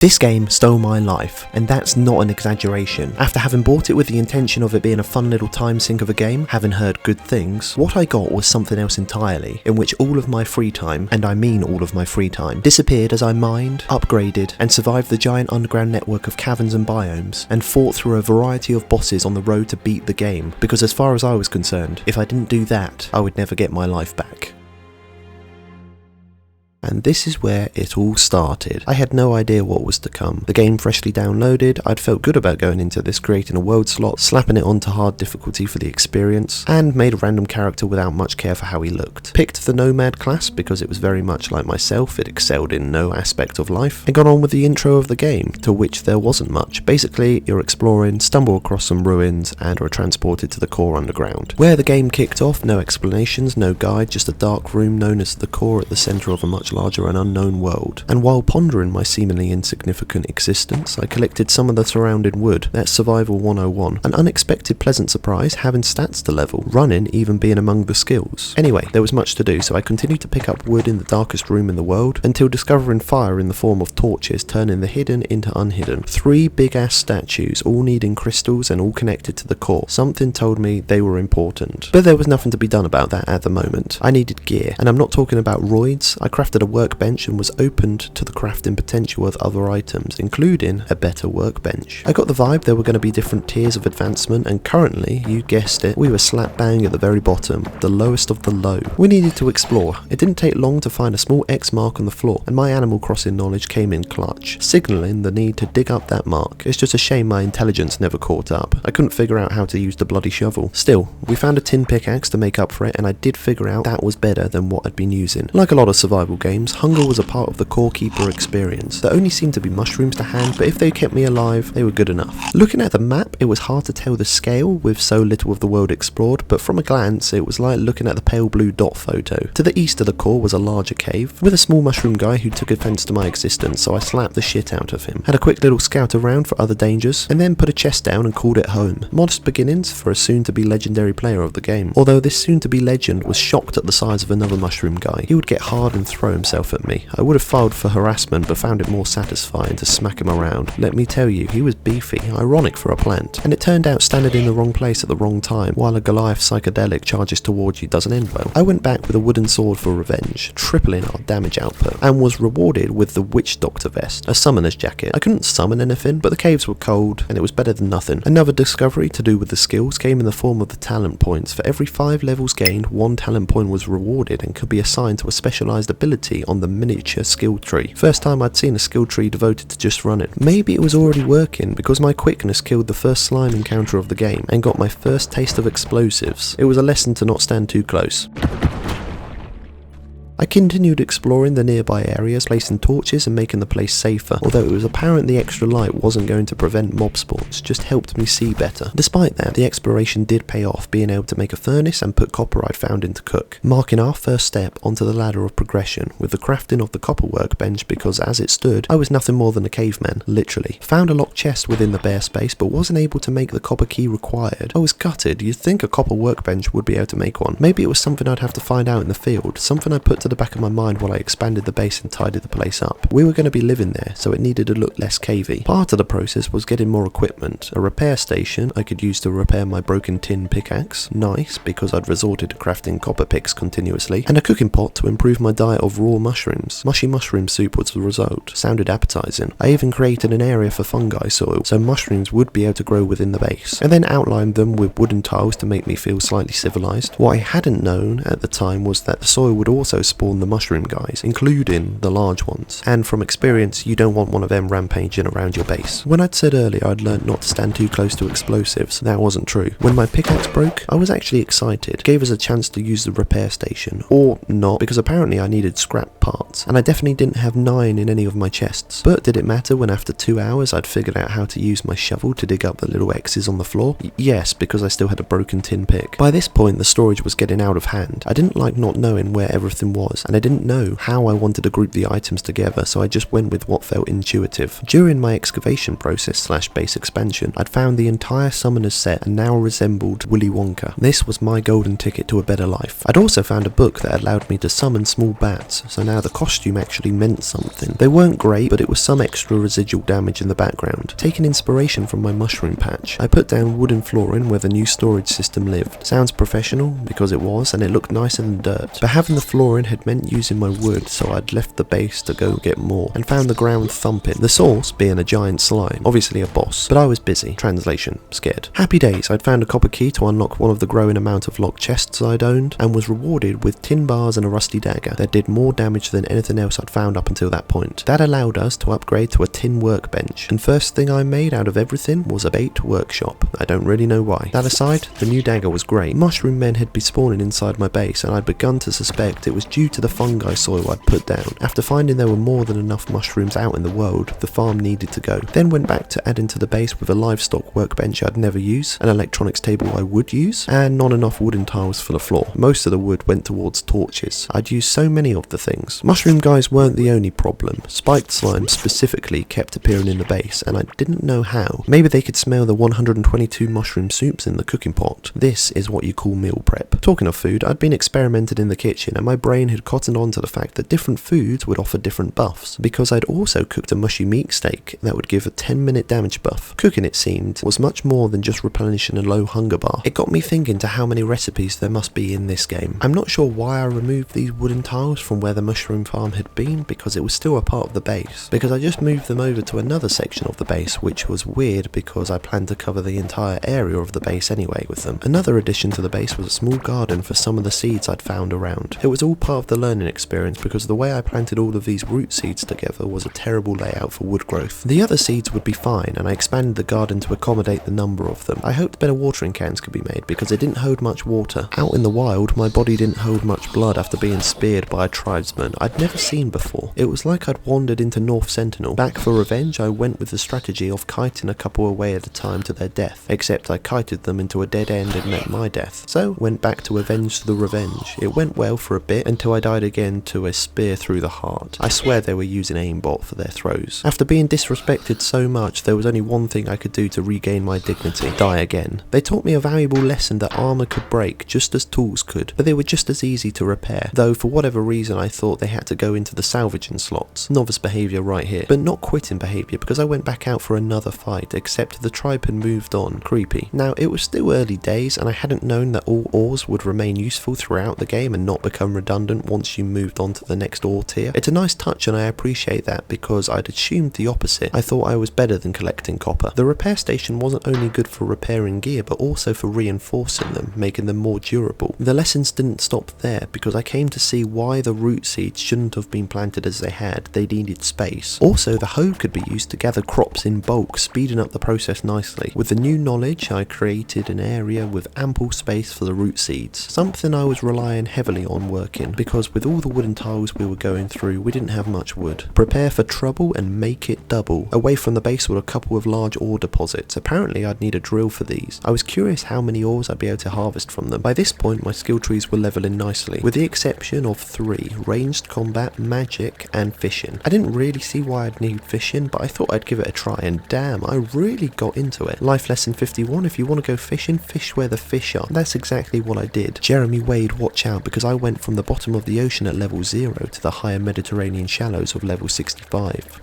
This game stole my life, and that's not an exaggeration. After having bought it with the intention of it being a fun little time sink of a game, having heard good things, what I got was something else entirely, in which all of my free time, and I mean all of my free time, disappeared as I mined, upgraded, and survived the giant underground network of caverns and biomes, and fought through a variety of bosses on the road to beat the game, because as far as I was concerned, if I didn't do that, I would never get my life back. And this is where it all started. I had no idea what was to come. The game freshly downloaded, I'd felt good about going into this, creating a world slot, slapping it onto hard difficulty for the experience, and made a random character without much care for how he looked. Picked the Nomad class because it was very much like myself, it excelled in no aspect of life, and got on with the intro of the game, to which there wasn't much. Basically, you're exploring, stumble across some ruins, and are transported to the core underground. Where the game kicked off, no explanations, no guide, just a dark room known as the core at the centre of a much larger and unknown world. And while pondering my seemingly insignificant existence, I collected some of the surrounding wood. That's Survival 101. An unexpected pleasant surprise, having stats to level, running even being among the skills. Anyway, there was much to do, so I continued to pick up wood in the darkest room in the world, until discovering fire in the form of torches, turning the hidden into unhidden. 3 big ass statues, all needing crystals and all connected to the core. Something told me they were important. But there was nothing to be done about that at the moment. I needed gear, and I'm not talking about roids. I crafted a workbench and was opened to the crafting potential of other items, including a better workbench. I got the vibe there were going to be different tiers of advancement, and currently, you guessed it, we were slap bang at the very bottom, the lowest of the low. We needed to explore. It didn't take long to find a small X mark on the floor, and my Animal Crossing knowledge came in clutch, signalling the need to dig up that mark. It's just a shame my intelligence never caught up. I couldn't figure out how to use the bloody shovel. Still, we found a tin pickaxe to make up for it, and I did figure out that was better than what I'd been using. Like a lot of survival games, hunger was a part of the core keeper experience. There only seemed to be mushrooms to hand, but if they kept me alive, they were good enough. Looking at the map, it was hard to tell the scale with so little of the world explored, but from a glance, it was like looking at the pale blue dot photo. To the east of the core was a larger cave, with a small mushroom guy who took offense to my existence, so I slapped the shit out of him. Had a quick little scout around for other dangers, and then put a chest down and called it home. Modest beginnings for a soon-to-be legendary player of the game. Although this soon-to-be legend was shocked at the size of another mushroom guy. He would get hard and throw himself at me. I would have filed for harassment, but found it more satisfying to smack him around. Let me tell you, he was beefy, ironic for a plant, and it turned out standing in the wrong place at the wrong time, while a Goliath psychedelic charges towards you doesn't end well. I went back with a wooden sword for revenge, tripling our damage output, and was rewarded with the Witch Doctor vest, a summoner's jacket. I couldn't summon anything, but the caves were cold, and it was better than nothing. Another discovery to do with the skills came in the form of the talent points. For every 5 levels gained, 1 talent point was rewarded and could be assigned to a specialised ability on the miniature skill tree. First time I'd seen a skill tree devoted to just running. Maybe it was already working because my quickness killed the first slime encounter of the game and got my first taste of explosives. It was a lesson to not stand too close. I continued exploring the nearby areas, placing torches and making the place safer, although it was apparent the extra light wasn't going to prevent mob spawns, just helped me see better. Despite that, the exploration did pay off, being able to make a furnace and put copper I found in to cook, marking our first step onto the ladder of progression, with the crafting of the copper workbench because as it stood, I was nothing more than a caveman, literally. Found a locked chest within the bare space, but wasn't able to make the copper key required. I was gutted. You'd think a copper workbench would be able to make one. Maybe it was something I'd have to find out in the field, something I put to the back of my mind while I expanded the base and tidied the place up. We were going to be living there, so it needed to look less cavey. Part of the process was getting more equipment. A repair station I could use to repair my broken tin pickaxe, nice because I'd resorted to crafting copper picks continuously, and a cooking pot to improve my diet of raw mushrooms. Mushy mushroom soup was the result. Sounded appetizing. I even created an area for fungi soil, so mushrooms would be able to grow within the base, and then outlined them with wooden tiles to make me feel slightly civilized. What I hadn't known at the time was that the soil would also spawn the mushroom guys, including the large ones, and from experience you don't want one of them rampaging around your base. When I'd said earlier I'd learnt not to stand too close to explosives, that wasn't true. When my pickaxe broke, I was actually excited. It gave us a chance to use the repair station, or not, because apparently I needed scrap parts, and I definitely didn't have 9 in any of my chests. But did it matter when after 2 hours I'd figured out how to use my shovel to dig up the little X's on the floor? Yes, because I still had a broken tin pick. By this point the storage was getting out of hand. I didn't like not knowing where everything was, and I didn't know how I wanted to group the items together, so I just went with what felt intuitive. During my excavation process / base expansion, I'd found the entire summoner's set and now resembled Willy Wonka. This was my golden ticket to a better life. I'd also found a book that allowed me to summon small bats, so now the costume actually meant something. They weren't great, but it was some extra residual damage in the background. Taking inspiration from my mushroom patch, I put down wooden flooring where the new storage system lived. Sounds professional, because it was, and it looked nicer than dirt. But having the flooring had meant using my wood, so I'd left the base to go get more, and found the ground thumping. The source being a giant slime, obviously a boss, but I was busy. Translation, scared. Happy days, I'd found a copper key to unlock one of the growing amount of locked chests I'd owned, and was rewarded with tin bars and a rusty dagger that did more damage than anything else I'd found up until that point. That allowed us to upgrade to a tin workbench, and first thing I made out of everything was a bait workshop. I don't really know why. That aside, the new dagger was great. Mushroom men had been spawning inside my base, and I'd begun to suspect it was due to the fungi soil I'd put down. After finding there were more than enough mushrooms out in the world, the farm needed to go. Then went back to adding to the base with a livestock workbench I'd never use, an electronics table I would use, and not enough wooden tiles for the floor. Most of the wood went towards torches. I'd used so many of the things. Mushroom guys weren't the only problem. Spiked slime specifically kept appearing in the base, and I didn't know how. Maybe they could smell the 122 mushroom soups in the cooking pot. This is what you call meal prep. Talking of food, I'd been experimenting in the kitchen, and my brain had cottoned on to the fact that different foods would offer different buffs, because I'd also cooked a mushy meat steak that would give a 10-minute damage buff. Cooking, it seemed, was much more than just replenishing a low hunger bar. It got me thinking to how many recipes there must be in this game. I'm not sure why I removed these wooden tiles from where the mushroom farm had been, because it was still a part of the base, because I just moved them over to another section of the base, which was weird because I planned to cover the entire area of the base anyway with them. Another addition to the base was a small garden for some of the seeds I'd found around. It was all part of the learning experience because the way I planted all of these root seeds together was a terrible layout for wood growth. The other seeds would be fine, and I expanded the garden to accommodate the number of them. I hoped better watering cans could be made because it didn't hold much water. Out in the wild, my body didn't hold much blood after being speared by a tribesman I'd never seen before. It was like I'd wandered into North Sentinel. Back for revenge, I went with the strategy of kiting a couple away at a time to their death, except I kited them into a dead end and met my death. So, went back to avenge the revenge. It went well for a bit until I died again to a spear through the heart. I swear they were using aimbot for their throws. After being disrespected so much, there was only one thing I could do to regain my dignity: die again. They taught me a valuable lesson that armor could break just as tools could, but they were just as easy to repair, though for whatever reason I thought they had to go into the salvaging slots. Novice behaviour right here, but not quitting behaviour because I went back out for another fight, except the tribe had moved on. Creepy. Now, it was still early days, and I hadn't known that all ores would remain useful throughout the game and not become redundant once you moved on to the next ore tier. It's a nice touch, and I appreciate that because I'd assumed the opposite. I thought I was better than collecting copper. The repair station wasn't only good for repairing gear, but also for reinforcing them, making them more durable. The lessons didn't stop there, because I came to see why the root seeds shouldn't have been planted as they had. They needed space. Also, the hoe could be used to gather crops in bulk, speeding up the process nicely. With the new knowledge, I created an area with ample space for the root seeds, something I was relying heavily on working, because with all the wooden tiles we were going through, we didn't have much wood. Prepare for trouble and make it double. Away from the base were a couple of large ore deposits. Apparently I'd need a drill for these. I was curious how many ores I'd be able to harvest from them. By this point my skill trees were leveling nicely, with the exception of 3: ranged combat, magic, and fishing. I didn't really see why I'd need fishing, but I thought I'd give it a try, and damn, I really got into it. Life lesson 51, if you want to go fishing, fish where the fish are. That's exactly what I did. Jeremy Wade, watch out, because I went from the bottom of the ocean at level 0 to the higher Mediterranean shallows of level 65.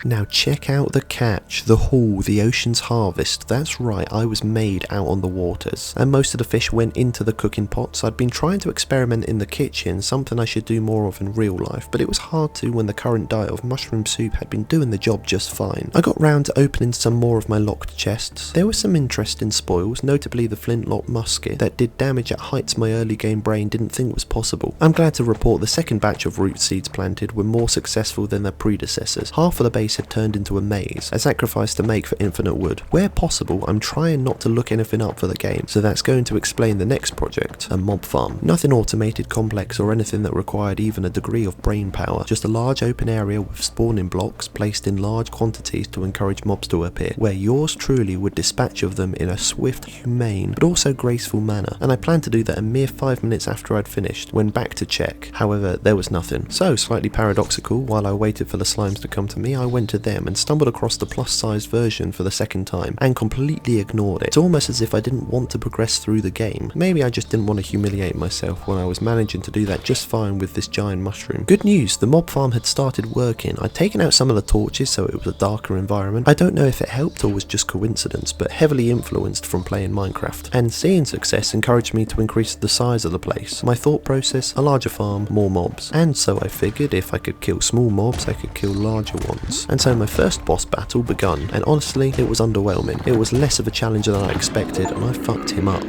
Now check out the catch, the haul, the ocean's harvest. That's right, I was made out on the waters, and most of the fish went into the cooking pots. I'd been trying to experiment in the kitchen, something I should do more of in real life, but it was hard to when the current diet of mushroom soup had been doing the job just fine. I got round to opening some more of my locked chests. There were some interesting spoils, notably the flintlock musket that did damage at heights my early game brain didn't think was possible. I'm glad to report the second batch of root seeds planted were more successful than their predecessors. Half of the base base had turned into a maze, a sacrifice to make for infinite wood. Where possible, I'm trying not to look anything up for the game, so that's going to explain the next project, a mob farm. Nothing automated, complex, or anything that required even a degree of brain power, just a large open area with spawning blocks placed in large quantities to encourage mobs to appear, where yours truly would dispatch of them in a swift, humane, but also graceful manner, and I planned to do that a mere 5 minutes after I'd finished, when back to check. However, there was nothing. So, slightly paradoxical, while I waited for the slimes to come to me, I went to them and stumbled across the plus-sized version for the second time, and completely ignored it. It's almost as if I didn't want to progress through the game. Maybe I just didn't want to humiliate myself when I was managing to do that just fine with this giant mushroom. Good news, the mob farm had started working. I'd taken out some of the torches so it was a darker environment. I don't know if it helped or was just coincidence, but heavily influenced from playing Minecraft. And seeing success encouraged me to increase the size of the place. My thought process, a larger farm, more mobs. And so I figured if I could kill small mobs, I could kill larger ones. And so my first boss battle begun, and honestly, it was underwhelming. It was less of a challenge than I expected, and I fucked him up.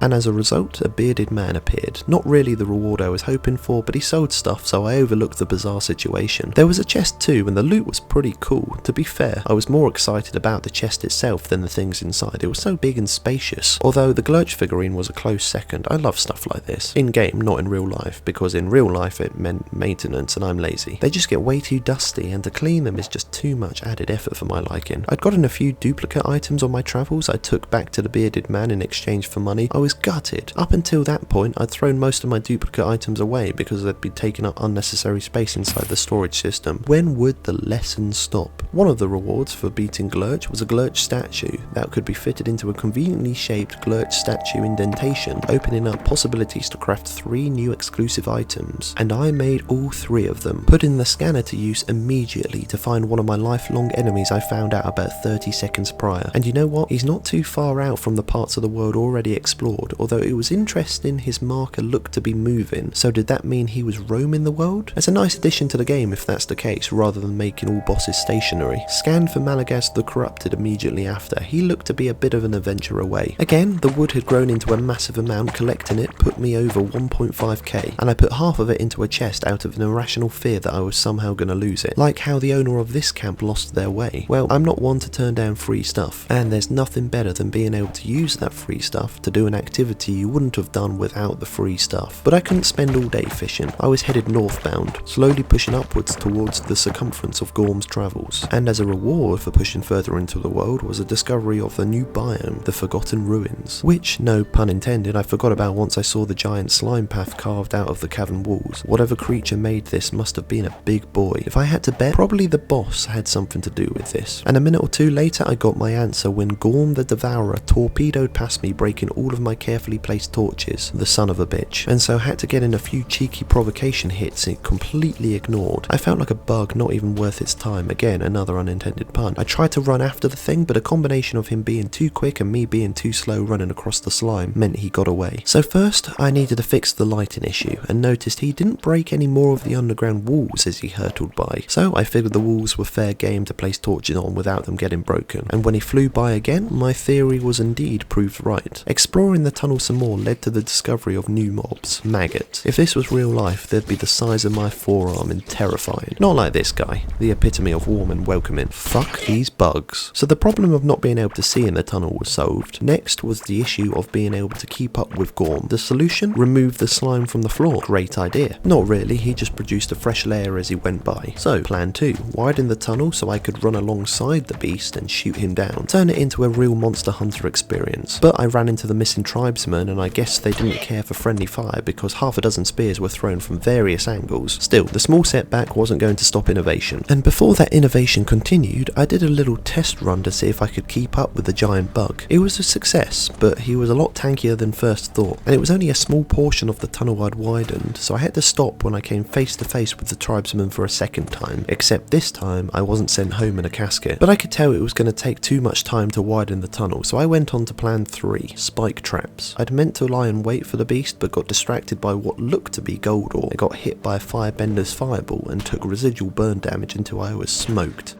And as a result, a bearded man appeared. Not really the reward I was hoping for, but he sold stuff, so I overlooked the bizarre situation. There was a chest too, and the loot was pretty cool. To be fair, I was more excited about the chest itself than the things inside. It was so big and spacious. Although the Glurch figurine was a close second. I love stuff like this. In game, not in real life, because in real life it meant maintenance and I'm lazy. They just get way too dusty, and to clean them is just too much added effort for my liking. I'd gotten a few duplicate items on my travels I took back to the bearded man in exchange for money. I was gutted. Up until that point, I'd thrown most of my duplicate items away because they'd be taking up unnecessary space inside the storage system. When would the lesson stop? One of the rewards for beating Glurch was a Glurch statue that could be fitted into a conveniently shaped Glurch statue indentation, opening up possibilities to craft 3 new exclusive items, and I made all 3 of them, putting the scanner to use immediately to find one of my lifelong enemies I found out about 30 seconds prior. And you know what? He's not too far out from the parts of the world already explored, although it was interesting his marker looked to be moving. So did that mean he was roaming the world? It's a nice addition to the game if that's the case, rather than making all bosses stationary. Scanned for Malagaz the Corrupted immediately after. He looked to be a bit of an adventure away. Again, the wood had grown into a massive amount. Collecting it put me over 1.5k, and I put half of it into a chest out of an irrational fear that I was somehow going to lose it. Like how the owner of this camp lost their way. Well, I'm not one to turn down free stuff, and there's nothing better than being able to use that free stuff to do an activity you wouldn't have done without the free stuff. But I couldn't spend all day fishing. I was headed northbound, slowly pushing upwards towards the circumference of Gorm's travels. And as a reward for pushing further into the world was a discovery of the new biome, the Forgotten Ruins, which, no pun intended, I forgot about once I saw the giant slime path carved out of the cavern walls. Whatever creature made this must have been a big boy. If I had to bet, probably the boss had something to do with this. And a minute or two later I got my answer when Gorm the Devourer torpedoed past me, breaking all of my carefully placed torches, the son of a bitch, and so had to get in a few cheeky provocation hits it completely ignored. I felt like a bug not even worth its time. Again, another unintended pun. I tried to run after the thing, but a combination of him being too quick and me being too slow running across the slime meant he got away. So first, I needed to fix the lighting issue, and noticed he didn't break any more of the underground walls as he hurtled by, so I figured the walls were fair game to place torches on without them getting broken, and when he flew by again, my theory was indeed proved right. Exploring the tunnel some more led to the discovery of new mobs, maggots. If this was real life, they'd be the size of my forearm and terrifying. Not like this guy, the epitome of warm and welcoming. Fuck these bugs. So the problem of not being able to see in the tunnel was solved. Next was the issue of being able to keep up with Gorm. The solution? Remove the slime from the floor. Great idea. Not really, he just produced a fresh layer as he went by. So, plan 2. Widen the tunnel so I could run alongside the beast and shoot him down. Turn it into a real monster hunter experience. But I ran into the missing tribesmen, and I guess they didn't care for friendly fire because half a dozen spears were thrown from various angles. Still, the small setback wasn't going to stop innovation. And before that innovation continued, I did a little test run to see if I could keep up with the giant bug. It was a success, but he was a lot tankier than first thought, and it was only a small portion of the tunnel I'd widened, so I had to stop when I came face to face with the tribesman for a second time, except this time I wasn't sent home in a casket. But I could tell it was going to take too much time to widen the tunnel, so I went on to plan 3, spike traps. I'd meant to lie and wait for the beast, but got distracted by what looked to be gold ore. I got hit by a firebender's fireball and took residual burn damage until I was smoked.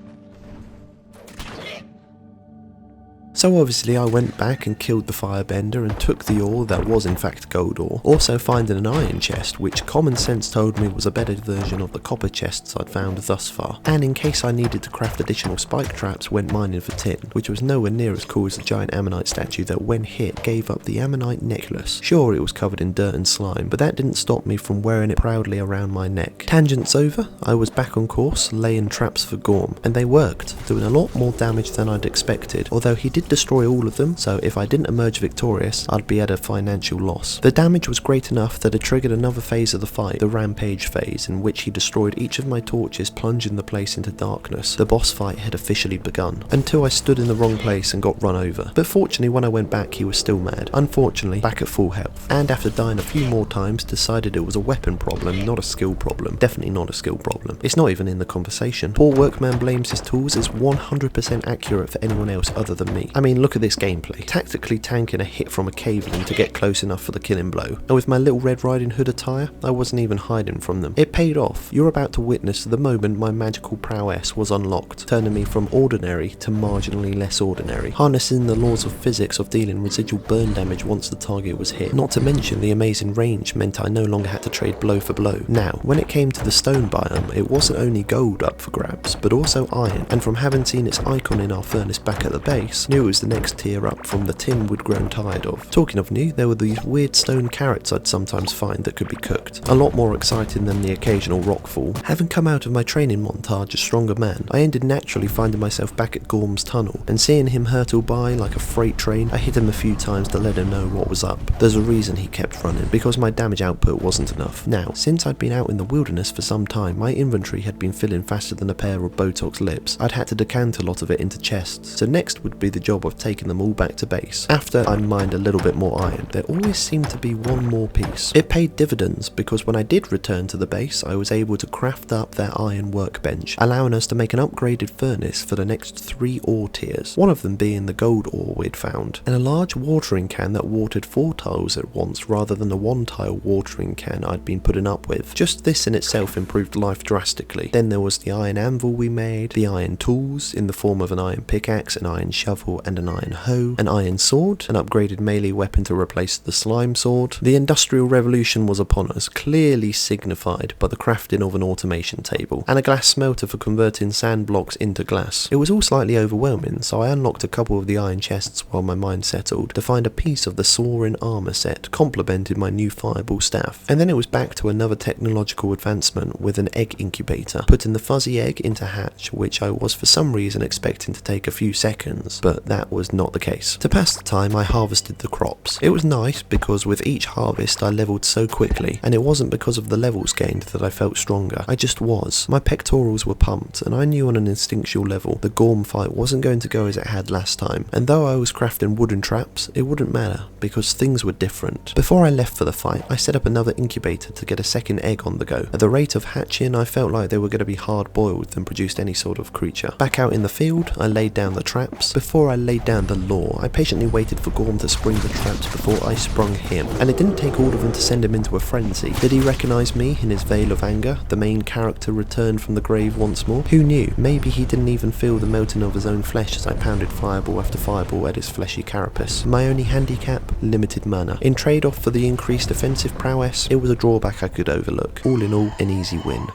So obviously I went back and killed the firebender and took the ore that was in fact gold ore, also finding an iron chest which common sense told me was a better version of the copper chests I'd found thus far, and in case I needed to craft additional spike traps went mining for tin, which was nowhere near as cool as the giant ammonite statue that when hit gave up the ammonite necklace. Sure, it was covered in dirt and slime, but that didn't stop me from wearing it proudly around my neck. Tangents over, I was back on course laying traps for Gorm, and they worked, doing a lot more damage than I'd expected, although he did destroy all of them, so if I didn't emerge victorious, I'd be at a financial loss. The damage was great enough that it triggered another phase of the fight, the rampage phase, in which he destroyed each of my torches, plunging the place into darkness. The boss fight had officially begun, until I stood in the wrong place and got run over. But fortunately when I went back he was still mad, unfortunately back at full health, and after dying a few more times decided it was a weapon problem, not a skill problem. Definitely not a skill problem. It's not even in the conversation. Poor workman blames his tools is 100% accurate for anyone else other than me. I mean, look at this gameplay. Tactically tanking a hit from a caveling to get close enough for the killing blow. And with my little Red Riding Hood attire, I wasn't even hiding from them. It paid off. You're about to witness the moment my magical prowess was unlocked, turning me from ordinary to marginally less ordinary, harnessing the laws of physics of dealing residual burn damage once the target was hit. Not to mention the amazing range meant I no longer had to trade blow for blow. Now, when it came to the stone biome, it wasn't only gold up for grabs, but also iron, and from having seen its icon in our furnace back at the base, knew it was the next tier up from the tin we'd grown tired of. Talking of new, there were these weird stone carrots I'd sometimes find that could be cooked. A lot more exciting than the occasional rockfall. Having come out of my training montage a stronger man, I ended naturally finding myself back at Gorm's tunnel, and seeing him hurtle by like a freight train, I hit him a few times to let him know what was up. There's a reason he kept running, because my damage output wasn't enough. Now, since I'd been out in the wilderness for some time, my inventory had been filling faster than a pair of Botox lips. I'd had to decant a lot of it into chests, so next would be the job of taking them all back to base. After I mined a little bit more iron, there always seemed to be one more piece. It paid dividends, because when I did return to the base, I was able to craft up that iron workbench, allowing us to make an upgraded furnace for the next 3 ore tiers, one of them being the gold ore we'd found, and a large watering can that watered 4 tiles at once rather than the 1 tile watering can I'd been putting up with. Just this in itself improved life drastically. Then there was the iron anvil we made, the iron tools in the form of an iron pickaxe, an iron shovel and an iron hoe, an iron sword, an upgraded melee weapon to replace the slime sword. The Industrial Revolution was upon us, clearly signified by the crafting of an automation table, and a glass smelter for converting sand blocks into glass. It was all slightly overwhelming, so I unlocked a couple of the iron chests while my mind settled, to find a piece of the soaring armour set, complemented my new fireball staff. And then it was back to another technological advancement with an egg incubator, putting the fuzzy egg into hatch, which I was for some reason expecting to take a few seconds, but that was not the case. To pass the time, I harvested the crops. It was nice because with each harvest I leveled so quickly, and it wasn't because of the levels gained that I felt stronger, I just was. My pectorals were pumped, and I knew on an instinctual level the Gorm fight wasn't going to go as it had last time, and though I was crafting wooden traps, it wouldn't matter, because things were different. Before I left for the fight, I set up another incubator to get a second egg on the go. At the rate of hatching, I felt like they were going to be hard boiled and produced any sort of creature. Back out in the field, I laid down the traps. Before I laid down the law, I patiently waited for Gorm to spring the traps before I sprung him, and it didn't take all of them to send him into a frenzy. Did he recognise me in his veil of anger? The main character returned from the grave once more? Who knew? Maybe he didn't even feel the melting of his own flesh as I pounded fireball after fireball at his fleshy carapace. My only handicap? Limited mana. In trade-off for the increased offensive prowess, it was a drawback I could overlook. All in all, an easy win.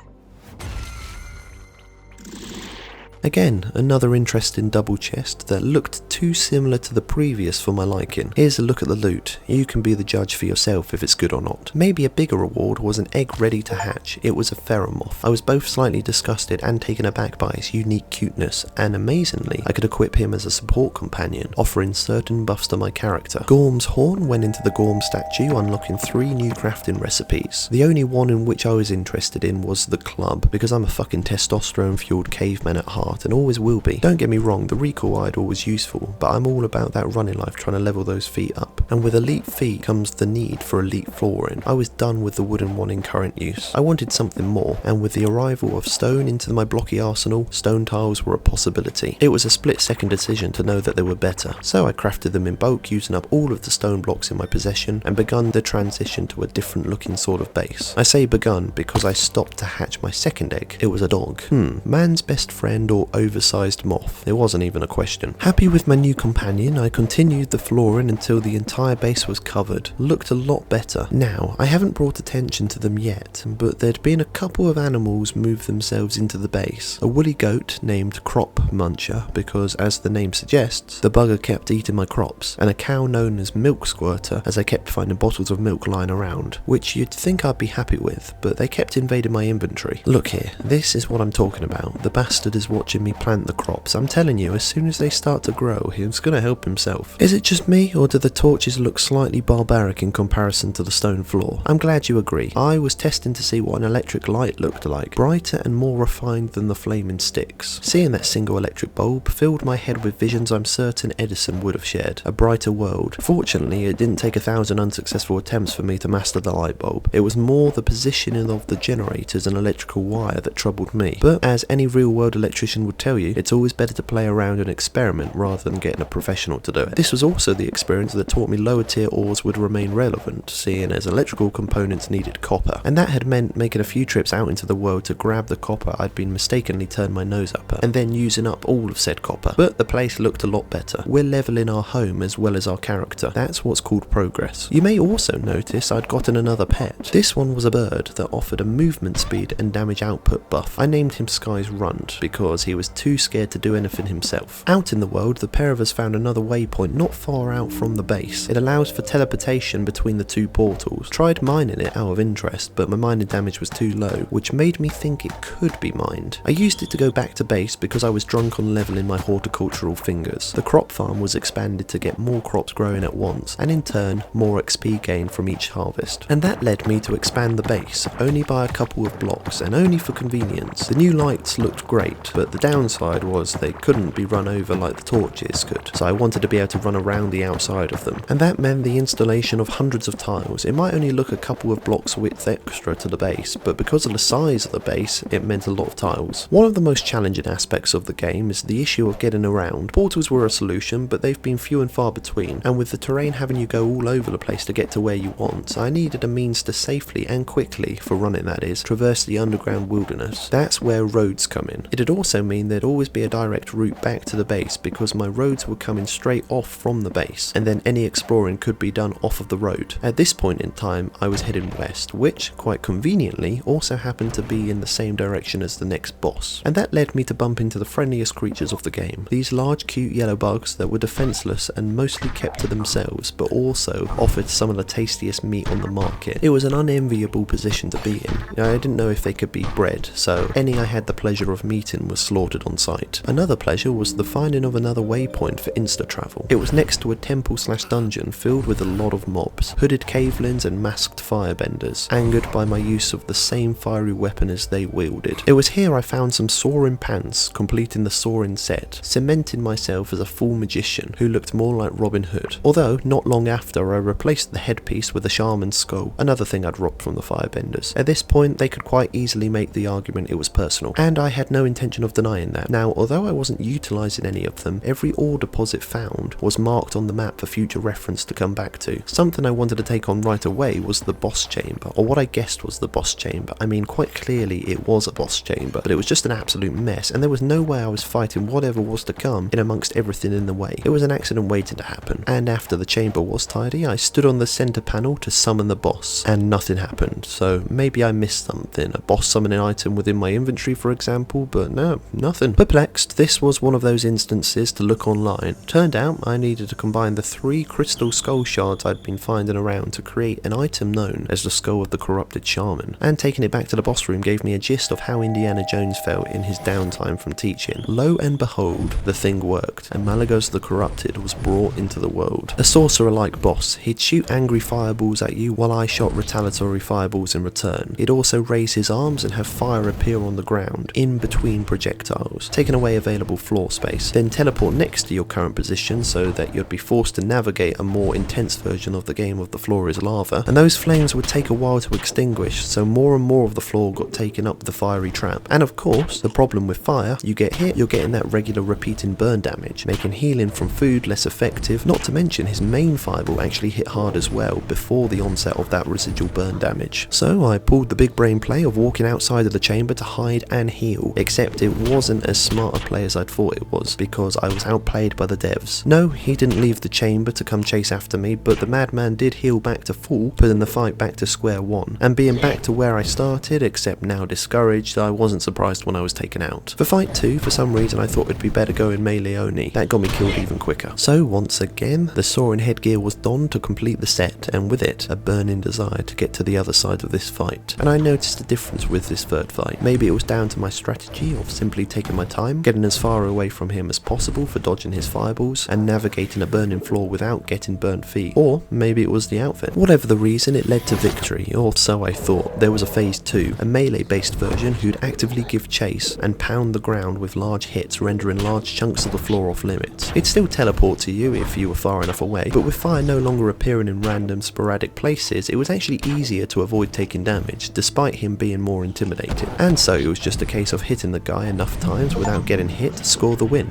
Again, another interesting double chest that looked too similar to the previous for my liking. Here's a look at the loot. You can be the judge for yourself if it's good or not. Maybe a bigger reward was an egg ready to hatch. It was a Ferromoth. I was both slightly disgusted and taken aback by his unique cuteness, and amazingly, I could equip him as a support companion, offering certain buffs to my character. Gorm's horn went into the Gorm statue, unlocking 3 new crafting recipes. The only one in which I was interested in was the club, because I'm a fucking testosterone-fueled caveman at heart, and always will be. Don't get me wrong, the recoil idol was useful, but I'm all about that running life trying to level those feet up. And with elite feet comes the need for elite flooring. I was done with the wooden one in current use. I wanted something more, and with the arrival of stone into my blocky arsenal, stone tiles were a possibility. It was a split-second decision to know that they were better, so I crafted them in bulk using up all of the stone blocks in my possession and begun the transition to a different looking sort of base. I say begun because I stopped to hatch my second egg. It was a dog. Man's best friend or your oversized moth. It wasn't even a question. Happy with my new companion, I continued the flooring until the entire base was covered. Looked a lot better. Now, I haven't brought attention to them yet, but there'd been a couple of animals move themselves into the base. A woolly goat named Crop Muncher, because as the name suggests, the bugger kept eating my crops, and a cow known as Milk Squirter, as I kept finding bottles of milk lying around, which you'd think I'd be happy with, but they kept invading my inventory. Look here, this is what I'm talking about. The bastard is watching me plant the crops. I'm telling you, as soon as they start to grow, he's gonna help himself. Is it just me, or do the torches look slightly barbaric in comparison to the stone floor? I'm glad you agree. I was testing to see what an electric light looked like, brighter and more refined than the flaming sticks. Seeing that single electric bulb filled my head with visions I'm certain Edison would have shared. A brighter world. Fortunately, it didn't take 1,000 unsuccessful attempts for me to master the light bulb. It was more the positioning of the generators and electrical wire that troubled me. But as any real world electrician would tell you, it's always better to play around and experiment rather than getting a professional to do it. This was also the experience that taught me lower tier ores would remain relevant, seeing as electrical components needed copper, and that had meant making a few trips out into the world to grab the copper I'd been mistakenly turned my nose up at, and then using up all of said copper. But the place looked a lot better. We're leveling our home as well as our character. That's what's called progress. You may also notice I'd gotten another pet. This one was a bird that offered a movement speed and damage output buff. I named him Sky's Runt because he was too scared to do anything himself. Out in the world, the pair of us found another waypoint not far out from the base. It allows for teleportation between the two portals. Tried mining it out of interest, but my mining damage was too low, which made me think it could be mined. I used it to go back to base because I was drunk on leveling my horticultural fingers. The crop farm was expanded to get more crops growing at once, and in turn, more XP gained from each harvest. And that led me to expand the base, only by a couple of blocks, and only for convenience. The new lights looked great, but the downside was they couldn't be run over like the torches could, so I wanted to be able to run around the outside of them. And that meant the installation of hundreds of tiles. It might only look a couple of blocks width extra to the base, but because of the size of the base, it meant a lot of tiles. One of the most challenging aspects of the game is the issue of getting around. Portals were a solution, but they've been few and far between, and with the terrain having you go all over the place to get to where you want, I needed a means to safely and quickly, for running that is, traverse the underground wilderness. That's where roads come in. It'd also mean there'd always be a direct route back to the base because my roads were coming straight off from the base, and then any exploring could be done off of the road. At this point in time, I was heading west, which, quite conveniently, also happened to be in the same direction as the next boss. And that led me to bump into the friendliest creatures of the game. These large cute yellow bugs that were defenseless and mostly kept to themselves, but also offered some of the tastiest meat on the market. It was an unenviable position to be in. I didn't know if they could be bred, so any I had the pleasure of meeting was slaughtered on sight. Another pleasure was the finding of another waypoint for insta-travel. It was next to a temple/dungeon filled with a lot of mobs, hooded cavelins and masked firebenders, angered by my use of the same fiery weapon as they wielded. It was here I found some soaring pants, completing the soaring set, cementing myself as a full magician who looked more like Robin Hood. Although, not long after, I replaced the headpiece with a shaman's skull, another thing I'd robbed from the firebenders. At this point, they could quite easily make the argument it was personal, and I had no intention of denying that. Now, although I wasn't utilising any of them, every ore deposit found was marked on the map for future reference to come back to. Something I wanted to take on right away was the boss chamber, or what I guessed was the boss chamber. I mean, quite clearly it was a boss chamber, but it was just an absolute mess, and there was no way I was fighting whatever was to come in amongst everything in the way. It was an accident waiting to happen, and after the chamber was tidy, I stood on the centre panel to summon the boss, and nothing happened, so maybe I missed something, a boss summoning item within my inventory for example, but no, nothing. Perplexed, this was one of those instances to look online. Turned out I needed to combine the 3 crystal skull shards I'd been finding around to create an item known as the Skull of the Corrupted Shaman, and taking it back to the boss room gave me a gist of how Indiana Jones felt in his downtime from teaching. Lo and behold, the thing worked, and Malagos the Corrupted was brought into the world. A sorcerer-like boss, he'd shoot angry fireballs at you while I shot retaliatory fireballs in return. He'd also raise his arms and have fire appear on the ground, in between projectiles, taking away available floor space, then teleport next to your current position so that you'd be forced to navigate a more intense version of the game of the floor is lava, and those flames would take a while to extinguish, so more and more of the floor got taken up with the fiery trap. And of course, the problem with fire, you get hit, you're getting that regular repeating burn damage, making healing from food less effective, not to mention his main fireball actually hit hard as well before the onset of that residual burn damage. So I pulled the big brain play of walking outside of the chamber to hide and heal, except it wasn't as smart a play as I'd thought it was, because I was outplayed by the devs. No, he didn't leave the chamber to come chase after me, but the madman did heal back to full, putting the fight back to square one. And being back to where I started, except now discouraged, I wasn't surprised when I was taken out. For fight 2, for some reason I thought it'd be better going melee only. That got me killed even quicker. So once again, the soaring headgear was donned to complete the set, and with it, a burning desire to get to the other side of this fight. And I noticed a difference with this third fight. Maybe it was down to my strategy of simply taking my time, getting as far away from him as possible for dodging his fireballs, and navigating a burning floor without getting burnt feet. Or maybe it was the outfit. Whatever the reason, it led to victory, or so I thought. There was a phase 2, a melee based version who'd actively give chase and pound the ground with large hits, rendering large chunks of the floor off limits. It'd still teleport to you if you were far enough away, but with fire no longer appearing in random sporadic places, it was actually easier to avoid taking damage, despite him being more intimidating. And so it was just a case of hitting the guy enough times without getting hit to score the win.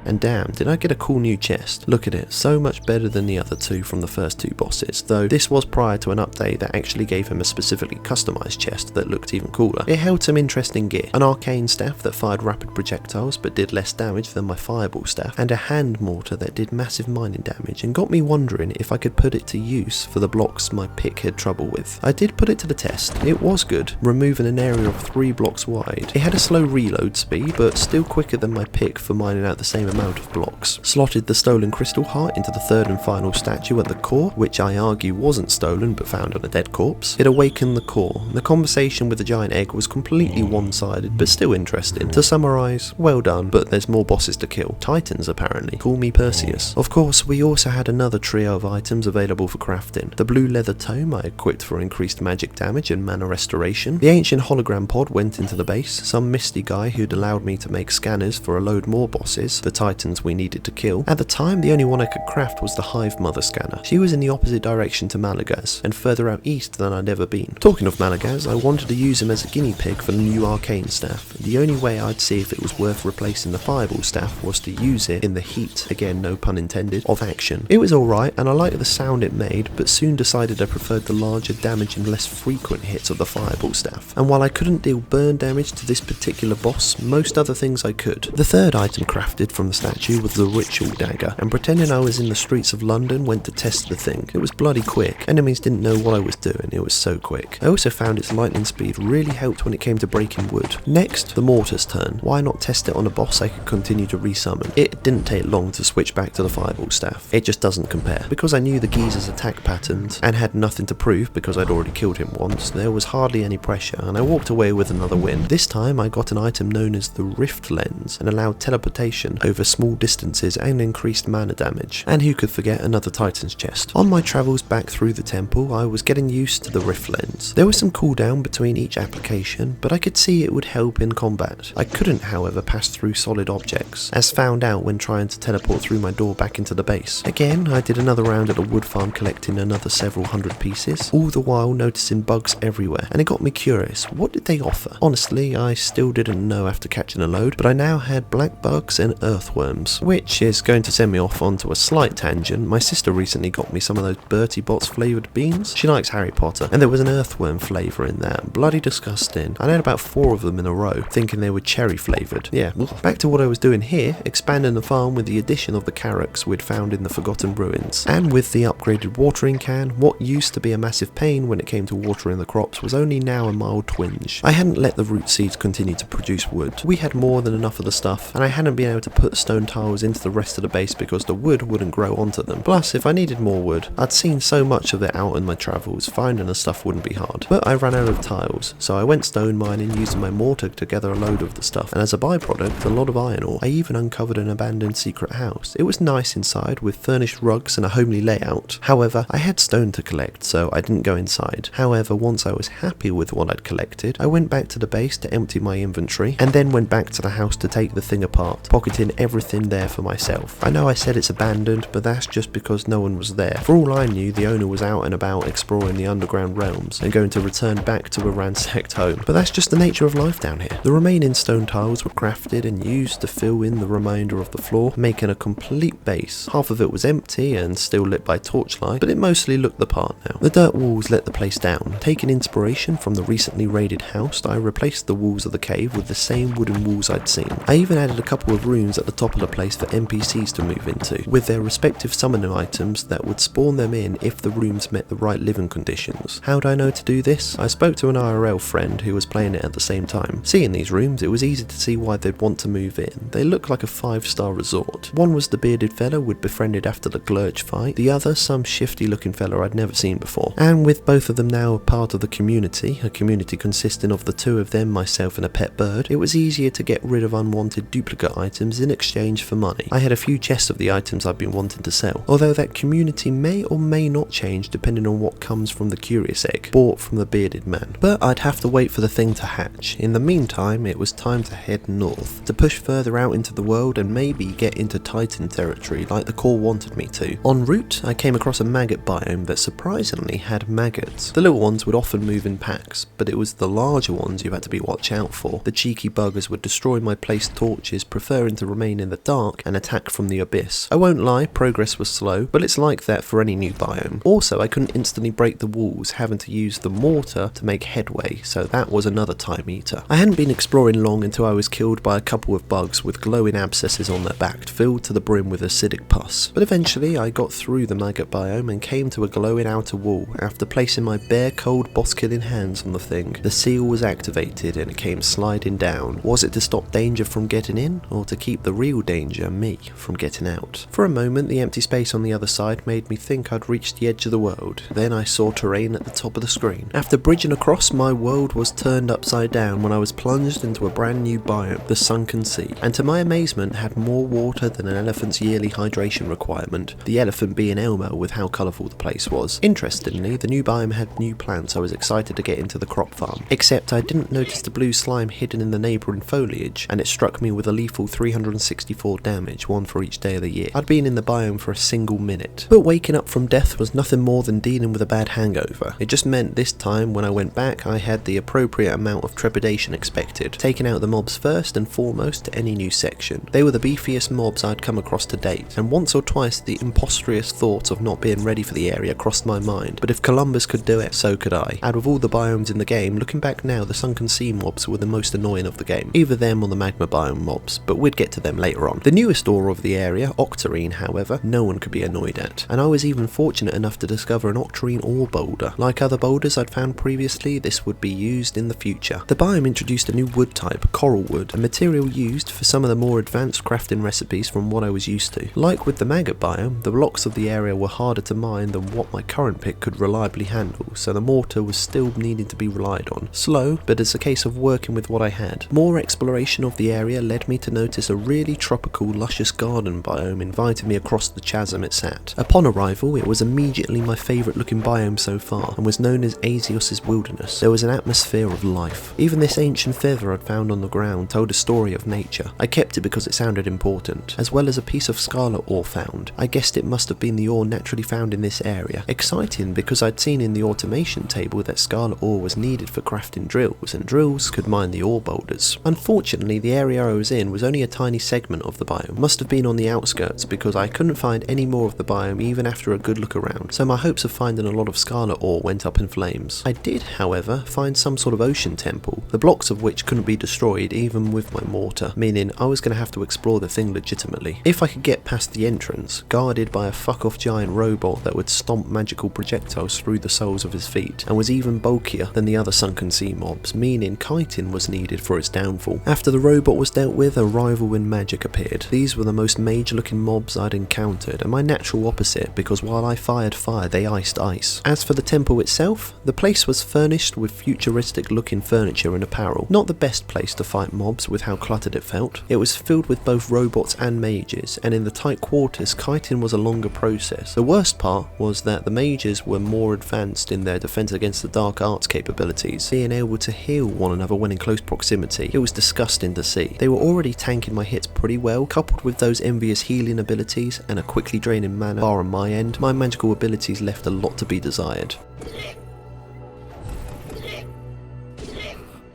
And damn, did I get a cool new chest. Look at it, so much better than the other two from the first 2 bosses, though this was prior to an update that actually gave him a specifically customized chest that looked even cooler. It held some interesting gear, an arcane staff that fired rapid projectiles but did less damage than my fireball staff, and a hand mortar that did massive mining damage, and got me wondering if I could put it to use for the blocks my pick had trouble with. I did put it to the test. It was good, removing an area of 3 blocks wide. It had a slow reload speed, but still quicker than my pick for mining out the same amount of blocks. Slotted the stolen crystal heart into the 3rd and final statue at the core, which I argue wasn't stolen but found on a dead corpse. It awakened the core. The conversation with the giant egg was completely one-sided, but still interesting. To summarise, well done, but there's more bosses to kill. Titans apparently. Call me Perseus. Of course, we also had another trio of items available for crafting. The blue leather tome I equipped for increased magic damage and mana restoration. The ancient hologram pod went into the base. Some misty guy who'd allowed me to make scanners for a load more bosses, the titans we needed to kill. At the time, the only one I could craft was the Hive Mother scanner. She was in the opposite direction to Malagaz, and further out east than I'd ever been. Talking of Malagaz, I wanted to use him as a guinea pig for the new arcane staff. The only way I'd see if it was worth replacing the fireball staff was to use it in the heat, again no pun intended, of action. It was alright, and I liked the sound it made, but soon decided I preferred the larger damage and less frequent hits of the fireball staff. And while I couldn't deal burn damage to this particular boss, most other things I could. The third item crafted from the statue was the ritual dagger, and pretending I was in the streets of London went to test the thing. It was bloody quick. Enemies didn't know what I was doing, it was so quick. I also found its lightning speed really helped when it came to breaking wood. Next, the mortar's turn. Why not test it on a boss I could continue to resummon? It didn't take long to switch back to the fireball staff. It just doesn't compare. Because I knew the geezer's attack patterns and had nothing to prove because I'd already killed him once, there was hardly any pressure, and I walked away with another win. This time I got an item known as the Rift Lens, and allowed teleportation over small distances and increased mana damage. And who could forget another Titan's chest. On my travels back through the temple, I was getting used to the Rift Lens. There was some cooldown between each application, but I could see it would help in combat. I couldn't, however, pass through solid objects, as found out when trying to teleport through my door back into the base. Again, I did another round at the wood farm collecting another several hundred pieces, all the while noticing bugs everywhere, and it got me curious. What did they offer? Honestly, I still didn't know after catching a load, but I now had black bugs and earthworms, which is going to send me off onto a slight tangent. My sister recently got me some of those Bertie Bott's flavoured beans. She likes Harry Potter, and there was an earthworm flavour in that. Bloody disgusting. I had about 4 of them in a row, thinking they were cherry flavoured. Yeah, back to what I was doing here, expanding the farm with the addition of the carrots we'd found in the Forgotten Ruins. And with the upgraded watering can, what used to be a massive pain when it came to watering the crops was only now a mild twinge. I hadn't let the root seeds continue to produce wood. We had more than enough of the stuff, and I hadn't been able to put stone tiles into the rest of the base because the wood wouldn't grow onto them. Plus, if I needed more wood, I'd seen so much of it out in my travels, finding the stuff wouldn't be hard. But I ran out of tiles, so I went stone mining using my mortar to gather a load of the stuff, and as a byproduct, a lot of iron ore. I even uncovered an abandoned secret house. It was nice inside, with furnished rugs and a homely layout. However, I had stone to collect, so I didn't go inside. However, once I was happy with what I'd collected, I went back to the base to empty my inventory, and then went back to the house to take the thing apart, pocketing everything there for myself. I know I said it's abandoned, but that's just because no one was there. For all I knew, the owner was out and about exploring the underground realms and going to return back to a ransacked home. But that's just the nature of life down here. The remaining stone tiles were crafted and used to fill in the remainder of the floor, making a complete base. Half of it was empty and still lit by torchlight, but it mostly looked the part now. The dirt walls let the place down. Taking inspiration from the recently raided house, I replaced the walls of the cave with the same wooden walls I'd seen. I even added a couple of rooms at the top of the place for NPCs to move into, with their respective summoning items that would spawn them in if the rooms met the right living conditions. How do I know to do this? I spoke to an IRL friend who was playing it at the same time. Seeing these rooms, it was easy to see why they'd want to move in. They looked like a 5-star resort. One was the bearded fella we'd befriended after the Glurch fight, the other some shifty looking fella I'd never seen before. And with both of them now a part of the community, a community consisting of the two of them, myself and a pet bird, it was easier to get rid of unwanted duplicate items in exchange for money. I had a few chests of the items I'd been wanting to sell, although that community may or may not change depending on what comes from the curious egg, bought from the bearded man. But I'd have to wait for the thing to hatch. In the meantime, it was time to head north, to push further out into the world and maybe get into Titan territory like the core wanted me to. En route, I came across a maggot biome that surprisingly had maggots. The little ones would often move in packs, but it was the larger ones you had to be watch out for. The cheeky buggers would destroy my placed torches, preferring to remain in the dark and attack from the abyss. I won't lie, progress was slow, but it's like that for any new biome. Also, I couldn't instantly break the walls, having to use the mortar to make headway, so that was another time eater. I hadn't been exploring long until I was killed by a couple of bugs with glowing abscesses on their back, filled to the brim with acidic pus. But eventually I got through the maggot biome and came to a glowing outer wall. After placing my bare cold boss killing hands on the thing, the seal was activated and it came sliding down. Was it to stop danger from getting in, or to keep the real danger, me, from getting out? For a moment the empty space on the other side made me think I'd reached the edge of the world. Then I saw terrain at the top of the screen. After bridging across, my world was turned upside down when I was plunged into a brand new biome, the Sunken Sea, and to my amazement had more water than an elephant's yearly hydration requirement, the elephant being Elmo with how colourful the place was. Interestingly, the new biome had new plants, so I was excited to get into the crop farm. Except I didn't notice the blue slime hidden in the neighbouring foliage, and it struck me with a lethal 364 damage, one for each day of the year. I'd been in the biome for a single minute. But waking up from death was nothing more than dealing with a bad hangover. It just meant this time when I went back I had the appropriate amount of trepidation expected, taking out the mobs first and foremost to any new section. They were the beefiest mobs I'd come across to date, and once or twice the impostrious thought of not being ready for the area crossed my mind, but if Columbus could do it, so could I. Out of all the biomes in the game, looking back now, the Sunken Sea mobs were the most annoying of the game. Either them or the magma biome mobs, but we'd get to them later on. The newest ore of the area, Octarine, however, no one could be annoyed at, and I was even fortunate enough to discover an Octarine ore boulder. Like other boulders I'd found previously, this would be used in the future. The biome introduced a new wood type, coral wood, a material used for some of the more advanced crafting recipes from what I was used to. Like with the maggot biome, the blocks of the area were harder to mine than what my current pick could reliably handle, so the mortar was still needing to be relied on. Slow, but it's a case of working with what I had. More exploration of the area led me to notice a really tropical, luscious garden biome inviting me across the chasm it sat. Upon arrival, it was immediately my favourite looking biome so far, and was known as Asios' Wilderness. There was an atmosphere of life. Even this ancient feather I'd found on the ground told a story of nature. I kept it because it sounded important, as well as a piece of scarlet ore found. I guessed it must have been the ore naturally found in this area. Exciting because I'd seen in the automation table that scarlet ore was needed for crafting drills, and drills could mine the ore boulders. Unfortunately, the area I was in was only a tiny segment of the biome. Must have been on the outskirts because I couldn't find any more of the biome even after a good look around, so my hopes of finding a lot of scarlet ore went up in flames. I did, however, find some sort of ocean temple, the blocks of which couldn't be destroyed even with my mortar, meaning I was going to have to explore the thing legitimately. If I could get past the entrance, guarded by a fuck-off giant robot that would stomp magical projectiles through the soles of his feet, and was even bulkier than the other Sunken Sea mobs, meaning kiting was needed for its downfall. After the robot was dealt with, a rival in magic appeared. These were the most major-looking mobs I'd encountered, and my natural opposite, because while I fired fire, they iced ice. As for the temple itself, the place was furnished with futuristic-looking furniture and apparel. Not the best place to fight mobs with how cluttered it felt. It was filled with both robots and mages, and in the tight quarters, kiting was a longer process. The worst part was that the mages were more advanced in their defense against the dark arts capabilities, being able to heal one another when in close proximity. It was disgusting to see. They were already tanking my hits pretty well. Coupled with those envious healing abilities and a quickly draining mana bar on my end, my magical abilities left a lot to be desired.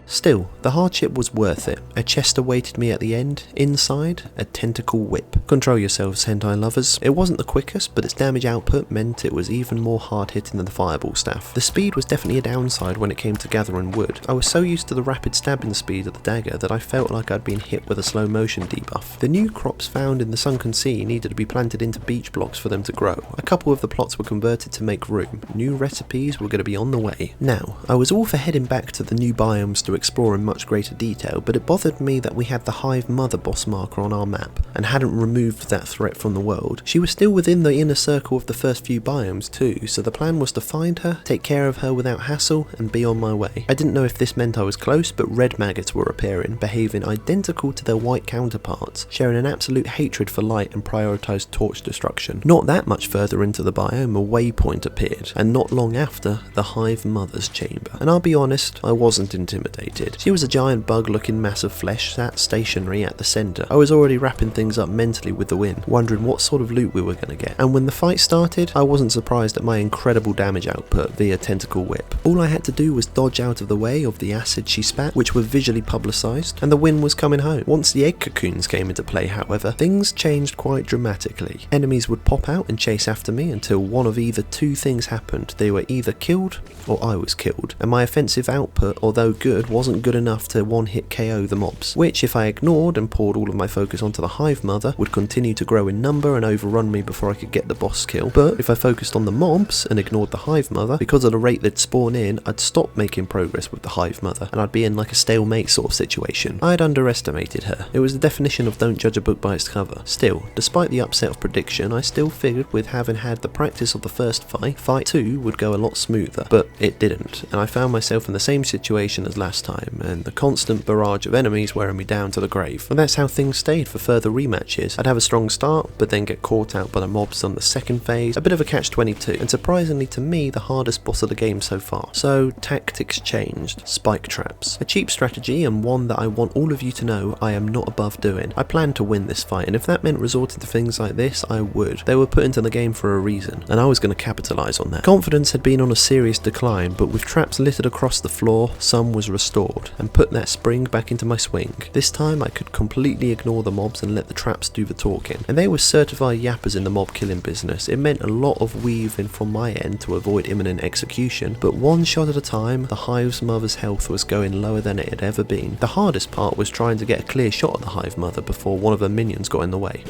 Still, the hardship was worth it. A chest awaited me at the end, inside, a tentacle whip. Control yourselves, hentai lovers. It wasn't the quickest, but its damage output meant it was even more hard hitting than the fireball staff. The speed was definitely a downside when it came to gathering wood. I was so used to the rapid stabbing speed of the dagger that I felt like I'd been hit with a slow motion debuff. The new crops found in the sunken sea needed to be planted into beach blocks for them to grow. A couple of the plots were converted to make room. New recipes were going to be on the way. Now, I was all for heading back to the new biomes to explore in much greater detail, but it bothered me that we had the Hive Mother boss marker on our map and hadn't removed that threat from the world. She was still within the inner circle of the first few biomes too, so the plan was to find her, take care of her without hassle, and be on my way. I didn't know if this meant I was close, but red maggots were appearing, behaving identical to their white counterparts, sharing an absolute hatred for light and prioritised torch destruction. Not that much further into the biome, a waypoint appeared, and not long after, the Hive Mother's chamber. And I'll be honest, I wasn't intimidated. She was a giant bug-looking mass of flesh sat stationary at the centre. I was already wrapping things up mentally with the win, wondering what sort of loot we were going to get. And when the fight started, I wasn't surprised at my incredible damage output via tentacle whip. All I had to do was dodge out of the way of the acid she spat, which were visually publicised, and the win was coming home. Once the egg cocoons came into play, however, things changed quite dramatically. Enemies would pop out and chase after me until one of either two things happened. They were either killed or I was killed, and my offensive output, although good, wasn't good enough to one-hit KO the mobs, which if I ignored and poured all of my focus onto the Hive Mother, would continue to grow in number and overrun me before I could get the boss kill. But if I focused on the mobs and ignored the Hive Mother, because of the rate they'd spawn in, I'd stop making progress with the Hive Mother, and I'd be in like a stalemate sort of situation. I'd underestimated her. It was the definition of don't judge a book by its cover. Still, despite the upset of prediction, I still figured with having had the practice of the first fight, fight 2 would go a lot smoother, but it didn't, and I found myself in the same situation as last time, and the constant barrage of enemies wearing me down to the grave. And that's how things stayed for further rematches. I'd have a strong start, but then get caught out by the mobs on the second phase, a bit of a catch-22, and surprisingly to me, the hardest boss of the game so far. So, tactics changed. Spike traps. A cheap strategy, and one that I want all of you to know I am not above doing. I planned to win this fight, and if that meant resorting to things like this, I would. They were put into the game for a reason, and I was going to capitalise on that. Confidence had been on a serious decline, but with traps littered across the floor, some was restored, and put that spring back into my swing. This time I could completely ignore the mobs and let the traps do the talking. And they were certified yappers in the mob killing business. It meant a lot of weaving from my end to avoid imminent execution, but one shot at a time, the Hive's Mother's health was going lower than it had ever been. The hardest part was trying to get a clear shot at the Hive Mother before one of her minions got in the way.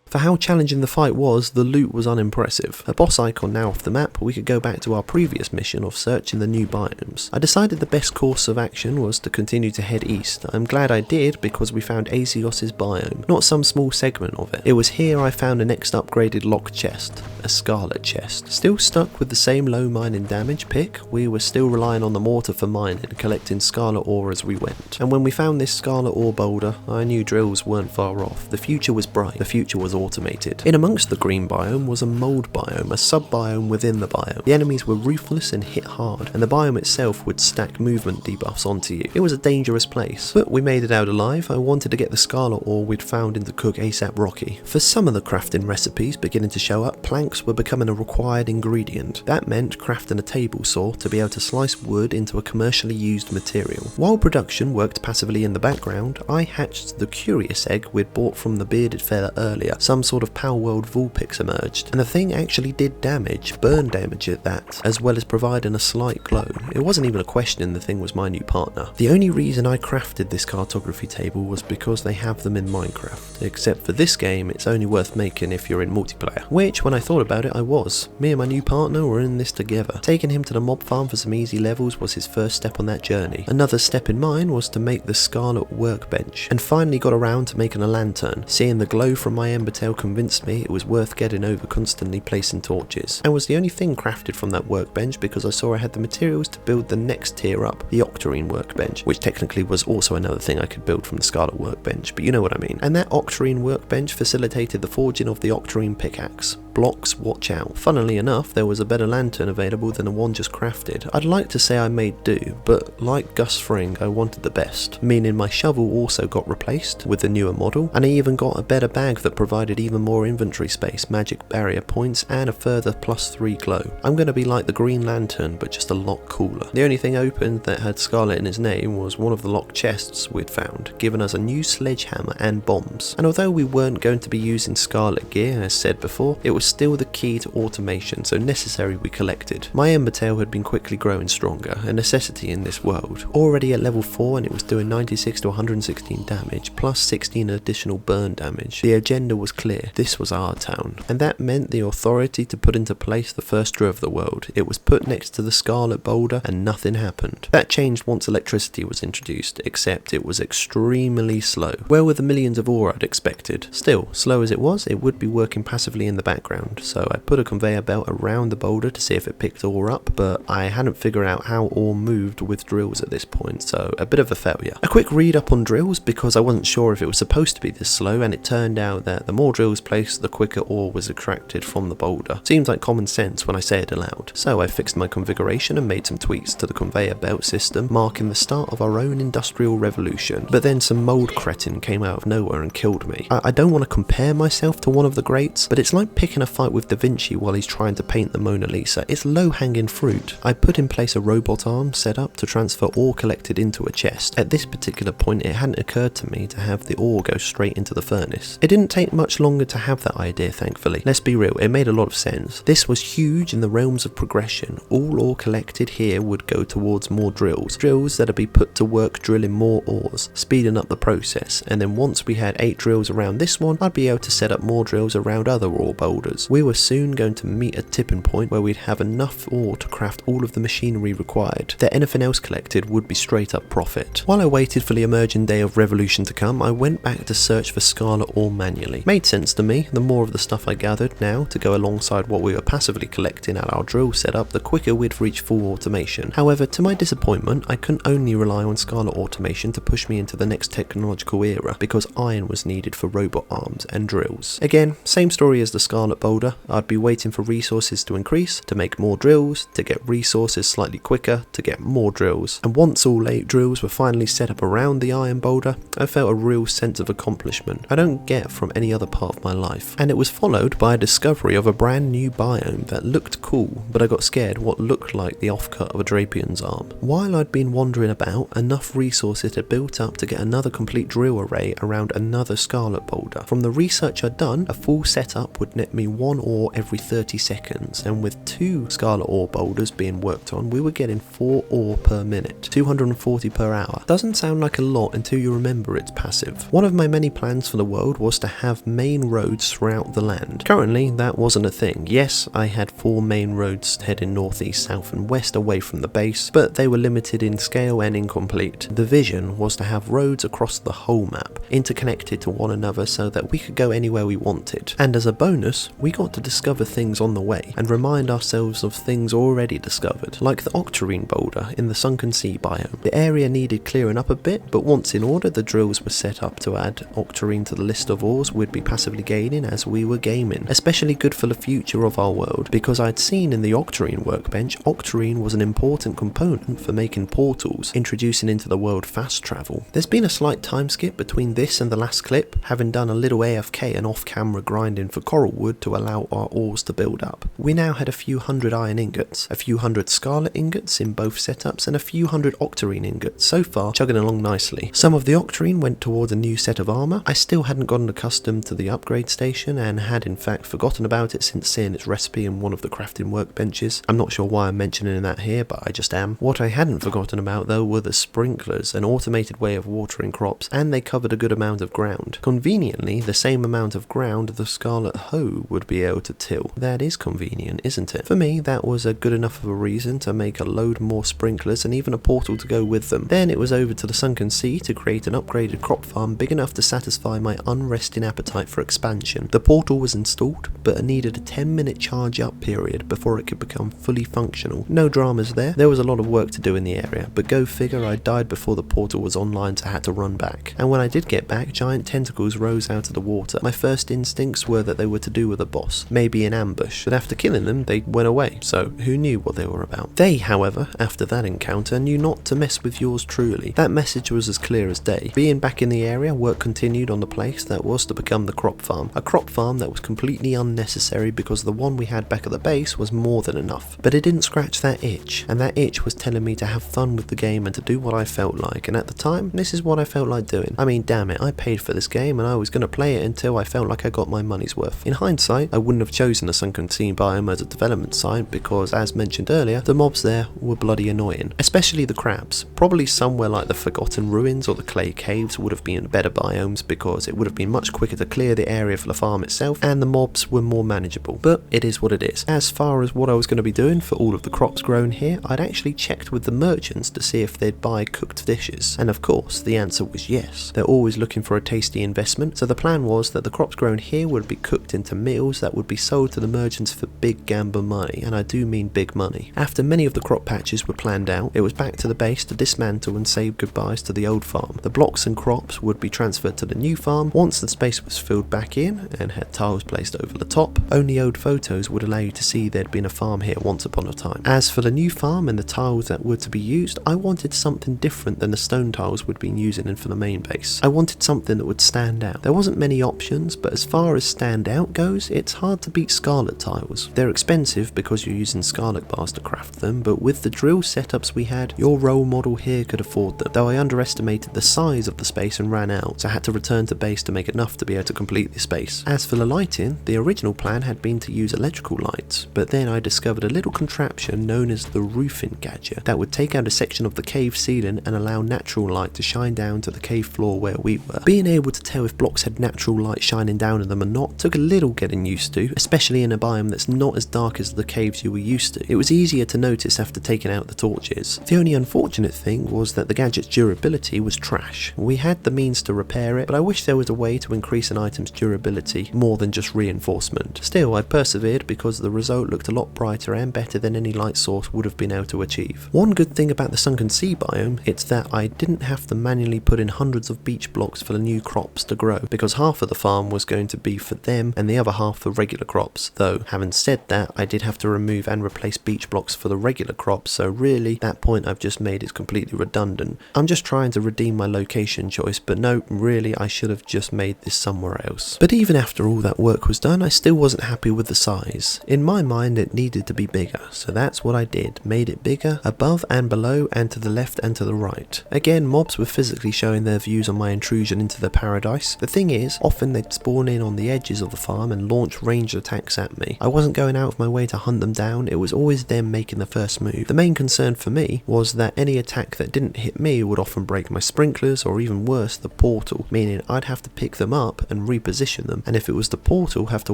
For how challenging the fight was, the loot was unimpressive. A boss icon now off the map, we could go back to our previous mission of searching the new biomes. I decided the best course of action was to continue to head east. I'm glad I did because we found Azios's biome, not some small segment of it. It was here I found a next upgraded locked chest, a scarlet chest. Still stuck with the same low mining damage pick, we were still relying on the mortar for mining, collecting scarlet ore as we went. And when we found this scarlet ore boulder, I knew drills weren't far off. The future was bright, the future was automated. In amongst the green biome was a mold biome, a sub-biome within the biome. The enemies were ruthless and hit hard, and the biome itself would stack movement debuffs onto you. It was a dangerous place, but we made it out alive. I wanted to get the scarlet ore we'd found in to cook ASAP Rocky. For some of the crafting recipes beginning to show up, planks were becoming a required ingredient. That meant crafting a table saw to be able to slice wood into a commercially used material. While production worked passively in the background, I hatched the curious egg we'd bought from the bearded fella earlier. Some sort of Power World Vulpix emerged, and the thing actually did damage, burn damage at that, as well as providing a slight glow. It wasn't even a question the thing was my new partner. The only reason I crafted this cartography table was because they have them in Minecraft, except for this game it's only worth making if you're in multiplayer, which when I thought about it I was. Me and my new partner were in this together. Taking him to the mob farm for some easy levels was his first step on that journey. Another step in mine was to make the Scarlet workbench, and finally got around to making a lantern. Seeing the glow from my ember tail convinced me it was worth getting over constantly placing torches, and was the only thing crafted from that workbench because I saw I had the materials to build the next tier up, the Octarine workbench, which technically was also another thing I could build from the Scarlet workbench, but you know what I mean. And that Octarine workbench facilitated the forging of the Octarine pickaxe. blocks, watch out. Funnily enough, there was a better lantern available than the one just crafted. I'd like to say I made do, but like Gus Fring, I wanted the best, meaning my shovel also got replaced with the newer model, and I even got a better bag that provided even more inventory space, magic barrier points, and a further +3 glow. I'm going to be like the Green Lantern, but just a lot cooler. The only thing open that had Scarlet in its name was one of the locked chests we'd found, giving us a new sledgehammer and bombs. And although we weren't going to be using Scarlet gear, as said before, it was still the key to automation, so necessary we collected. My Ember Tail had been quickly growing stronger, a necessity in this world. Already at level 4 and it was doing 96 to 116 damage, plus 16 additional burn damage. The agenda was clear, this was our town. And that meant the authority to put into place the first drill of the world. It was put next to the Scarlet Boulder and nothing happened. That changed once electricity was introduced, except it was extremely slow. Well, with the millions of ore I'd expected. Still, slow as it was, it would be working passively in the background, so I put a conveyor belt around the boulder to see if it picked ore up, but I hadn't figured out how ore moved with drills at this point, so a bit of a failure. A quick read up on drills because I wasn't sure if it was supposed to be this slow, and it turned out that the more drills placed, the quicker ore was extracted from the boulder. Seems like common sense when I say it aloud. So I fixed my configuration and made some tweaks to the conveyor belt system, marking the start of our own industrial revolution. But then some mold cretin came out of nowhere and killed me. I don't want to compare myself to one of the greats, but it's like picking a fight with Da Vinci while he's trying to paint the Mona Lisa. It's low-hanging fruit. I put in place a robot arm set up to transfer ore collected into a chest. At this particular point, it hadn't occurred to me to have the ore go straight into the furnace. It didn't take much longer to have that idea, thankfully. Let's be real, it made a lot of sense. This was huge in the realms of progression. All ore collected here would go towards more drills. Drills that'd be put to work drilling more ores, speeding up the process, and then once we had 8 drills around this one, I'd be able to set up more drills around other ore boulders. We were soon going to meet a tipping point where we'd have enough ore to craft all of the machinery required, that anything else collected would be straight up profit. While I waited for the emerging day of revolution to come, I went back to search for Scarlet ore manually. Made sense to me, the more of the stuff I gathered now to go alongside what we were passively collecting at our drill setup, the quicker we'd reach full automation. However, to my disappointment, I couldn't only rely on Scarlet automation to push me into the next technological era, because iron was needed for robot arms and drills. Again, same story as the Scarlet Boulder. I'd be waiting for resources to increase, to make more drills, to get resources slightly quicker, to get more drills. And once all 8 drills were finally set up around the iron boulder, I felt a real sense of accomplishment I don't get from any other part of my life. And it was followed by a discovery of a brand new biome that looked cool, but I got scared what looked like the offcut of a Drapian's arm. While I'd been wandering about, enough resources had built up to get another complete drill array around another Scarlet Boulder. From the research I'd done, a full setup would net me 1 ore every 30 seconds, and with 2 Scarlet ore boulders being worked on, we were getting 4 ore per minute, 240 per hour. Doesn't sound like a lot until you remember it's passive. One of my many plans for the world was to have main roads throughout the land. Currently, that wasn't a thing. Yes, I had 4 main roads heading north, east, south and west away from the base, but they were limited in scale and incomplete. The vision was to have roads across the whole map, interconnected to one another so that we could go anywhere we wanted. And as a bonus, we got to discover things on the way, and remind ourselves of things already discovered, like the Octarine boulder in the Sunken Sea biome. The area needed clearing up a bit, but once in order, the drills were set up to add Octarine to the list of ores we'd be passively gaining as we were gaming. Especially good for the future of our world, because I'd seen in the Octarine workbench, Octarine was an important component for making portals, introducing into the world fast travel. There's been a slight time skip between this and the last clip, having done a little AFK and off-camera grinding for coral wood to allow our ores to build up. We now had a few hundred iron ingots, a few hundred Scarlet ingots in both setups, and a few hundred Octarine ingots, so far chugging along nicely. Some of the Octarine went towards a new set of armour. I still hadn't gotten accustomed to the upgrade station, and had in fact forgotten about it since seeing its recipe in one of the crafting workbenches. I'm not sure why I'm mentioning that here, but I just am. What I hadn't forgotten about though were the sprinklers, an automated way of watering crops, and they covered a good amount of ground. Conveniently, the same amount of ground the Scarlet hoe would be able to till. That is convenient, isn't it? For me, that was a good enough of a reason to make a load more sprinklers and even a portal to go with them. Then it was over to the Sunken Sea to create an upgraded crop farm big enough to satisfy my unresting appetite for expansion. The portal was installed, but it needed a 10-minute charge up period before it could become fully functional. No dramas there. There was a lot of work to do in the area, but go figure, I died before the portal was online, so I had to run back. And when I did get back, giant tentacles rose out of the water. My first instincts were that they were to do with a boss, maybe in ambush, but after killing them they went away, so who knew what they were about. They, however, after that encounter, knew not to mess with yours truly. That message was as clear as day. Being back in the area, work continued on the place that was to become the crop farm. A crop farm that was completely unnecessary because the one we had back at the base was more than enough. But it didn't scratch that itch, and that itch was telling me to have fun with the game and to do what I felt like, and at the time, this is what I felt like doing. I mean, damn it, I paid for this game and I was going to play it until I felt like I got my money's worth. In hindsight, I wouldn't have chosen the Sunken Sea biome as a development site because, as mentioned earlier, the mobs there were bloody annoying. Especially the crabs. Probably somewhere like the Forgotten Ruins or the Clay Caves would have been better biomes because it would have been much quicker to clear the area for the farm itself and the mobs were more manageable. But it is what it is. As far as what I was going to be doing for all of the crops grown here, I'd actually checked with the merchants to see if they'd buy cooked dishes. And of course, the answer was yes. They're always looking for a tasty investment, so the plan was that the crops grown here would be cooked into meals that would be sold to the merchants for big gamba money, and I do mean big money. After many of the crop patches were planned out, it was back to the base to dismantle and say goodbyes to the old farm. The blocks and crops would be transferred to the new farm. Once the space was filled back in and had tiles placed over the top, only old photos would allow you to see there'd been a farm here once upon a time. As for the new farm and the tiles that were to be used, I wanted something different than the stone tiles we'd been using in for the main base. I wanted something that would stand out. There wasn't many options, but as far as stand out goes, it's hard to beat scarlet tiles. They're expensive because you're using scarlet bars to craft them, but with the drill setups we had, your role model here could afford them, though I underestimated the size of the space and ran out, so I had to return to base to make enough to be able to complete the space. As for the lighting, the original plan had been to use electrical lights, but then I discovered a little contraption known as the roofing gadget that would take out a section of the cave ceiling and allow natural light to shine down to the cave floor where we were. Being able to tell if blocks had natural light shining down in them or not took a little getting used to, especially in a biome that's not as dark as the caves you were used to. It was easier to notice after taking out the torches. The only unfortunate thing was that the gadget's durability was trash. We had the means to repair it, but I wish there was a way to increase an item's durability more than just reinforcement. Still, I persevered because the result looked a lot brighter and better than any light source would have been able to achieve. One good thing about the Sunken Sea biome, it's that I didn't have to manually put in hundreds of beach blocks for the new crops to grow, because half of the farm was going to be for them and the other half for regular crops. Though, having said that, I did have to remove and replace beach blocks for the regular crops, so really, that point I've just made is completely redundant. I'm just trying to redeem my location choice, but no, really, I should have just made this somewhere else. But even after all that work was done, I still wasn't happy with the size. In my mind, it needed to be bigger, so that's what I did. Made it bigger, above and below, and to the left and to the right. Again, mobs were physically showing their views on my intrusion into their paradise. The thing is, often they'd spawn in on the edges of the farm and launch ranged attacks at me. I wasn't going out of my way to hunt them down, it was always them making the first move. The main concern for me was that any attack that didn't hit me would often break my sprinklers, or even worse, the portal, meaning I'd have to pick them up and reposition them, and if it was the portal, have to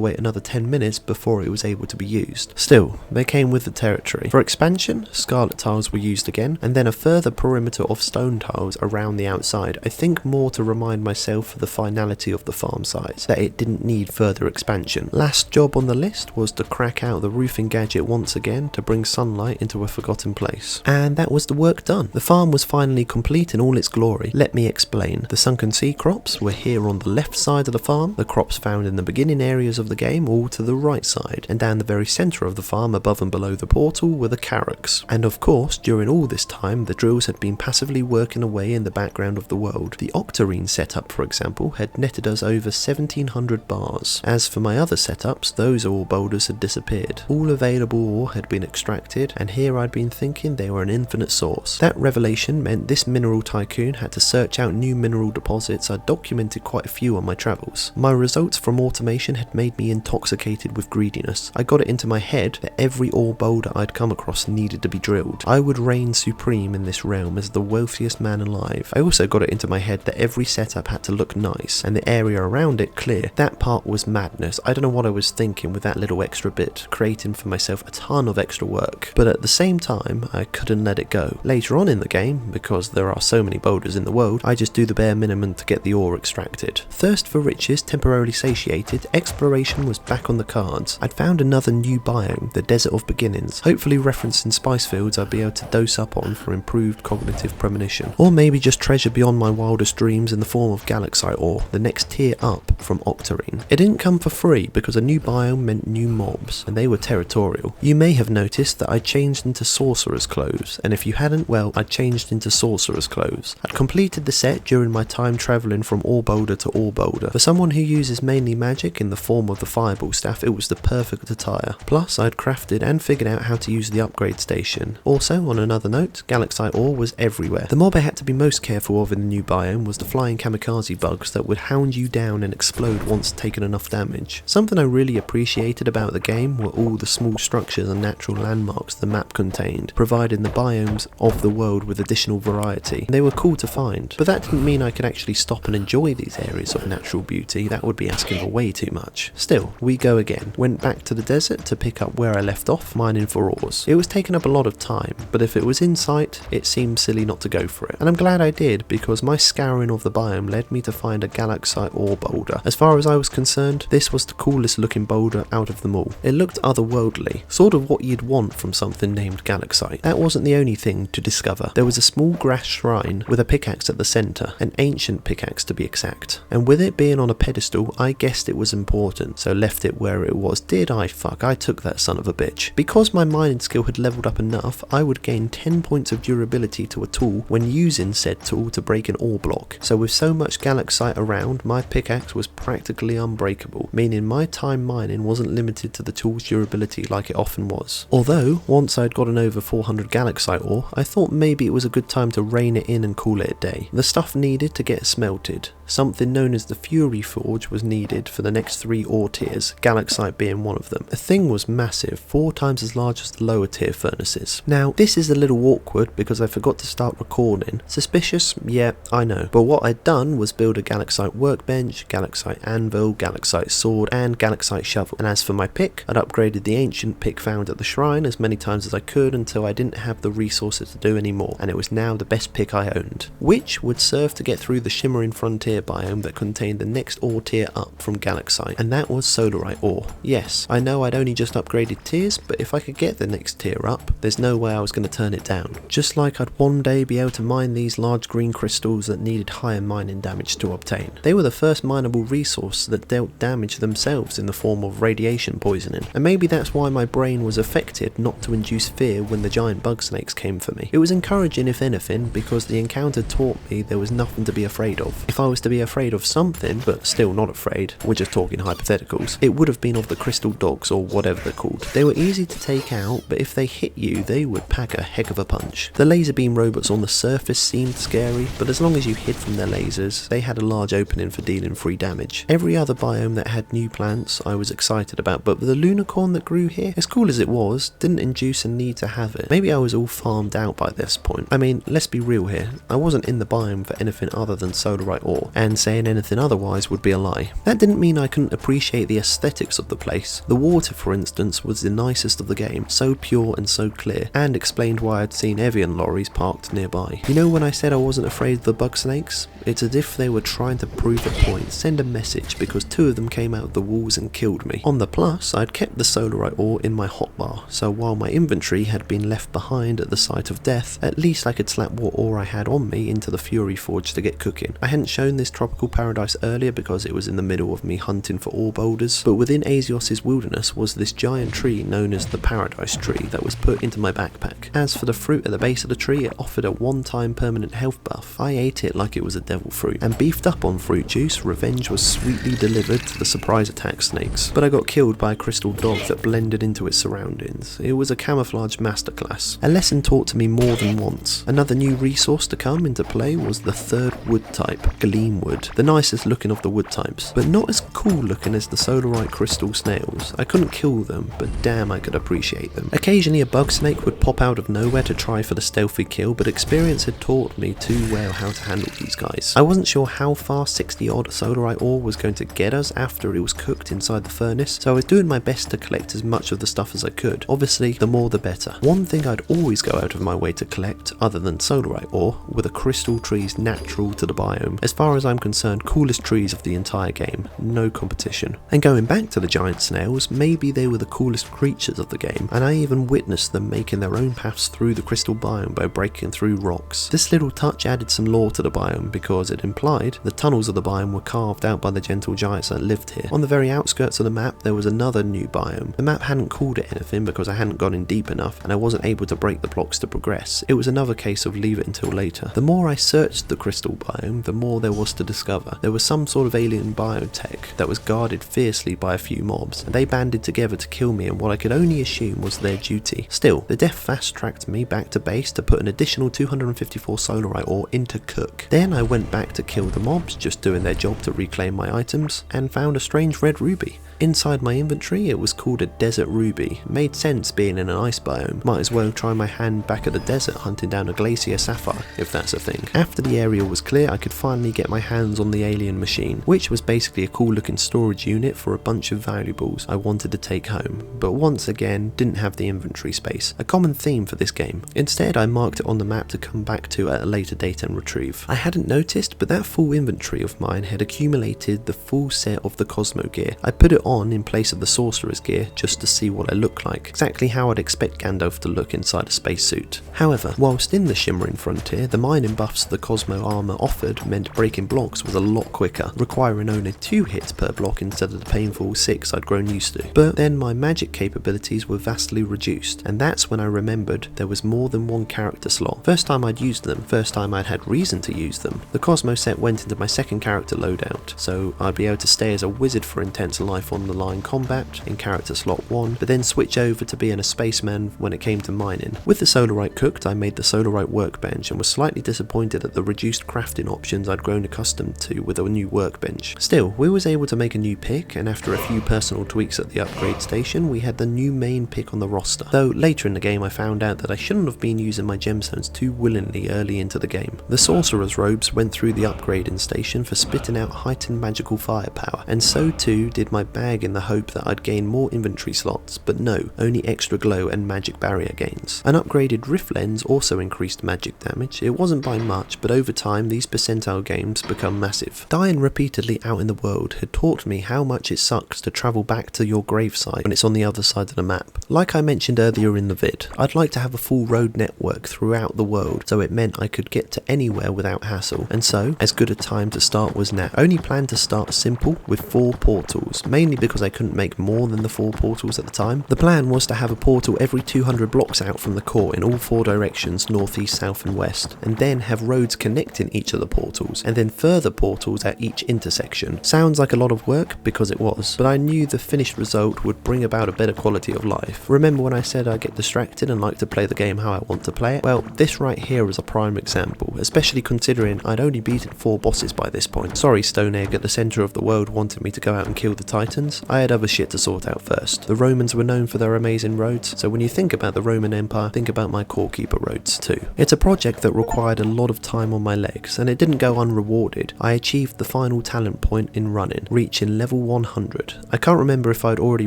wait another 10 minutes before it was able to be used. Still, they came with the territory. For expansion, scarlet tiles were used again, and then a further perimeter of stone tiles around the outside, I think more to remind myself of the finality of the farm size, that it didn't need further expansion. Last job on the list was to crack out the roofing gadget once again to bring sunlight into a forgotten place. And that was the work done. The farm was finally complete in all its glory. Let me explain. The Sunken Sea crops were here on the left side of the farm, the crops found in the beginning areas of the game all to the right side, and down the very centre of the farm above and below the portal were the carracks. And of course, during all this time, the drills had been passively working away in the background of the world. The octarine setup, for example, had netted us over 1700 bars. As for my other setups, those ore boulders had disappeared. All available ore had been extracted, and here I'd been thinking they were an infinite source. That revelation meant this mineral tycoon had to search out new mineral deposits. I'd documented quite a few on my travels. My results from automation had made me intoxicated with greediness. I got it into my head that every ore boulder I'd come across needed to be drilled. I would reign supreme in this realm as the wealthiest man alive. I also got it into my head that every setup had to look nice, and the area around it clear. That part was madness. I don't know what I was thinking with that little extra bit, creating for myself a ton of extra work. But at the same time, I couldn't let it go. Later on in the game, because there are so many boulders in the world, I just do the bare minimum to get the ore extracted. Thirst for riches temporarily satiated, exploration was back on the cards. I'd found another new biome, the Desert of Beginnings, hopefully referencing spice fields I'd be able to dose up on for improved cognitive premonition. Or maybe just treasure beyond my wildest dreams in the form of galaxite ore, the next tier up from octarine. It didn't come for free, 3 because a new biome meant new mobs, and they were territorial. You may have noticed that I changed into sorcerer's clothes, and if you hadn't, well, I changed into sorcerer's clothes. I'd completed the set during my time travelling from ore boulder to ore boulder. For someone who uses mainly magic in the form of the fireball staff, it was the perfect attire. Plus, I'd crafted and figured out how to use the upgrade station. Also, on another note, Galaxite ore was everywhere. The mob I had to be most careful of in the new biome was the flying kamikaze bugs that would hound you down and explode once taken enough damage. Something I really appreciated about the game were all the small structures and natural landmarks the map contained, providing the biomes of the world with additional variety. They were cool to find, but that didn't mean I could actually stop and enjoy these areas of natural beauty. That would be asking for way too much. Still, we go again. Went back to the desert to pick up where I left off, mining for ores. It was taking up a lot of time, but if it was in sight, it seemed silly not to go for it. And I'm glad I did, because my scouring of the biome led me to find a Galaxite ore boulder. As far as I was concerned, this was the coolest looking boulder out of them all. It looked otherworldly, sort of what you'd want from something named Galaxite. That wasn't the only thing to discover. There was a small grass shrine with a pickaxe at the centre, an ancient pickaxe to be exact. And with it being on a pedestal, I guessed it was important, so left it where it was. Did I fuck? I took that son of a bitch. Because my mining skill had leveled up enough, I would gain 10 points of durability to a tool when using said tool to break an ore block. So with so much Galaxite around, my pickaxe was practically unbreakable, meaning my time mining wasn't limited to the tool's durability like it often was. Although, once I'd gotten over 400 Galaxite ore, I thought maybe it was a good time to rein it in and call it a day. The stuff needed to get smelted. Something known as the Fury Forge was needed for the next 3 ore tiers, Galaxite being one of them. The thing was massive, 4 times as large as the lower tier furnaces. Now, this is a little awkward because I forgot to start recording. Suspicious? Yeah, I know. But what I'd done was build a Galaxite workbench, Galaxite anvil, Galaxite sword, and Galaxite shovel. And as for my pick, I'd upgraded the ancient pick found at the shrine as many times as I could until I didn't have the resources to do any more, and it was now the best pick I owned, which would serve to get through the shimmering frontier biome that contained the next ore tier up from Galaxite, and that was solarite ore. Yes, I know I'd only just upgraded tiers, but if I could get the next tier up, there's no way I was going to turn it down. Just like I'd one day be able to mine these large green crystals that needed higher mining damage to obtain. They were the first mineable resource that dealt damage themselves in the form of radiation poisoning, and maybe that's why my brain was affected not to induce fear when the giant bug snakes came for me. It was encouraging if anything, because the encounter taught me there was nothing to be afraid of. If I was to be afraid of something, but still not afraid, we're just talking hypotheticals, it would have been of the crystal dogs or whatever they're called. They were easy to take out, but if they hit you, they would pack a heck of a punch. The laser beam robots on the surface seemed scary, but as long as you hid from their lasers, they had a large opening for dealing free damage. Every other biome that had new plants I was excited about, but the Lunicorn that grew here, as cool as it was, didn't induce a need to have it. Maybe I was all farmed out by this point. I mean, let's be real here, I wasn't in the biome for anything other than solarite ore, and saying anything otherwise would be a lie. That didn't mean I couldn't appreciate the aesthetics of the place. The water, for instance, was the nicest of the game, so pure and so clear, and explained why I'd seen Evian lorries parked nearby. You know when I said I wasn't afraid of the bug snakes? It's as if they were trying to prove a point, send a message, because 2 of them came out of the walls and killed me. On the plus, I'd kept the solarite ore in my hotbar, so while my inventory had been left behind at the site of death, at least I could slap what ore I had on me into the Fury Forge to get cooking. I hadn't shown this tropical paradise earlier because it was in the middle of me hunting for ore boulders, but within Asios' wilderness was this giant tree known as the Paradise Tree that was put into my backpack. As for the fruit at the base of the tree, it offered a one-time permanent health buff. I ate it like it was a devil fruit, and beefed up on fruit juice, revenge was sweetly delivered to the surprise attack snakes. But I got killed by a crystal dog that blended into its surroundings. It was a camouflage masterclass. A lesson taught to me more than once. Another new resource to come into play was the 3rd wood type, Gleamwood, the nicest looking of the wood types, but not as cool looking as the solarite crystal snails. I couldn't kill them, but damn I could appreciate them. Occasionally a bug snake would pop out of nowhere to try for the stealthy kill, but experience had taught me too well how to handle these guys. I wasn't sure how far 60 odd solarite ore was going to get us after it was cooked inside the furnace, so I was doing my best to collect as much of the stuff as I could. Obviously, the more the better. One thing I'd always go out of my way to collect, other than solarite ore, were the crystal trees natural to the biome. As far as I'm concerned, coolest trees of the entire game, no competition. And going back to the giant snails, maybe they were the coolest creatures of the game, and I even witnessed them making their own paths through the crystal biome by breaking through rocks. This little touch added some lore to the biome because it implied the tunnels of the biome were carved out by the gentle giants that lived here. On the the very outskirts of the map there was another new biome. The map hadn't called it anything because I hadn't gone in deep enough and I wasn't able to break the blocks to progress. It was another case of leave it until later. The more I searched the crystal biome, the more there was to discover. There was some sort of alien biotech that was guarded fiercely by a few mobs, and they banded together to kill me in what I could only assume was their duty. Still, the death fast-tracked me back to base to put an additional 254 solarite ore into cook. Then I went back to kill the mobs, just doing their job to reclaim my items, and found a strange red ruby. Inside my inventory it was called a desert ruby. Made sense being in an ice biome. Might as well try my hand back at the desert hunting down a glacier sapphire, if that's a thing. After the area was clear I could finally get my hands on the alien machine, which was basically a cool looking storage unit for a bunch of valuables I wanted to take home, but once again didn't have the inventory space. A common theme for this game. Instead I marked it on the map to come back to at a later date and retrieve. I hadn't noticed, but that full inventory of mine had accumulated the full set of the Cosmo gear. I put it on in place of the sorcerer's gear just to see what I look like, exactly how I'd expect Gandalf to look inside a spacesuit. However, whilst in the Shimmering Frontier, the mining buffs the Cosmo armour offered meant breaking blocks was a lot quicker, requiring only 2 hits per block instead of the painful 6 I'd grown used to. But then my magic capabilities were vastly reduced, and that's when I remembered there was more than one character slot. First time I'd used them, first time I'd had reason to use them. The Cosmo set went into my second character loadout, so I'd be able to stay as a wizard for intense life on the line combat in character slot 1, but then switch over to being a spaceman when it came to mining. With the solarite cooked, I made the solarite workbench and was slightly disappointed at the reduced crafting options I'd grown accustomed to with a new workbench. Still, we was able to make a new pick, and after a few personal tweaks at the upgrade station, we had the new main pick on the roster. Though later in the game I found out that I shouldn't have been using my gemstones too willingly early into the game. The sorcerer's robes went through the upgrading station for spitting out heightened magical firepower, and so too did my bag in the hope that I'd gain more inventory slots, but no, only extra glow and magic barrier gains. An upgraded rift lens also increased magic damage. It wasn't by much, but over time these percentile games become massive. Dying repeatedly out in the world had taught me how much it sucks to travel back to your gravesite when it's on the other side of the map. Like I mentioned earlier in the vid, I'd like to have a full road network throughout the world, so it meant I could get to anywhere without hassle, and so as good a time to start was now. I only planned to start simple with 4 portals, mainly because I couldn't make more than the 4 portals at the time. The plan was to have a portal every 200 blocks out from the core in all 4 directions, north, east, south and west, and then have roads connecting each of the portals, and then further portals at each intersection. Sounds like a lot of work, because it was, but I knew the finished result would bring about a better quality of life. Remember when I said I get distracted and like to play the game how I want to play it? Well, this right here is a prime example, especially considering I'd only beaten 4 bosses by this point. Sorry Stone Egg at the centre of the world wanted me to go out and kill the Titans. I had other shit to sort out first. The Romans were known for their amazing roads, so when you think about the Roman Empire, think about my Core Keeper roads too. It's a project that required a lot of time on my legs, and it didn't go unrewarded. I achieved the final talent point in running, reaching level 100. I can't remember if I'd already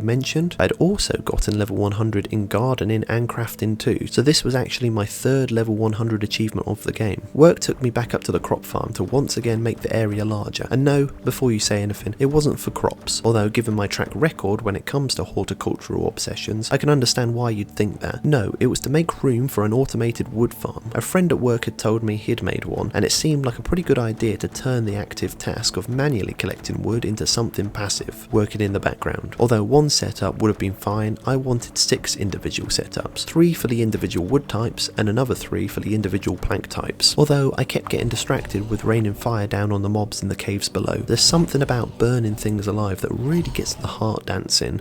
mentioned, I'd also gotten level 100 in gardening and crafting too, so this was actually my 3rd level 100 achievement of the game. Work took me back up to the crop farm to once again make the area larger, and no, before you say anything, it wasn't for crops, although given my track record when it comes to horticultural obsessions, I can understand why you'd think that. No, it was to make room for an automated wood farm. A friend at work had told me he'd made one, and it seemed like a pretty good idea to turn the active task of manually collecting wood into something passive, working in the background. Although one setup would have been fine, I wanted 6 individual setups, 3 for the individual wood types and another 3 for the individual plank types. Although I kept getting distracted with raining fire down on the mobs in the caves below. There's something about burning things alive that really gets the heart dancing.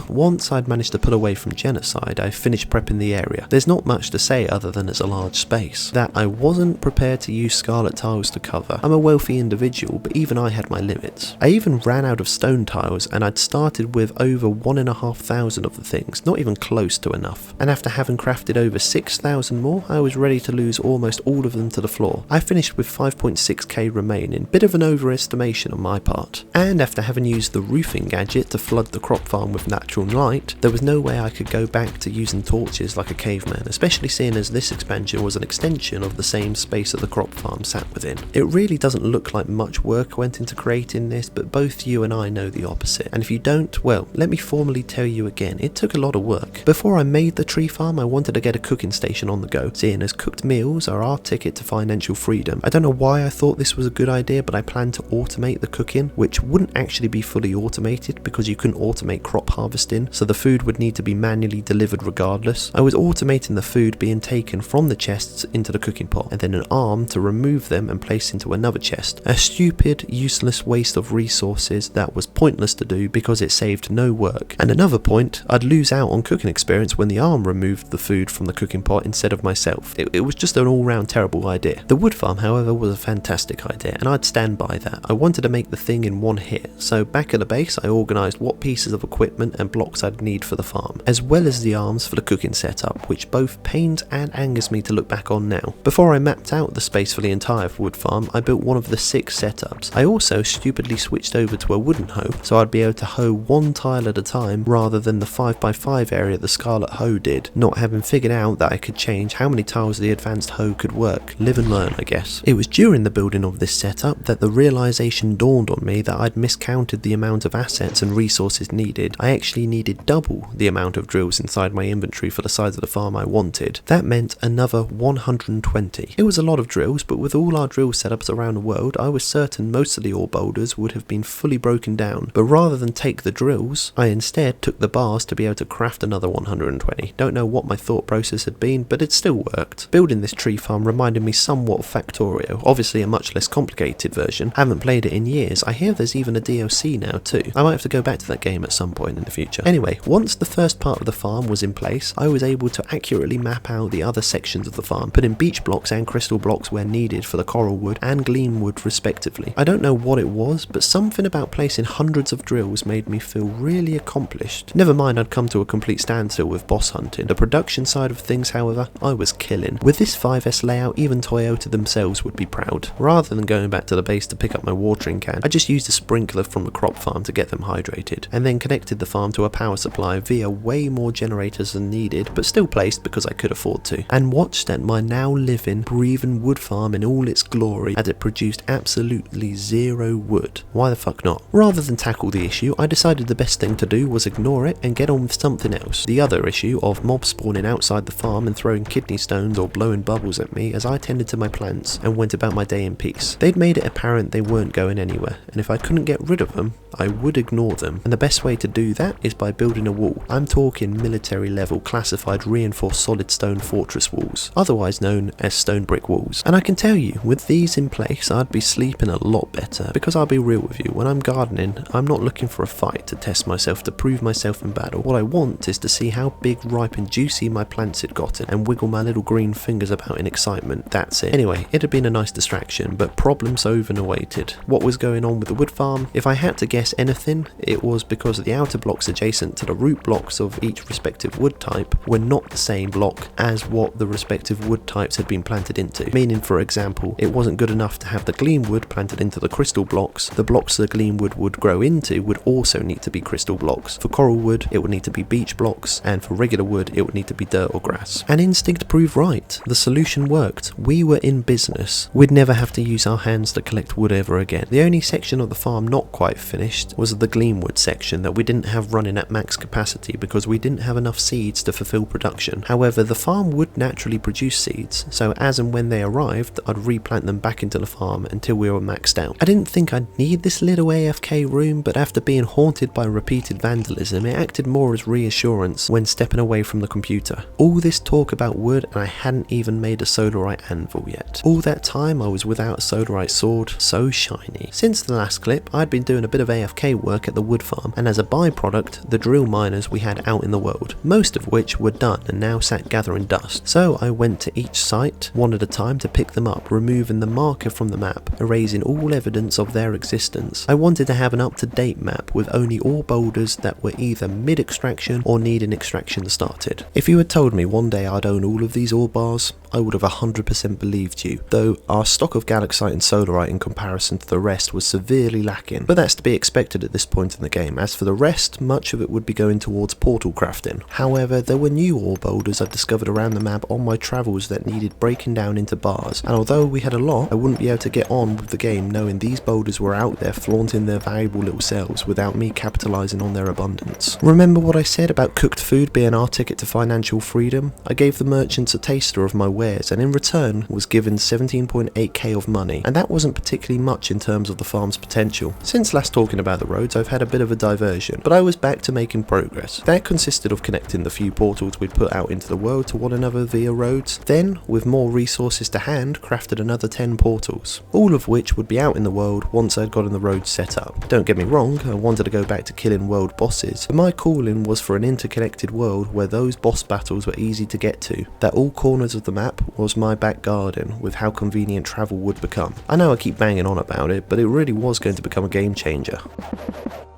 Once I'd managed to pull away from genocide, I finished prepping the area. There's not much to say other than it's a large space that I wasn't prepared to use scarlet tiles to cover. I'm a wealthy individual, but even I had my limits. I even ran out of stone tiles, and I'd started with over 1,500 of the things, not even close to enough. And after having crafted over 6,000 more, I was ready to lose almost all of them to the floor. I finished with 5.6k remaining, bit of an overestimation on my part. And after having used the roofing gadget to flood the crop farm with natural light, there was no way I could go back to using torches like a caveman, especially seeing as this expansion was an extension of the same space that the crop farm sat within. It really doesn't look like much work went into creating this, but both you and I know the opposite. And if you don't, well, let me formally tell you again, it took a lot of work. Before I made the tree farm, I wanted to get a cooking station on the go, seeing as cooked meals are our ticket to financial freedom. I don't know why I thought this was a good idea, but I planned to automate the cooking. which wouldn't actually be fully automated because you couldn't automate crop harvesting, so the food would need to be manually delivered regardless. I was automating the food being taken from the chests into the cooking pot, and then an arm to remove them and place into another chest. A stupid, useless waste of resources that was pointless to do because it saved no work. And another point, I'd lose out on cooking experience when the arm removed the food from the cooking pot instead of myself. It was just an all-round terrible idea. The wood farm, however, was a fantastic idea, and I'd stand by that. I wanted to make the thing in one hit, so back at the base I organised what pieces of equipment and blocks I'd need for the farm, as well as the arms for the cooking setup, which both pains and angers me to look back on now. Before I mapped out the space for the entire wood farm, I built one of the 6 setups. I also stupidly switched over to a wooden hoe, so I'd be able to hoe one tile at a time rather than the 5x5 area the Scarlet hoe did, not having figured out that I could change how many tiles the advanced hoe could work. Live and learn, I guess. It was during the building of this setup that the realisation dawned on me that I'd miscounted the amount of assets and resources needed. I actually needed double the amount of drills inside my inventory for the size of the farm I wanted. That meant another 120. It was a lot of drills, but with all our drill setups around the world, I was certain most of the ore boulders would have been fully broken down. But rather than take the drills, I instead took the bars to be able to craft another 120. Don't know what my thought process had been, but it still worked. Building this tree farm reminded me somewhat of Factorio, obviously a much less complicated version. Haven't played it in years. I hear there's even a DLC now too. I might have to go back to that game at some point in the future. Anyway, once the first part of the farm was in place, I was able to accurately map out the other sections of the farm, putting beach blocks and crystal blocks where needed for the coral wood and gleam wood respectively. I don't know what it was, but something about placing hundreds of drills made me feel really accomplished. Never mind I'd come to a complete standstill with boss hunting. The production side of things, however, I was killing. With this 5S layout, even Toyota themselves would be proud. Rather than going back to the base to pick up my watering can, I just used a sprinkler from the crop farm to get them hydrated, and then connected the farm to a power supply via way more generators than needed, but still placed because I could afford to, and watched at my now living, breathing wood farm in all its glory as it produced absolutely zero wood. Why the fuck not? Rather than tackle the issue, I decided the best thing to do was ignore it and get on with something else. The other issue of mobs spawning outside the farm and throwing kidney stones or blowing bubbles at me as I tended to my plants and went about my day in peace. They'd made it apparent they weren't going anywhere, and if I couldn't get rid of them, I would ignore them, and the best way to do that is by building a wall. I'm talking military level classified reinforced solid stone fortress walls, otherwise known as stone brick walls. And I can tell you, with these in place I'd be sleeping a lot better, because I'll be real with you, when I'm gardening I'm not looking for a fight to test myself, to prove myself in battle. What I want is to see how big, ripe and juicy my plants had gotten and wiggle my little green fingers about in excitement. That's it. Anyway, it had been a nice distraction, but problems over and awaited. What was going on with the wood farm? If I had to guess anything, it was because the outer blocks adjacent to the root blocks of each respective wood type were not the same block as what the respective wood types had been planted into. Meaning, for example, it wasn't good enough to have the gleam wood planted into the crystal blocks. The blocks the gleam wood would grow into would also need to be crystal blocks. For coral wood, it would need to be beech blocks, and for regular wood, it would need to be dirt or grass. And instinct proved right. The solution worked. We were in business. We'd never have to use our hands to collect wood ever again. The only section of the farm not quite finished was the gleamwood section that we didn't have running at max capacity because we didn't have enough seeds to fulfill production. However, the farm would naturally produce seeds, so as and when they arrived, I'd replant them back into the farm until we were maxed out. I didn't think I'd need this little AFK room, but after being haunted by repeated vandalism, it acted more as reassurance when stepping away from the computer. All this talk about wood, and I hadn't even made a solarite anvil yet. All that time I was without a solarite sword, so shiny. Since the last clip, I'd been doing a bit of AFK work at the wood farm, and as a byproduct, the drill miners we had out in the world, most of which were done and now sat gathering dust. So I went to each site, one at a time, to pick them up, removing the marker from the map, erasing all evidence of their existence. I wanted to have an up-to-date map with only ore boulders that were either mid-extraction or needing extraction started. If you had told me one day I'd own all of these ore bars, I would have 100% believed you, though our stock of galaxite and solarite in comparison to the rest was severely lacking, but that's to be expected at this point in the game. As for the rest, much of it would be going towards portal crafting. However, there were new ore boulders I discovered around the map on my travels that needed breaking down into bars, and although we had a lot, I wouldn't be able to get on with the game knowing these boulders were out there flaunting their valuable little selves without me capitalising on their abundance. Remember what I said about cooked food being our ticket to financial freedom? I gave the merchants a taster of my wares, and in return was given 17.8k of money, and that wasn't particularly much in terms of the farm's potential. Since last talking about the roads, I've had a bit of a diversion, but I was back to making progress. That consisted of connecting the few portals we'd put out into the world to one another via roads, then, with more resources to hand, crafted another 10 portals, all of which would be out in the world once I'd gotten the roads set up. Don't get me wrong, I wanted to go back to killing world bosses, but my calling was for an interconnected world where those boss battles were easy to get to, that all corners of the map was my back garden with how convenient travel would become. I know I keep banging on about it, but it really was going to become a game changer.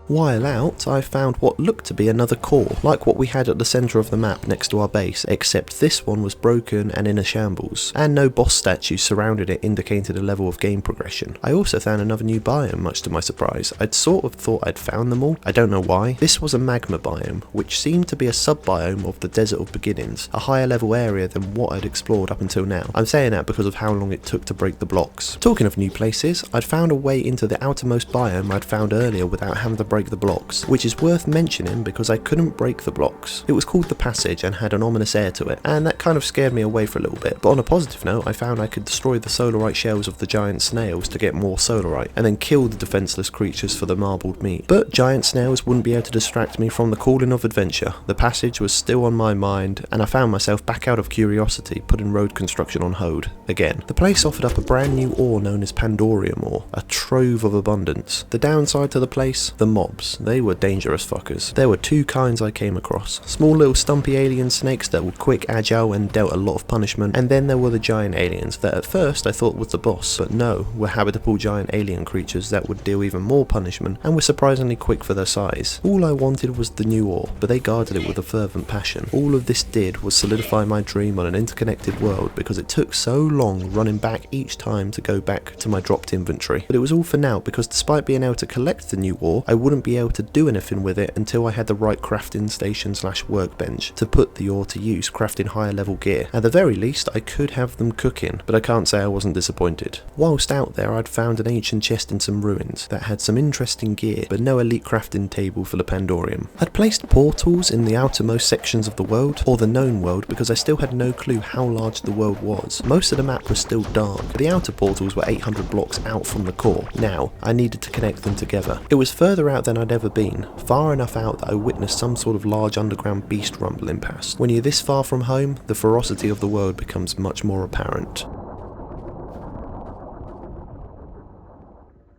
While out, I found what looked to be another core, like what we had at the centre of the map next to our base, except this one was broken and in a shambles, and no boss statues surrounding it indicated a level of game progression. I also found another new biome, much to my surprise. I'd sort of thought I'd found them all, I don't know why. This was a magma biome, which seemed to be a sub-biome of the Desert of Beginnings, a higher level area than what I'd explored up until now. I'm saying that because of how long it took to break the blocks. Talking of new places, I'd found a way into the outermost biome I'd found earlier without having to break the blocks, which is worth mentioning because I couldn't break the blocks. It was called the Passage and had an ominous air to it, and that kind of scared me away for a little bit, but on a positive note I found I could destroy the solarite shells of the giant snails to get more solarite, and then kill the defenceless creatures for the marbled meat. But giant snails wouldn't be able to distract me from the calling of adventure. The Passage was still on my mind, and I found myself back out of curiosity, putting road construction on hold again. The place offered up a brand new ore known as Pandorium ore, a trove of abundance. The downside to the place? The mobs. They were dangerous fuckers. There were two kinds I came across. Small little stumpy alien snakes that were quick, agile and dealt a lot of punishment, and then there were the giant aliens that at first I thought was the boss, but no, were habitable giant alien creatures that would deal even more punishment and were surprisingly quick for their size. All I wanted was the new ore, but they guarded it with a fervent passion. All of this did was solidify my dream on an interconnected world because it took so long running back each time to go back to my dropped inventory. But it was all for now because despite being able to collect the new ore, I wouldn't be able to do anything with it until I had the right crafting station / workbench to put the ore to use crafting higher level gear. At the very least I could have them cooking, but I can't say I wasn't disappointed. Whilst out there I'd found an ancient chest in some ruins that had some interesting gear but no elite crafting table for the Pandorium. I'd placed portals in the outermost sections of the world, or the known world, because I still had no clue how large the world was. Most of the map was still dark, but the outer portals were 800 blocks out from the core. Now I needed to connect them together. It was further out than I'd ever been, far enough out that I witnessed some sort of large underground beast rumbling past. When you're this far from home, the ferocity of the world becomes much more apparent.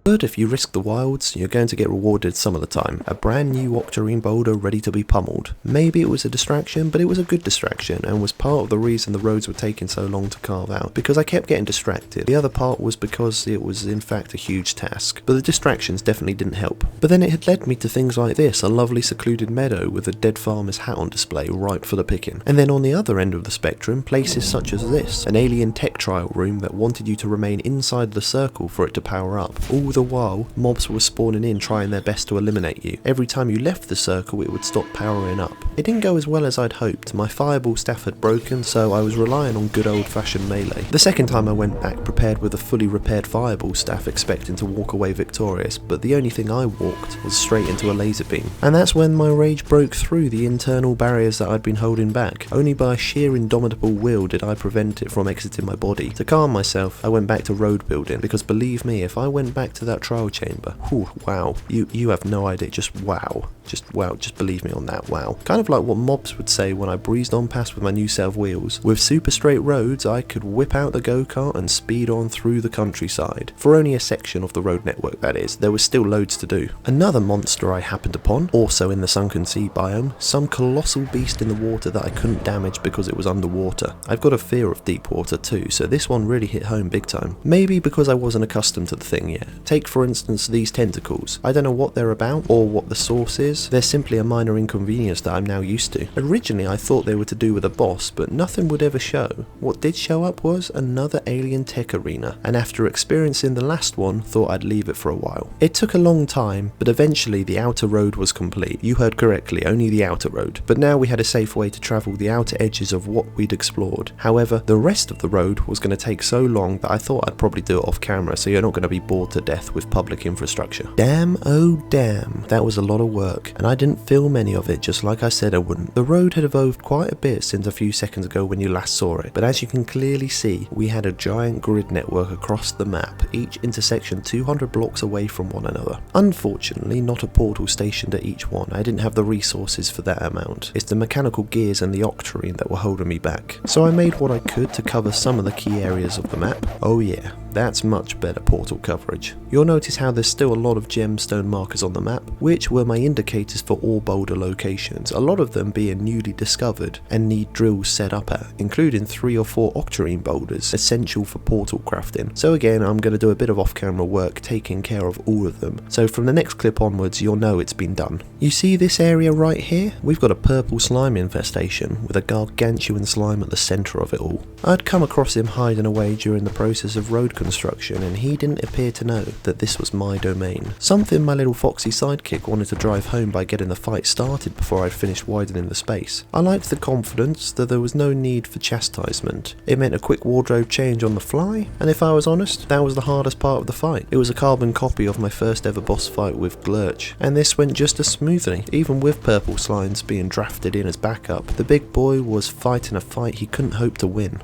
But if you risk the wilds, you're going to get rewarded some of the time. A brand new octarine boulder ready to be pummeled. Maybe it was a distraction, but it was a good distraction and was part of the reason the roads were taking so long to carve out, because I kept getting distracted. The other part was because it was in fact a huge task, but the distractions definitely didn't help. But then it had led me to things like this, a lovely secluded meadow with a dead farmer's hat on display ripe for the picking. And then on the other end of the spectrum, places such as this, an alien tech trial room that wanted you to remain inside the circle for it to power up. All the while, mobs were spawning in trying their best to eliminate you. Every time you left the circle it would stop powering up. It didn't go as well as I'd hoped. My fireball staff had broken, so I was relying on good old fashioned melee. The second time I went back prepared with a fully repaired fireball staff expecting to walk away victorious, but the only thing I walked was straight into a laser beam. And that's when my rage broke through the internal barriers that I'd been holding back. Only by sheer indomitable will did I prevent it from exiting my body. To calm myself, I went back to road building, because believe me, if I went back to that trial chamber, whew, wow, you have no idea, just wow, just believe me on that, wow. Kind of like what mobs would say when I breezed on past with my new set of wheels. With super straight roads, I could whip out the go-kart and speed on through the countryside. For only a section of the road network, that is, there was still loads to do. Another monster I happened upon, also in the sunken sea biome, some colossal beast in the water that I couldn't damage because it was underwater. I've got a fear of deep water too, so this one really hit home big time. Maybe because I wasn't accustomed to the thing yet. Take for instance these tentacles. I don't know what they're about or what the source is. They're simply a minor inconvenience that I'm now used to. Originally I thought they were to do with a boss, but nothing would ever show. What did show up was another alien tech arena, and after experiencing the last one, thought I'd leave it for a while. It took a long time, but eventually the outer road was complete. You heard correctly, only the outer road. But now we had a safe way to travel the outer edges of what we'd explored. However, the rest of the road was going to take so long that I thought I'd probably do it off camera, so you're not going to be bored to death death with public infrastructure. Damn, oh damn, that was a lot of work, and I didn't film any of it just like I said I wouldn't. The road had evolved quite a bit since a few seconds ago when you last saw it, but as you can clearly see, we had a giant grid network across the map, each intersection 200 blocks away from one another. Unfortunately, not a portal stationed at each one. I didn't have the resources for that amount. It's the mechanical gears and the octarine that were holding me back. So I made what I could to cover some of the key areas of the map. Oh yeah, that's much better portal coverage. You'll notice how there's still a lot of gemstone markers on the map, which were my indicators for all boulder locations, a lot of them being newly discovered and need drills set up at, including 3 or 4 octarine boulders, essential for portal crafting. So again, I'm going to do a bit of off-camera work taking care of all of them, so from the next clip onwards you'll know it's been done. You see this area right here? We've got a purple slime infestation with a gargantuan slime at the centre of it all. I'd come across him hiding away during the process of road construction, and he didn't appear to know that this was my domain. Something my little foxy sidekick wanted to drive home by getting the fight started before I'd finished widening the space. I liked the confidence that there was no need for chastisement. It meant a quick wardrobe change on the fly, and if I was honest, that was the hardest part of the fight. It was a carbon copy of my first ever boss fight with Glurch, and this went just as smoothly, even with purple slimes being drafted in as backup. The big boy was fighting a fight he couldn't hope to win.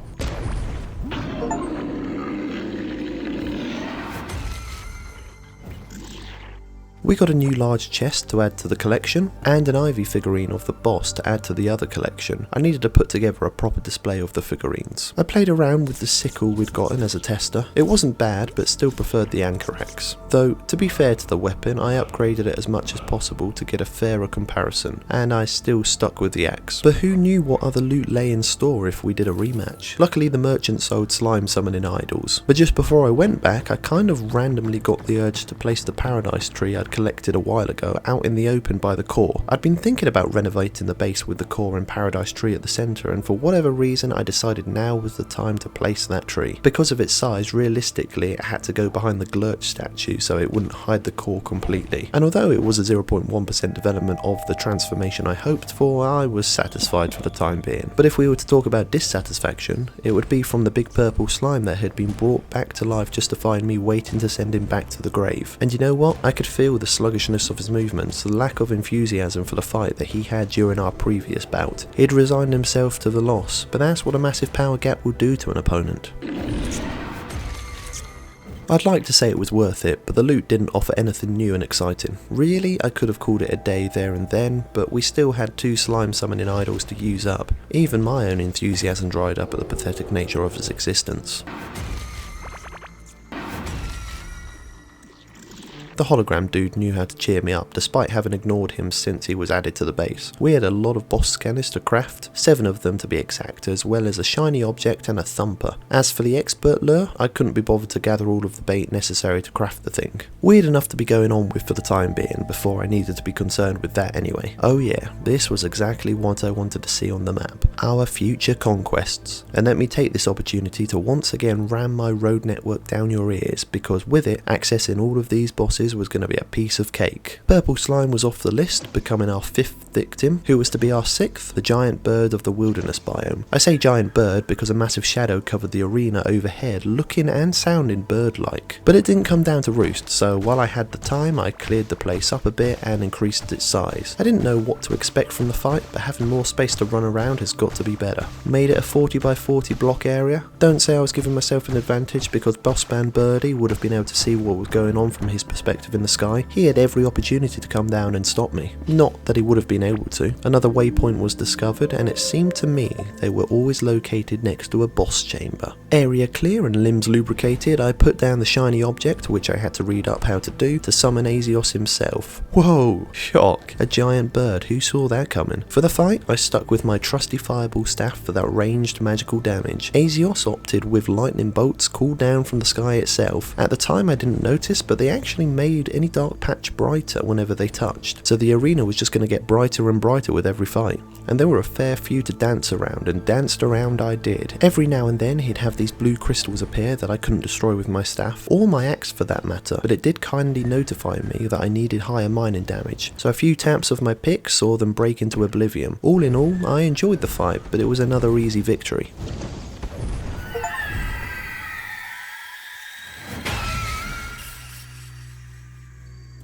We got a new large chest to add to the collection, and an Ivy figurine of the boss to add to the other collection. I needed to put together a proper display of the figurines. I played around with the sickle we'd gotten as a tester. It wasn't bad, but still preferred the anchor axe. Though, to be fair to the weapon, I upgraded it as much as possible to get a fairer comparison, and I still stuck with the axe. But who knew what other loot lay in store if we did a rematch? Luckily the merchant sold slime summoning idols, but just before I went back I kind of randomly got the urge to place the paradise tree I'd collected a while ago out in the open by the core. I'd been thinking about renovating the base with the core and paradise tree at the centre, and for whatever reason I decided now was the time to place that tree. Because of its size, realistically it had to go behind the Glurch statue so it wouldn't hide the core completely, and although it was a 0.1% development of the transformation I hoped for, I was satisfied for the time being. But if we were to talk about dissatisfaction, it would be from the big purple slime that had been brought back to life just to find me waiting to send him back to the grave. And you know what? I could feel the sluggishness of his movements, the lack of enthusiasm for the fight that he had during our previous bout. He'd resigned himself to the loss, but that's what a massive power gap will do to an opponent. I'd like to say it was worth it, but the loot didn't offer anything new and exciting. Really, I could have called it a day there and then, but we still had 2 slime summoning idols to use up. Even my own enthusiasm dried up at the pathetic nature of his existence. The hologram dude knew how to cheer me up, despite having ignored him since he was added to the base. We had a lot of boss scanners to craft, 7 of them to be exact, as well as a shiny object and a thumper. As for the expert lure, I couldn't be bothered to gather all of the bait necessary to craft the thing. Weird enough to be going on with for the time being, before I needed to be concerned with that anyway. Oh yeah, this was exactly what I wanted to see on the map. Our future conquests. And let me take this opportunity to once again ram my road network down your ears, because with it, accessing all of these bosses was going to be a piece of cake. Purple slime was off the list, becoming our 5th victim, who was to be our 6th, the giant bird of the wilderness biome. I say giant bird because a massive shadow covered the arena overhead, looking and sounding bird-like. But it didn't come down to roost, so while I had the time, I cleared the place up a bit and increased its size. I didn't know what to expect from the fight, but having more space to run around has got to be better. Made it a 40 by 40 block area. Don't say I was giving myself an advantage, because Bossman Birdie would have been able to see what was going on from his perspective in the sky. He had every opportunity to come down and stop me. Not that he would have been able to. Another waypoint was discovered, and it seemed to me they were always located next to a boss chamber. Area clear and limbs lubricated, I put down the shiny object, which I had to read up how to do, to summon Azios himself. Whoa, shock. A giant bird, who saw that coming? For the fight, I stuck with my trusty fireball staff for that ranged magical damage. Azios opted with lightning bolts called down from the sky itself. At the time I didn't notice, but they actually made any dark patch brighter whenever they touched, so the arena was just going to get brighter and brighter with every fight. And there were a fair few to dance around, and danced around I did. Every now and then he'd have these blue crystals appear that I couldn't destroy with my staff, or my axe for that matter, but it did kindly notify me that I needed higher mining damage, so a few taps of my pick saw them break into oblivion. All in all, I enjoyed the fight, but it was another easy victory.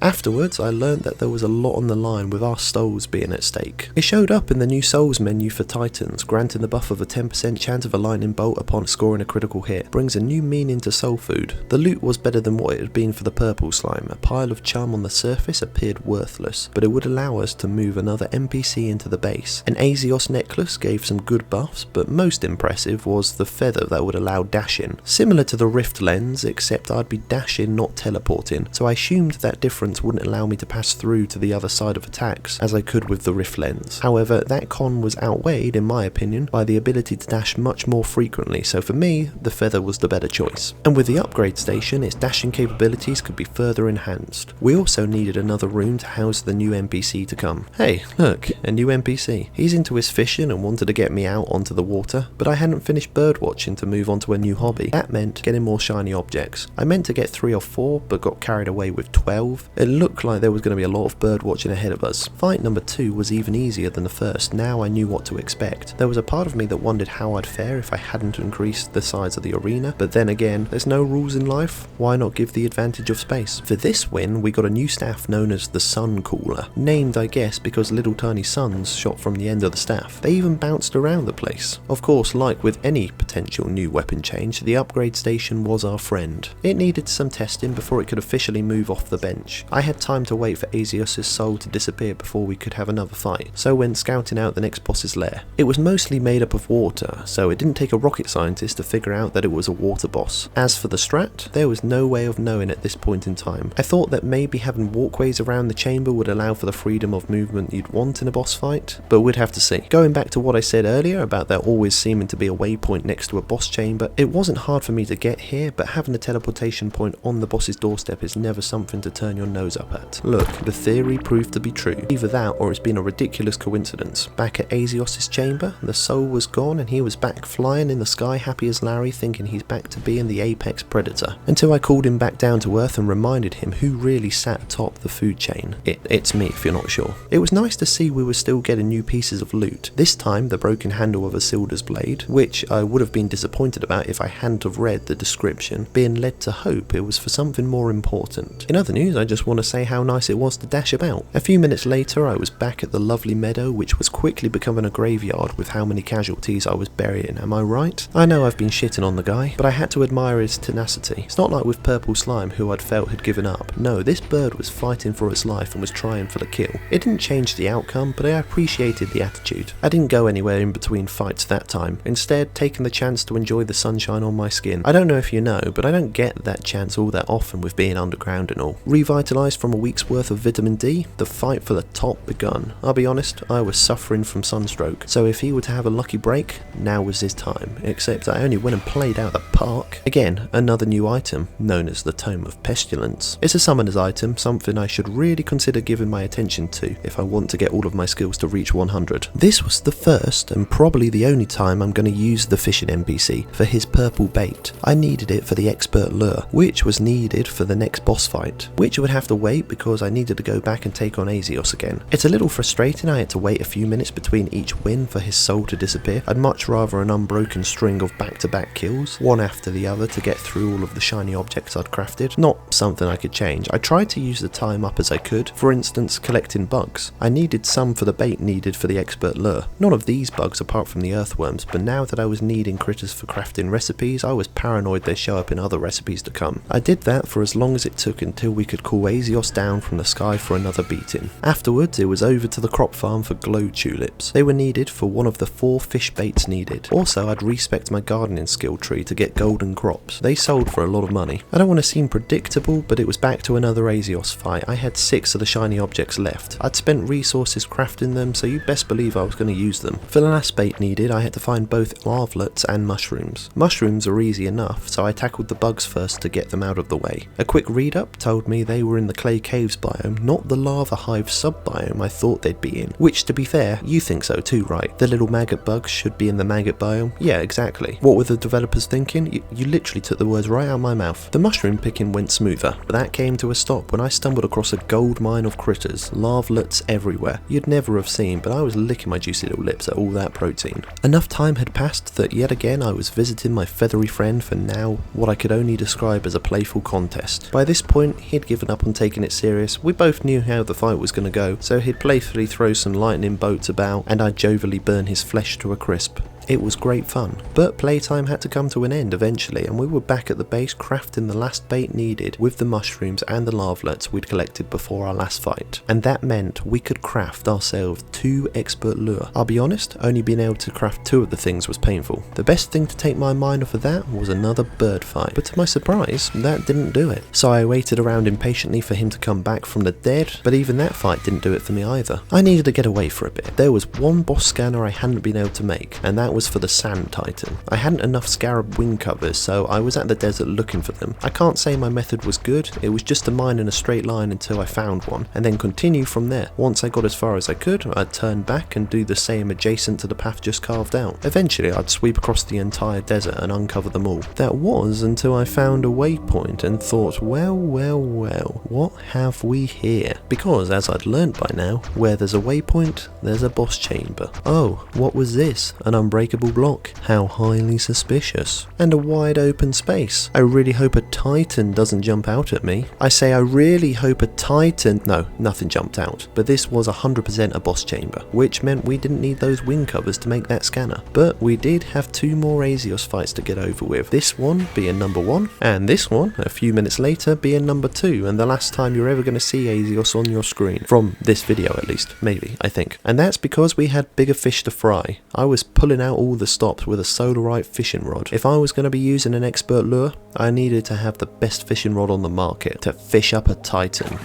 Afterwards, I learned that there was a lot on the line with our souls being at stake. It showed up in the new souls menu for Titans, granting the buff of a 10% chance of a lightning bolt upon scoring a critical hit, brings a new meaning to soul food. The loot was better than what it had been for the purple slime. A pile of chum on the surface appeared worthless, but it would allow us to move another NPC into the base. An Azios necklace gave some good buffs, but most impressive was the feather that would allow dashing. Similar to the Rift lens, except I'd be dashing, not teleporting, so I assumed that difference wouldn't allow me to pass through to the other side of attacks, as I could with the Rift lens. However, that con was outweighed, in my opinion, by the ability to dash much more frequently, so for me, the feather was the better choice. And with the upgrade station, its dashing capabilities could be further enhanced. We also needed another room to house the new NPC to come. Hey, look, a new NPC. He's into his fishing and wanted to get me out onto the water, but I hadn't finished bird watching to move on to a new hobby. That meant getting more shiny objects. I meant to get 3 or 4, but got carried away with 12. It looked like there was going to be a lot of bird watching ahead of us. Fight number 2 was even easier than the first. Now I knew what to expect. There was a part of me that wondered how I'd fare if I hadn't increased the size of the arena, but then again, there's no rules in life. Why not give the advantage of space? For this win, we got a new staff known as the Sun Cooler, named I guess because little tiny suns shot from the end of the staff. They even bounced around the place. Of course, like with any potential new weapon change, the upgrade station was our friend. It needed some testing before it could officially move off the bench. I had time to wait for Azios' soul to disappear before we could have another fight, so went scouting out the next boss's lair. It was mostly made up of water, so it didn't take a rocket scientist to figure out that it was a water boss. As for the strat, there was no way of knowing at this point in time. I thought that maybe having walkways around the chamber would allow for the freedom of movement you'd want in a boss fight, but we'd have to see. Going back to what I said earlier about there always seeming to be a waypoint next to a boss chamber, it wasn't hard for me to get here, but having a teleportation point on the boss's doorstep is never something to turn your nose up at. Look, the theory proved to be true. Either that or it's been a ridiculous coincidence. Back at Azios' chamber, the soul was gone and he was back flying in the sky happy as Larry, thinking he's back to being the apex predator. Until I called him back down to earth and reminded him who really sat atop the food chain. It's me if you're not sure. It was nice to see we were still getting new pieces of loot. This time the broken handle of a Silder's blade, which I would have been disappointed about if I hadn't have read the description, being led to hope it was for something more important. In other news, I just want to say how nice it was to dash about. A few minutes later I was back at the lovely meadow, which was quickly becoming a graveyard with how many casualties I was burying, am I right? I know I've been shitting on the guy, but I had to admire his tenacity. It's not like with Purple Slime, who I'd felt had given up. No, this bird was fighting for its life and was trying for the kill. It didn't change the outcome, but I appreciated the attitude. I didn't go anywhere in between fights that time, instead taking the chance to enjoy the sunshine on my skin. I don't know if you know, but I don't get that chance all that often with being underground and all. Revitalised from a week's worth of vitamin D, the fight for the top begun. I'll be honest, I was suffering from sunstroke, so if he were to have a lucky break, now was his time, except I only went and played out the park. Again, another new item, known as the Tome of Pestilence. It's a summoner's item, something I should really consider giving my attention to if I want to get all of my skills to reach 100. This was the first and probably the only time I'm going to use the fishing NPC for his purple bait. I needed it for the expert lure, which was needed for the next boss fight, which would have to wait because I needed to go back and take on Azios again. It's a little frustrating I had to wait a few minutes between each win for his soul to disappear. I'd much rather an unbroken string of back-to-back kills, one after the other, to get through all of the shiny objects I'd crafted. Not something I could change. I tried to use the time up as I could, for instance collecting bugs. I needed some for the bait needed for the expert lure. None of these bugs apart from the earthworms, but now that I was needing critters for crafting recipes, I was paranoid they'd show up in other recipes to come. I did that for as long as it took until we could call Azios down from the sky for another beating. Afterwards it was over to the crop farm for glow tulips. They were needed for one of the 4 fish baits needed. Also I'd respect my gardening skill tree to get golden crops. They sold for a lot of money. I don't want to seem predictable, but it was back to another Azios fight. I had 6 of the shiny objects left. I'd spent resources crafting them, so you best believe I was going to use them. For the last bait needed, I had to find both larvalets and mushrooms. Mushrooms are easy enough, so I tackled the bugs first to get them out of the way. A quick read up told me they were in the clay caves biome, not the lava hive sub-biome I thought they'd be in. Which, to be fair, you think so too, right? The little maggot bugs should be in the maggot biome? Yeah, exactly. What were the developers thinking? You literally took the words right out of my mouth. The mushroom picking went smoother, but that came to a stop when I stumbled across a gold mine of critters, larvalets everywhere. You'd never have seen, but I was licking my juicy little lips at all that protein. Enough time had passed that yet again I was visiting my feathery friend for now what I could only describe as a playful contest. By this point, he'd given up on taking it serious. We both knew how the fight was going to go, so he'd playfully throw some lightning bolts about and I'd jovially burn his flesh to a crisp. It was great fun, but playtime had to come to an end eventually, and we were back at the base crafting the last bait needed with the mushrooms and the larvalets we'd collected before our last fight. And that meant we could craft ourselves 2 expert lure. I'll be honest, only being able to craft 2 of the things was painful. The best thing to take my mind off of that was another bird fight, but to my surprise, that didn't do it. So I waited around impatiently for him to come back from the dead, but even that fight didn't do it for me either. I needed to get away for a bit. There was one boss scanner I hadn't been able to make, and that was for the sand titan. I hadn't enough scarab wing covers, so I was at the desert looking for them. I can't say my method was good, it was just to mine in a straight line until I found one, and then continue from there. Once I got as far as I could, I'd turn back and do the same adjacent to the path just carved out. Eventually I'd sweep across the entire desert and uncover them all. That was until I found a waypoint and thought, well, what have we here? Because as I'd learned by now, where there's a waypoint, there's a boss chamber. Oh, what was this? An unbreakable block? How highly suspicious. And a wide open space. I really hope a titan doesn't jump out at me. I say I really hope a titan... No, nothing jumped out. But this was 100% a boss chamber, which meant we didn't need those wing covers to make that scanner. But we did have 2 more Azios fights to get over with. This one being number 1, and this one, a few minutes later, being number 2, and the last time you're ever going to see Azios on your screen. From this video at least, maybe, I think. And that's because we had bigger fish to fry. I was pulling out all the stops with a solarite fishing rod. If I was going to be using an expert lure, I needed to have the best fishing rod on the market to fish up a titan.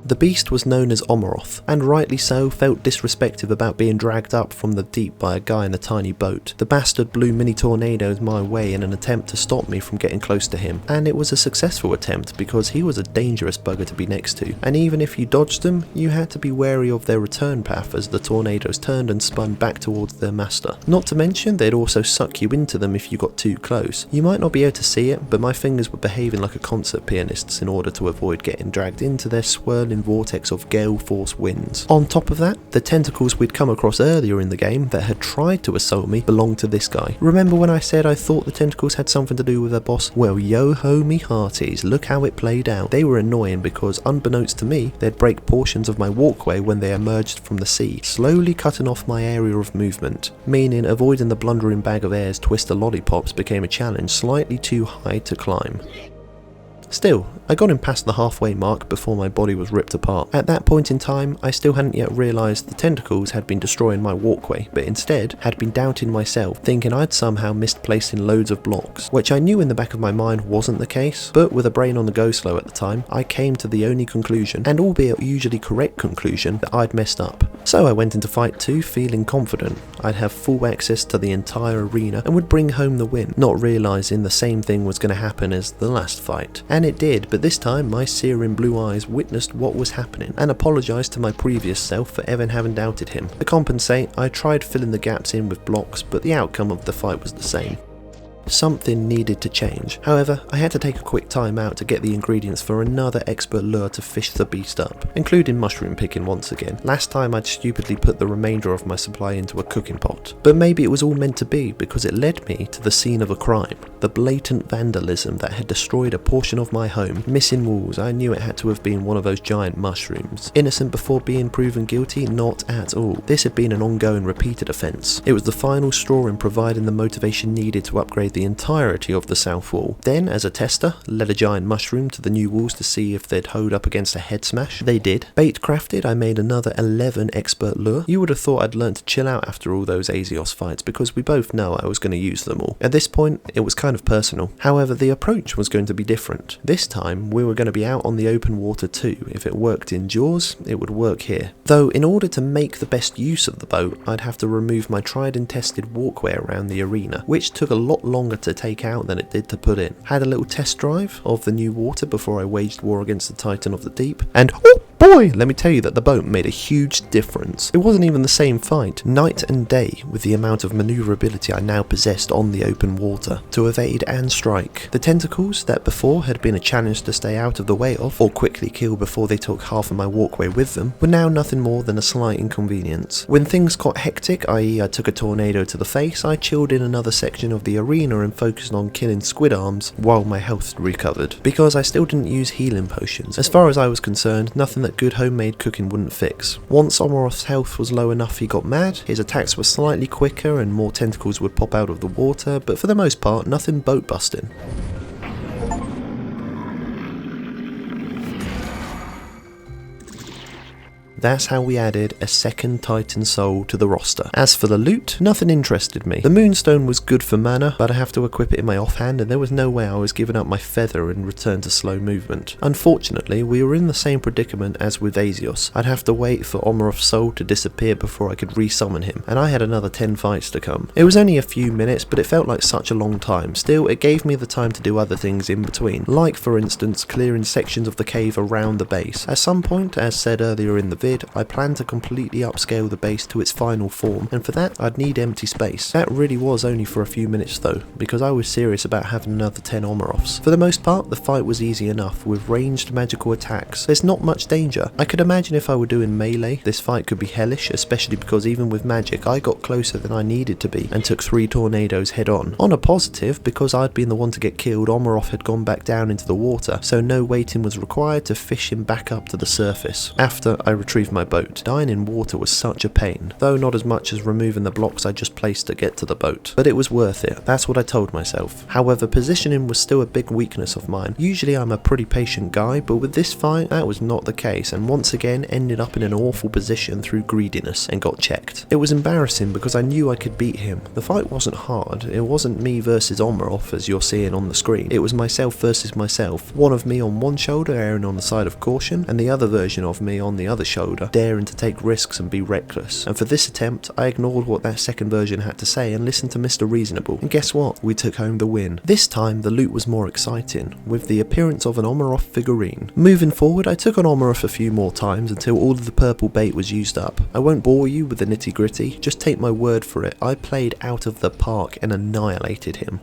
The beast was known as Omeroth, and rightly so felt disrespectful about being dragged up from the deep by a guy in a tiny boat. The bastard blew mini tornadoes my way in an attempt to stop me from getting close to him, and it was a successful attempt because he was a dangerous bugger to be next to, and even if you dodged them, you had to be wary of their return path as the tornadoes turned and spun back towards their master. Not to mention they'd also suck you into them if you got too close. You might not be able to see it, but my fingers were behaving like a concert pianist's in order to avoid getting dragged into their swirling vortex of gale force winds. On top of that, the tentacles we'd come across earlier in the game that had tried to assault me belonged to this guy. Remember when I said I thought the tentacles had something to do with their boss? Well, yo-ho me hearties, look how it played out. They were annoying because unbeknownst to me, they'd break portions of my walkway when they emerged from the sea, slowly cutting off my area of movement, meaning avoiding the blundering bag of air's twister lollipops became a challenge slightly too high to climb. Still, I got him past the halfway mark before my body was ripped apart. At that point in time, I still hadn't yet realised the tentacles had been destroying my walkway, but instead had been doubting myself, thinking I'd somehow missed placing loads of blocks, which I knew in the back of my mind wasn't the case, but with a brain on the go slow at the time, I came to the only conclusion, and albeit usually correct conclusion, that I'd messed up. So I went into fight 2 feeling confident I'd have full access to the entire arena and would bring home the win, not realising the same thing was going to happen as the last fight. And it did, but this time my searing blue eyes witnessed what was happening and apologised to my previous self for ever having doubted him. To compensate, I tried filling the gaps in with blocks, but the outcome of the fight was the same. Something needed to change. However, I had to take a quick time out to get the ingredients for another expert lure to fish the beast up, including mushroom picking once again. Last time I'd stupidly put the remainder of my supply into a cooking pot, but maybe it was all meant to be because it led me to the scene of a crime. The blatant vandalism that had destroyed a portion of my home. Missing walls, I knew it had to have been one of those giant mushrooms. Innocent before being proven guilty? Not at all. This had been an ongoing repeated offence. It was the final straw in providing the motivation needed to upgrade the entirety of the south wall. Then, as a tester, led a giant mushroom to the new walls to see if they'd hold up against a head smash. They did. Bait crafted, I made another 11 expert lure. You would have thought I'd learned to chill out after all those Azios fights because we both know I was going to use them all. At this point, it was kind of personal. However, the approach was going to be different. This time, we were going to be out on the open water too. If it worked in Jaws, it would work here. Though, in order to make the best use of the boat, I'd have to remove my tried and tested walkway around the arena, which took a lot longer to take out than it did to put in. Had a little test drive of the new water before I waged war against the Titan of the Deep, and oh boy, let me tell you that the boat made a huge difference. It wasn't even the same fight, night and day, with the amount of manoeuvrability I now possessed on the open water, to evade and strike. The tentacles, that before had been a challenge to stay out of the way of, or quickly kill before they took half of my walkway with them, were now nothing more than a slight inconvenience. When things got hectic, i.e. I took a tornado to the face, I chilled in another section of the arena arena and focused on killing squid arms while my health recovered, because I still didn't use healing potions. As far as I was concerned, nothing that good homemade cooking wouldn't fix. Once Omarov's health was low enough he got mad, his attacks were slightly quicker and more tentacles would pop out of the water, but for the most part nothing boat busting. That's how we added a second Titan soul to the roster. As for the loot, nothing interested me. The Moonstone was good for mana, but I have to equip it in my offhand and there was no way I was giving up my feather and return to slow movement. Unfortunately, we were in the same predicament as with Azios. I'd have to wait for Omarov's soul to disappear before I could resummon him, and I had another 10 fights to come. It was only a few minutes, but it felt like such a long time. Still, it gave me the time to do other things in between, like for instance clearing sections of the cave around the base. At some point, as said earlier in the video, I plan to completely upscale the base to its final form, and for that I'd need empty space. That really was only for a few minutes though, because I was serious about having another 10 Omarovs. For the most part, the fight was easy enough with ranged magical attacks. There's not much danger. I could imagine if I were doing melee, this fight could be hellish, especially because even with magic I got closer than I needed to be and took 3 tornadoes head on. On a positive, because I'd been the one to get killed, Omarov had gone back down into the water, so no waiting was required to fish him back up to the surface. After I retrieved my boat, dying in water was such a pain, though not as much as removing the blocks I just placed to get to the boat. But it was worth it, that's what I told myself. However, positioning was still a big weakness of mine. Usually I'm a pretty patient guy, but with this fight that was not the case, and once again ended up in an awful position through greediness and got checked. It was embarrassing because I knew I could beat him. The fight wasn't hard, it wasn't me versus Omarov as you're seeing on the screen. It was myself versus myself, one of me on one shoulder erring on the side of caution, and the other version of me on the other shoulder daring to take risks and be reckless. And for this attempt I ignored what that second version had to say and listened to Mr. Reasonable, and guess what? We took home the win. This time the loot was more exciting, with the appearance of an Omarov figurine. Moving forward, I took on Omarov a few more times until all of the purple bait was used up. I won't bore you with the nitty gritty, just take my word for it, I played out of the park and annihilated him.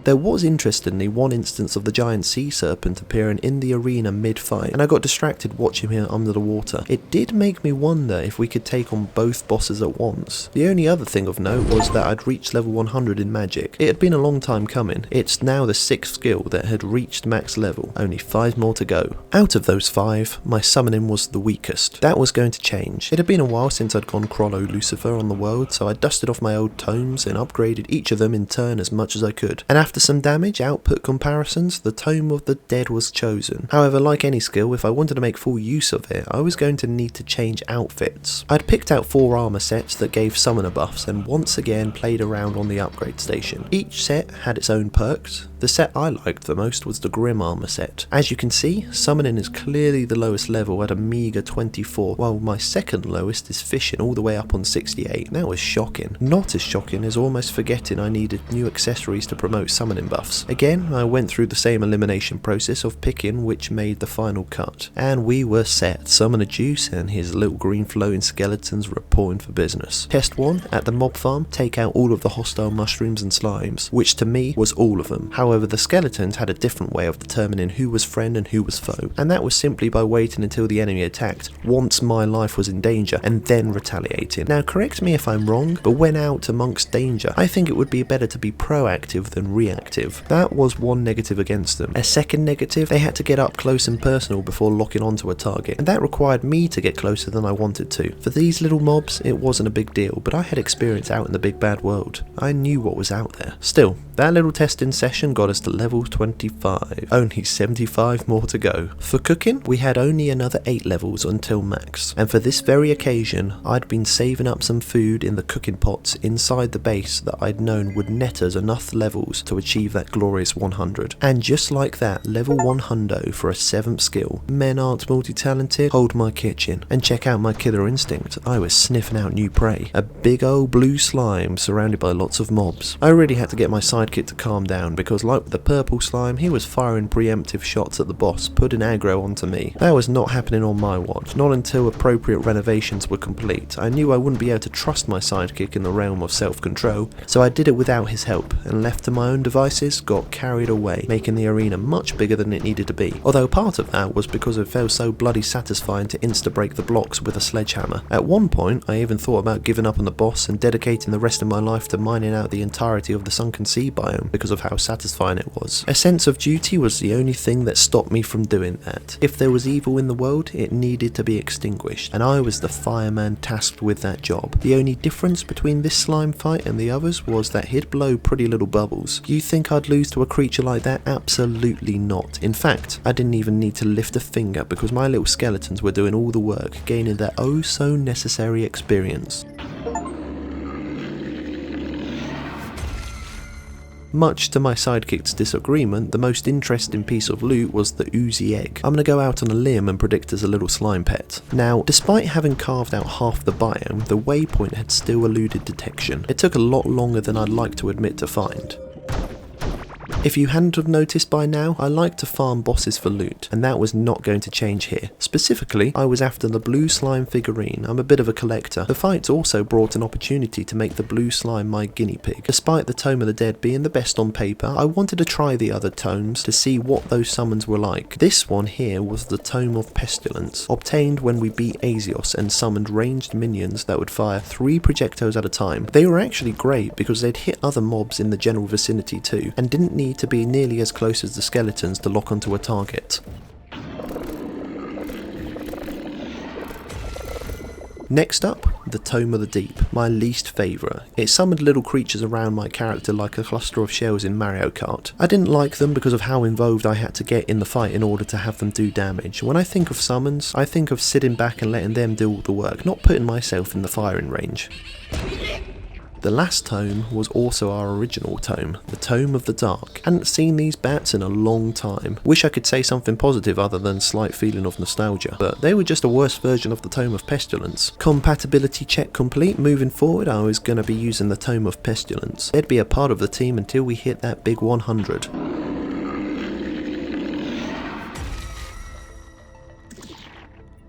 There was interestingly one instance of the giant sea serpent appearing in the arena mid-fight, and I got distracted watching him under the water. It did make me wonder if we could take on both bosses at once. The only other thing of note was that I'd reached level 100 in magic. It had been a long time coming. It's now the 6th skill that had reached max level, only 5 more to go. Out of those 5, my summoning was the weakest. That was going to change. It had been a while since I'd gone Crollo Lucifer on the world, so I dusted off my old tomes and upgraded each of them in turn as much as I could. And after some damage output comparisons, the Tome of the Dead was chosen. However, like any skill, if I wanted to make full use of it, I was going to need to change outfits. I'd picked out 4 armor sets that gave summoner buffs and once again played around on the upgrade station. Each set had its own perks. The set I liked the most was the Grim armor set. As you can see, summoning is clearly the lowest level at a meager 24, while my second lowest is fishing all the way up on 68. That was shocking. Not as shocking as almost forgetting I needed new accessories to promote summoning buffs. Again, I went through the same elimination process of picking which made the final cut, and we were set. Summoner Juice and his little green floating skeletons were reporting for business. Test 1, at the mob farm, take out all of the hostile mushrooms and slimes, which to me was all of them. However, the skeletons had a different way of determining who was friend and who was foe, and that was simply by waiting until the enemy attacked, once my life was in danger, and then retaliating. Now correct me if I'm wrong, but when out amongst danger, I think it would be better to be proactive than reactive. That was one negative against them. A second negative, they had to get up close and personal before locking onto a target, and that required me to get closer than I wanted to. For these little mobs, it wasn't a big deal, but I had experience out in the big bad world. I knew what was out there. Still, that little testing session got us to level 25. Only 75 more to go. For cooking, we had only another 8 levels until max, and for this very occasion, I'd been saving up some food in the cooking pots inside the base that I'd known would net us enough levels to achieve that glorious 100. And just like that, level 100 for a 7th skill. Men aren't multi-talented? Hold my kitchen and check out my killer instinct. I was sniffing out new prey. A big old blue slime surrounded by lots of mobs. I really had to get my sidekick to calm down because like with the purple slime, he was firing preemptive shots at the boss, putting aggro onto me. That was not happening on my watch, not until appropriate renovations were complete. I knew I wouldn't be able to trust my sidekick in the realm of self-control, so I did it without his help and left to my own devices got carried away, making the arena much bigger than it needed to be, although part of that was because it felt so bloody satisfying to insta-break the blocks with a sledgehammer. At one point, I even thought about giving up on the boss and dedicating the rest of my life to mining out the entirety of the sunken sea biome because of how satisfying it was. A sense of duty was the only thing that stopped me from doing that. If there was evil in the world, it needed to be extinguished, and I was the fireman tasked with that job. The only difference between this slime fight and the others was that he'd blow pretty little bubbles. You think I'd lose to a creature like that? Absolutely not. In fact, I didn't even need to lift a finger because my little skeletons were doing all the work, gaining their oh so necessary experience. Much to my sidekick's disagreement, the most interesting piece of loot was the oozy egg. I'm gonna go out on a limb and predict as a little slime pet. Now, despite having carved out half the biome, the waypoint had still eluded detection. It took a lot longer than I'd like to admit to find. If you hadn't have noticed by now, I like to farm bosses for loot, and that was not going to change here. Specifically, I was after the blue slime figurine. I'm a bit of a collector. The fights also brought an opportunity to make the blue slime my guinea pig. Despite the Tome of the Dead being the best on paper, I wanted to try the other tomes to see what those summons were like. This one here was the Tome of Pestilence, obtained when we beat Azios and summoned ranged minions that would fire 3 projectiles at a time. They were actually great because they'd hit other mobs in the general vicinity too, and didn't need to be nearly as close as the skeletons to lock onto a target. Next up, the Tome of the Deep, my least favourite. It summoned little creatures around my character like a cluster of shells in Mario Kart. I didn't like them because of how involved I had to get in the fight in order to have them do damage. When I think of summons, I think of sitting back and letting them do all the work, not putting myself in the firing range. The last tome was also our original tome, the Tome of the Dark. Hadn't seen these bats in a long time. Wish I could say something positive other than slight feeling of nostalgia, but they were just a worse version of the Tome of Pestilence. Compatibility check complete. Moving forward, I was going to be using the Tome of Pestilence. They'd be a part of the team until we hit that big 100.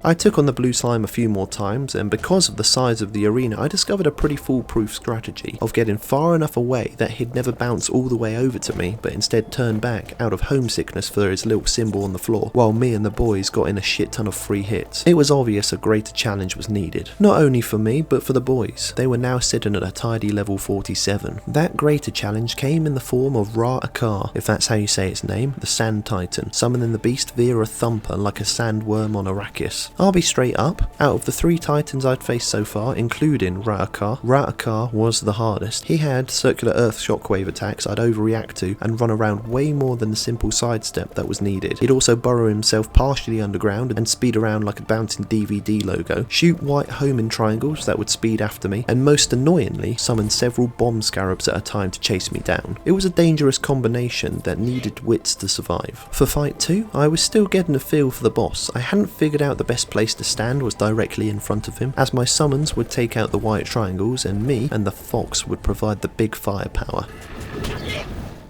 I took on the blue slime a few more times, and because of the size of the arena, I discovered a pretty foolproof strategy of getting far enough away that he'd never bounce all the way over to me, but instead turn back out of homesickness for his little symbol on the floor, while me and the boys got in a shit ton of free hits. It was obvious a greater challenge was needed. Not only for me, but for the boys. They were now sitting at a tidy level 47. That greater challenge came in the form of Ra-Akar, if that's how you say its name, the Sand Titan, summoning the beast via a thumper like a sandworm on Arrakis. I'll be straight up, out of the 3 titans I'd faced so far, including Ra-Akar was the hardest. He had circular earth shockwave attacks I'd overreact to and run around way more than the simple sidestep that was needed. He'd also burrow himself partially underground and speed around like a bouncing DVD logo, shoot white homing triangles that would speed after me, and most annoyingly summon several bomb scarabs at a time to chase me down. It was a dangerous combination that needed wits to survive. For fight 2, I was still getting a feel for the boss. I hadn't figured out the best place to stand was directly in front of him, as my summons would take out the white triangles and me and the fox would provide the big firepower.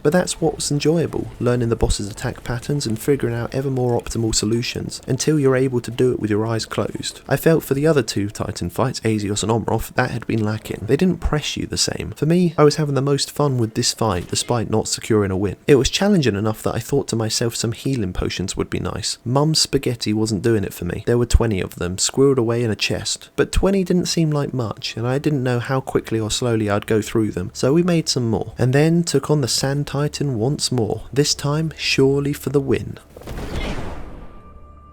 But that's what was enjoyable, learning the boss's attack patterns and figuring out ever more optimal solutions, until you're able to do it with your eyes closed. I felt for the other 2 Titan fights, Azios and Omroth, that had been lacking. They didn't press you the same. For me, I was having the most fun with this fight, despite not securing a win. It was challenging enough that I thought to myself some healing potions would be nice. Mum's spaghetti wasn't doing it for me. There were 20 of them, squirreled away in a chest. But 20 didn't seem like much, and I didn't know how quickly or slowly I'd go through them, so we made some more. And then took on the Sand Titan once more, this time surely for the win.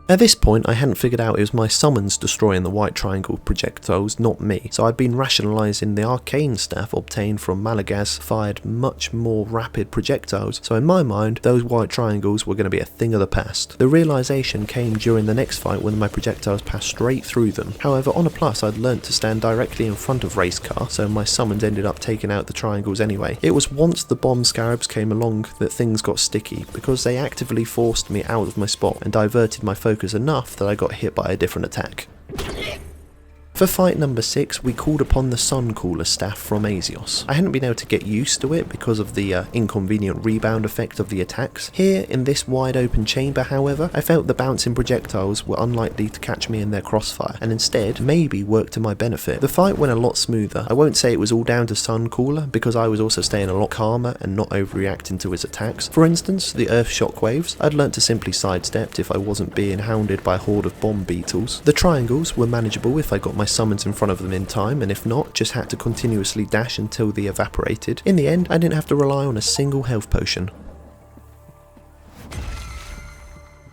At this point, I hadn't figured out it was my summons destroying the white triangle projectiles, not me, so I'd been rationalising the arcane staff obtained from Malagaz fired much more rapid projectiles, so in my mind, those white triangles were going to be a thing of the past. The realisation came during the next fight when my projectiles passed straight through them. However, on a plus, I'd learnt to stand directly in front of Racecar, so my summons ended up taking out the triangles anyway. It was once the bomb scarabs came along that things got sticky, because they actively forced me out of my spot and diverted my focus enough that I got hit by a different attack. For fight number 6, we called upon the Sun Caller staff from Azios. I hadn't been able to get used to it because of the inconvenient rebound effect of the attacks. Here, in this wide open chamber, however, I felt the bouncing projectiles were unlikely to catch me in their crossfire, and instead, maybe work to my benefit. The fight went a lot smoother. I won't say it was all down to Sun Caller, because I was also staying a lot calmer and not overreacting to his attacks. For instance, the earth shockwaves, I'd learnt to simply sidestep if I wasn't being hounded by a horde of bomb beetles. The triangles were manageable if I got my summons in front of them in time, and if not, just had to continuously dash until they evaporated. In the end, I didn't have to rely on a single health potion.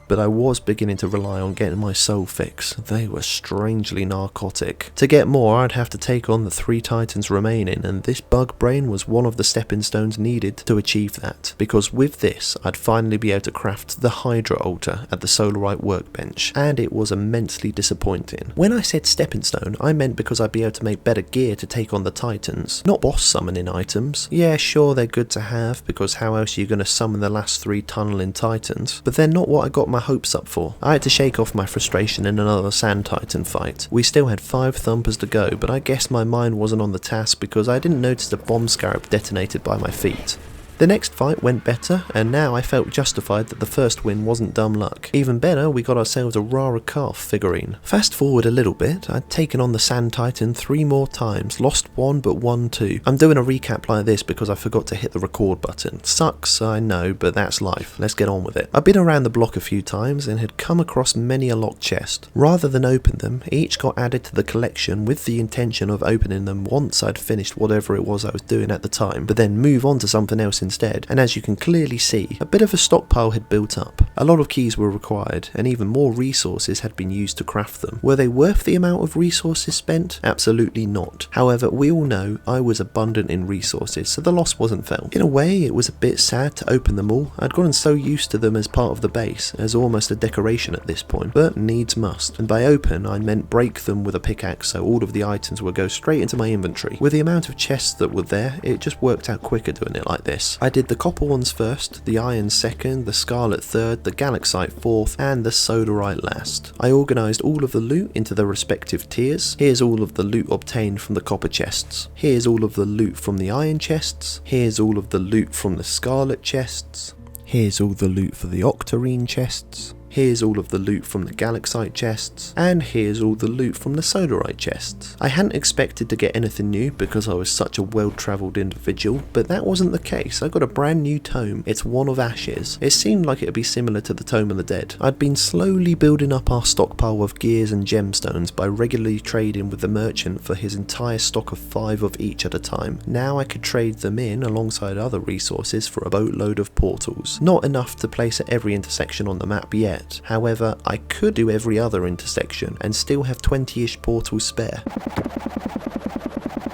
But I was beginning to rely on getting my soul fix. They were strangely narcotic. To get more, I'd have to take on the 3 titans remaining, and this bug brain was one of the stepping stones needed to achieve that, because with this, I'd finally be able to craft the Hydra altar at the Solarite workbench, and it was immensely disappointing. When I said stepping stone, I meant because I'd be able to make better gear to take on the titans, not boss summoning items. Yeah, sure, they're good to have, because how else are you going to summon the last 3 tunneling titans? But they're not what I got my hopes up for. I had to shake off my frustration in another Sand Titan fight. We still had 5 thumpers to go, but I guess my mind wasn't on the task because I didn't notice the bomb scarab detonated by my feet. The next fight went better, and now I felt justified that the first win wasn't dumb luck. Even better, we got ourselves a Rara Calf figurine. Fast forward a little bit, I'd taken on the Sand Titan 3 more times, lost 1 but won 2. I'm doing a recap like this because I forgot to hit the record button. Sucks, I know, but that's life. Let's get on with it. I've been around the block a few times and had come across many a locked chest. Rather than open them, each got added to the collection with the intention of opening them once I'd finished whatever it was I was doing at the time, but then move on to something else instead, and as you can clearly see, a bit of a stockpile had built up. A lot of keys were required, and even more resources had been used to craft them. Were they worth the amount of resources spent? Absolutely not. However, we all know I was abundant in resources, so the loss wasn't felt. In a way, it was a bit sad to open them all. I'd gotten so used to them as part of the base, as almost a decoration at this point, but needs must. And by open, I meant break them with a pickaxe so all of the items would go straight into my inventory. With the amount of chests that were there, it just worked out quicker doing it like this. I did the copper ones first, the iron second, the scarlet third, the galaxite fourth, and the solarite last. I organised all of the loot into the respective tiers. Here's all of the loot obtained from the copper chests. Here's all of the loot from the iron chests. Here's all of the loot from the scarlet chests. Here's all the loot for the octarine chests. Here's all of the loot from the galaxite chests, and here's all the loot from the solarite chests. I hadn't expected to get anything new because I was such a well-travelled individual, but that wasn't the case. I got a brand new tome. It's one of ashes. It seemed like it would be similar to the Tome of the Dead. I'd been slowly building up our stockpile of gears and gemstones by regularly trading with the merchant for his entire stock of 5 of each at a time. Now I could trade them in alongside other resources for a boatload of portals. Not enough to place at every intersection on the map yet. However, I could do every other intersection and still have 20-ish portals spare.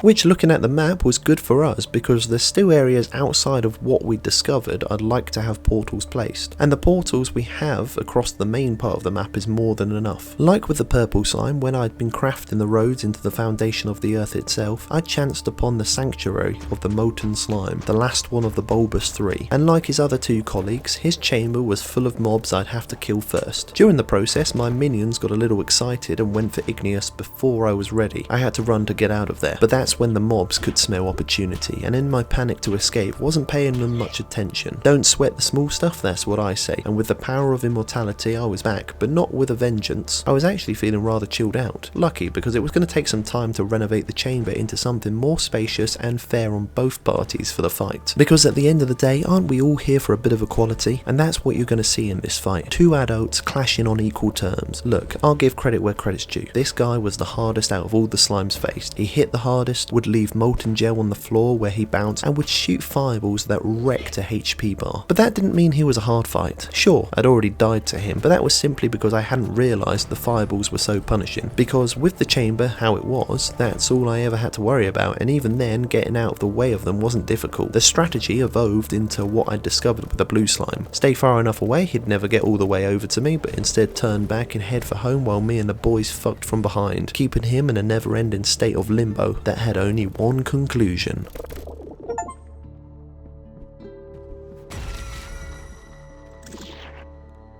Which, looking at the map, was good for us because there's still areas outside of what we discovered I'd like to have portals placed, and the portals we have across the main part of the map is more than enough. Like with the purple slime, when I'd been crafting the roads into the foundation of the earth itself, I chanced upon the sanctuary of the molten slime, the last one of the bulbous 3, and like his other 2 colleagues, his chamber was full of mobs I'd have to kill first. During the process, my minions got a little excited and went for Igneous before I was ready. I had to run to get out of there, but that's when the mobs could smell opportunity, and in my panic to escape, wasn't paying them much attention. Don't sweat the small stuff, that's what I say, and with the power of immortality I was back, but not with a vengeance. I was actually feeling rather chilled out. Lucky, because it was going to take some time to renovate the chamber into something more spacious and fair on both parties for the fight. Because at the end of the day, aren't we all here for a bit of equality? And that's what you're going to see in this fight. 2 adults clashing on equal terms. Look, I'll give credit where credit's due. This guy was the hardest out of all the slimes faced. He hit the hardest, would leave molten gel on the floor where he bounced, and would shoot fireballs that wrecked a HP bar. But that didn't mean he was a hard fight. Sure, I'd already died to him, but that was simply because I hadn't realised the fireballs were so punishing. Because with the chamber how it was, that's all I ever had to worry about, and even then, getting out of the way of them wasn't difficult. The strategy evolved into what I discovered with the blue slime. Stay far enough away, he'd never get all the way over to me, but instead turn back and head for home while me and the boys fucked from behind, keeping him in a never-ending state of limbo that had only one conclusion.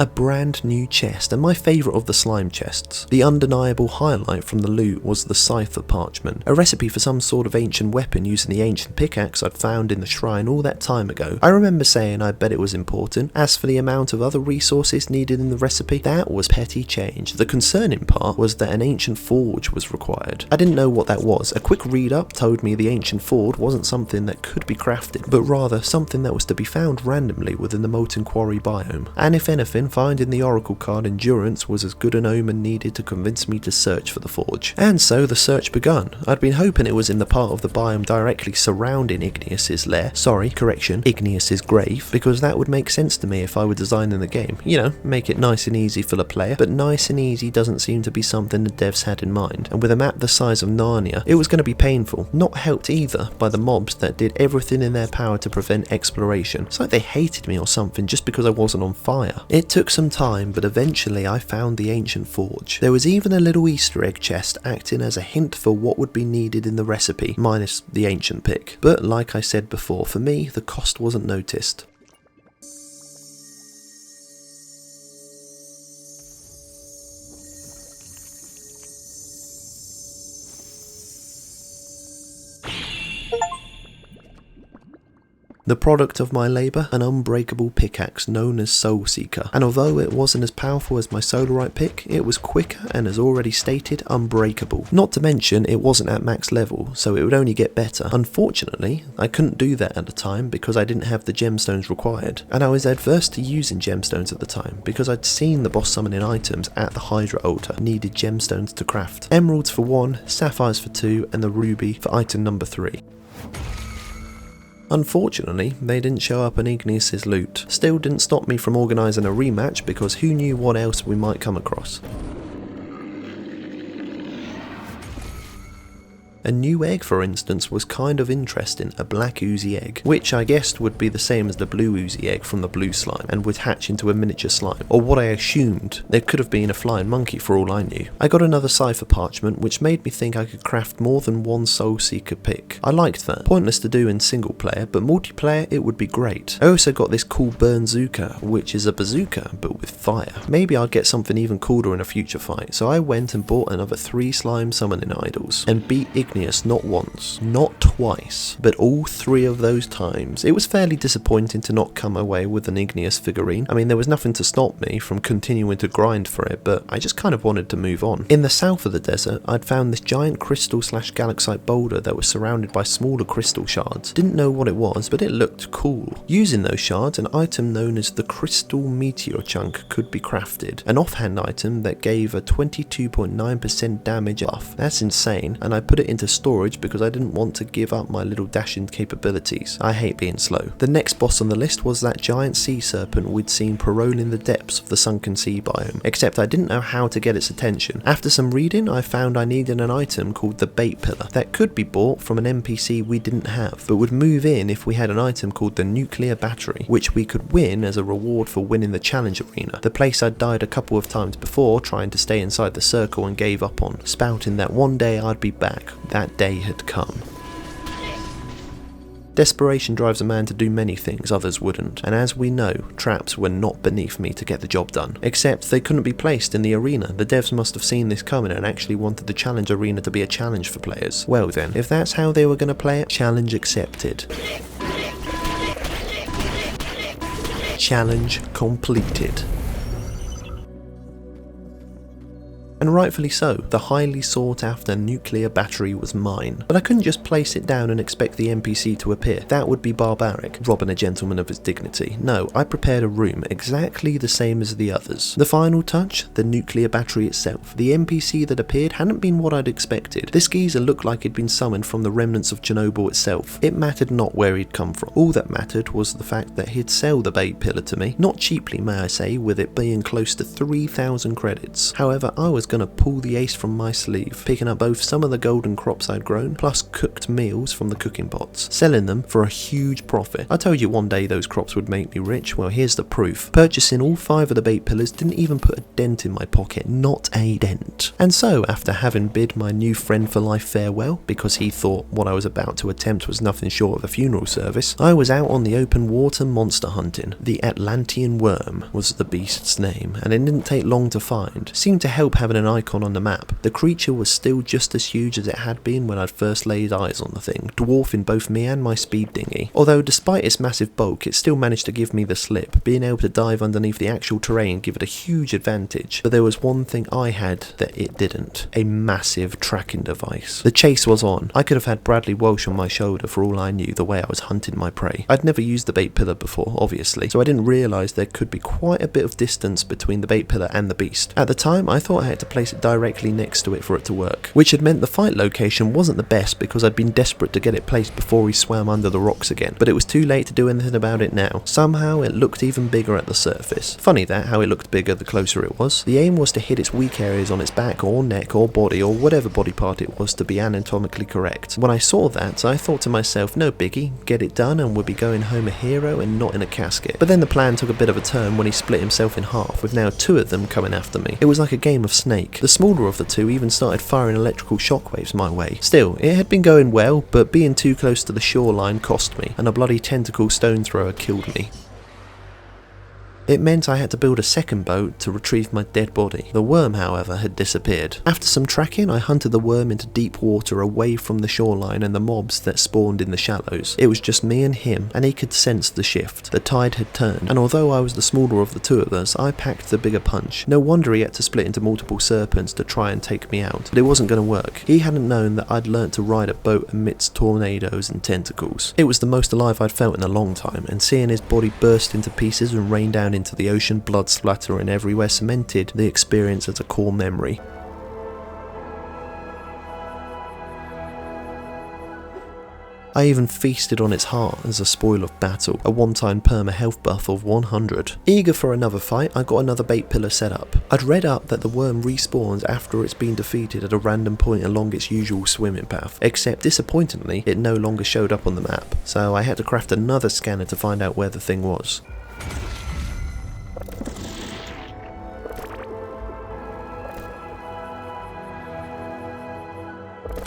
A brand new chest, and my favourite of the slime chests. The undeniable highlight from the loot was the cipher parchment, a recipe for some sort of ancient weapon using the ancient pickaxe I'd found in the shrine all that time ago. I remember saying I bet it was important. As for the amount of other resources needed in the recipe, that was petty change. The concerning part was that an ancient forge was required. I didn't know what that was. A quick read up told me the ancient forge wasn't something that could be crafted, but rather something that was to be found randomly within the molten quarry biome. And if anything, finding the oracle card Endurance was as good an omen needed to convince me to search for the forge. And so the search begun. I'd been hoping it was in the part of the biome directly surrounding Igneous's lair, Igneous's grave, because that would make sense to me if I were designing the game. You know, make it nice and easy for the player, but nice and easy doesn't seem to be something the devs had in mind, and with a map the size of Narnia, it was going to be painful, not helped either by the mobs that did everything in their power to prevent exploration. It's like they hated me or something just because I wasn't on fire. It took some time, but eventually I found the ancient forge. There was even a little Easter egg chest acting as a hint for what would be needed in the recipe, minus the ancient pick. But like I said before, for me, the cost wasn't noticed. The product of my labour, an unbreakable pickaxe known as Soul Seeker, and although it wasn't as powerful as my Solarite pick, it was quicker and, as already stated, unbreakable. Not to mention it wasn't at max level, so it would only get better. Unfortunately, I couldn't do that at the time because I didn't have the gemstones required, and I was adverse to using gemstones at the time because I'd seen the boss summoning items at the Hydra altar needed gemstones to craft. Emeralds for 1, sapphires for 2, and the ruby for item number 3. Unfortunately, they didn't show up in Igneous's loot. Still didn't stop me from organising a rematch because who knew what else we might come across. A new egg, for instance, was kind of interesting, a black oozy egg, which I guessed would be the same as the blue oozy egg from the blue slime and would hatch into a miniature slime, or what I assumed. There could have been a flying monkey for all I knew. I got another cipher parchment, which made me think I could craft more than one Soul Seeker pick. I liked that. Pointless to do in single player, but multiplayer it would be great. I also got this cool Burnzooka, which is a bazooka but with fire. Maybe I'd get something even cooler in a future fight, so I went and bought another 3 slime summoning idols and beat Igneous not once, not twice, but all 3 of those times. It was fairly disappointing to not come away with an Igneous figurine. I mean, there was nothing to stop me from continuing to grind for it, but I just kind of wanted to move on. In the south of the desert, I'd found this giant crystal/galaxite boulder that was surrounded by smaller crystal shards. Didn't know what it was, but it looked cool. Using those shards, an item known as the Crystal Meteor Chunk could be crafted. An offhand item that gave a 22.9% damage buff. That's insane, and I put it into storage because I didn't want to give up my little dashing capabilities. I hate being slow. The next boss on the list was that giant sea serpent we'd seen paroling the depths of the sunken sea biome, except I didn't know how to get its attention. After some reading, I found I needed an item called the bait pillar that could be bought from an NPC we didn't have, but would move in if we had an item called the nuclear battery, which we could win as a reward for winning the challenge arena, the place I'd died a couple of times before trying to stay inside the circle and gave up on, spouting that one day I'd be back. That day had come. Desperation drives a man to do many things others wouldn't, and as we know, traps were not beneath me to get the job done. Except they couldn't be placed in the arena. The devs must have seen this coming and actually wanted the challenge arena to be a challenge for players. Well then, if that's how they were going to play it, challenge accepted. Challenge completed. And rightfully so, the highly sought after nuclear battery was mine. But I couldn't just place it down and expect the NPC to appear. That would be barbaric, robbing a gentleman of his dignity. No, I prepared a room exactly the same as the others. The final touch, the nuclear battery itself. The NPC that appeared hadn't been what I'd expected. This geezer looked like he'd been summoned from the remnants of Chernobyl itself. It mattered not where he'd come from. All that mattered was the fact that he'd sell the bait pillar to me. Not cheaply, may I say, with it being close to 3,000 credits. However, I was gonna pull the ace from my sleeve, picking up both some of the golden crops I'd grown, plus cooked meals from the cooking pots, selling them for a huge profit. I told you one day those crops would make me rich, well here's the proof. Purchasing all 5 of the bait pillars didn't even put a dent in my pocket, not a dent. And so, after having bid my new friend for life farewell, because he thought what I was about to attempt was nothing short of a funeral service, I was out on the open water monster hunting. The Atlantean worm was the beast's name, and it didn't take long to find. Seemed to help having an icon on the map. The creature was still just as huge as it had been when I'd first laid eyes on the thing, dwarfing both me and my speed dinghy. Although despite its massive bulk, it still managed to give me the slip, being able to dive underneath the actual terrain gave it a huge advantage. But there was one thing I had that it didn't: a massive tracking device. The chase was on. I could have had Bradley Walsh on my shoulder for all I knew the way I was hunting my prey. I'd never used the bait pillar before, obviously, so I didn't realise there could be quite a bit of distance between the bait pillar and the beast. At the time, I thought I had to place it directly next to it for it to work, which had meant the fight location wasn't the best because I'd been desperate to get it placed before he swam under the rocks again, but it was too late to do anything about it now. Somehow it looked even bigger at the surface. Funny that, how it looked bigger the closer it was. The aim was to hit its weak areas on its back or neck or body or whatever body part it was to be anatomically correct. When I saw that, I thought to myself, no biggie, get it done and we'll be going home a hero and not in a casket. But then the plan took a bit of a turn when he split himself in half, with now 2 of them coming after me. It was like a game of Snake. The smaller of the 2 even started firing electrical shockwaves my way. Still, it had been going well, but being too close to the shoreline cost me, and a bloody tentacle stone thrower killed me. It meant I had to build a second boat to retrieve my dead body. The worm, however, had disappeared. After some tracking, I hunted the worm into deep water away from the shoreline and the mobs that spawned in the shallows. It was just me and him, and he could sense the shift. The tide had turned, and although I was the smaller of the 2 of us, I packed the bigger punch. No wonder he had to split into multiple serpents to try and take me out, but it wasn't going to work. He hadn't known that I'd learnt to ride a boat amidst tornadoes and tentacles. It was the most alive I'd felt in a long time, and seeing his body burst into pieces and rain down into the ocean, blood splattering everywhere, cemented the experience as a core memory. I even feasted on its heart as a spoil of battle, a one-time perma health buff of 100. Eager for another fight, I got another bait pillar set up. I'd read up that the worm respawns after it's been defeated at a random point along its usual swimming path, except disappointingly, it no longer showed up on the map, so I had to craft another scanner to find out where the thing was.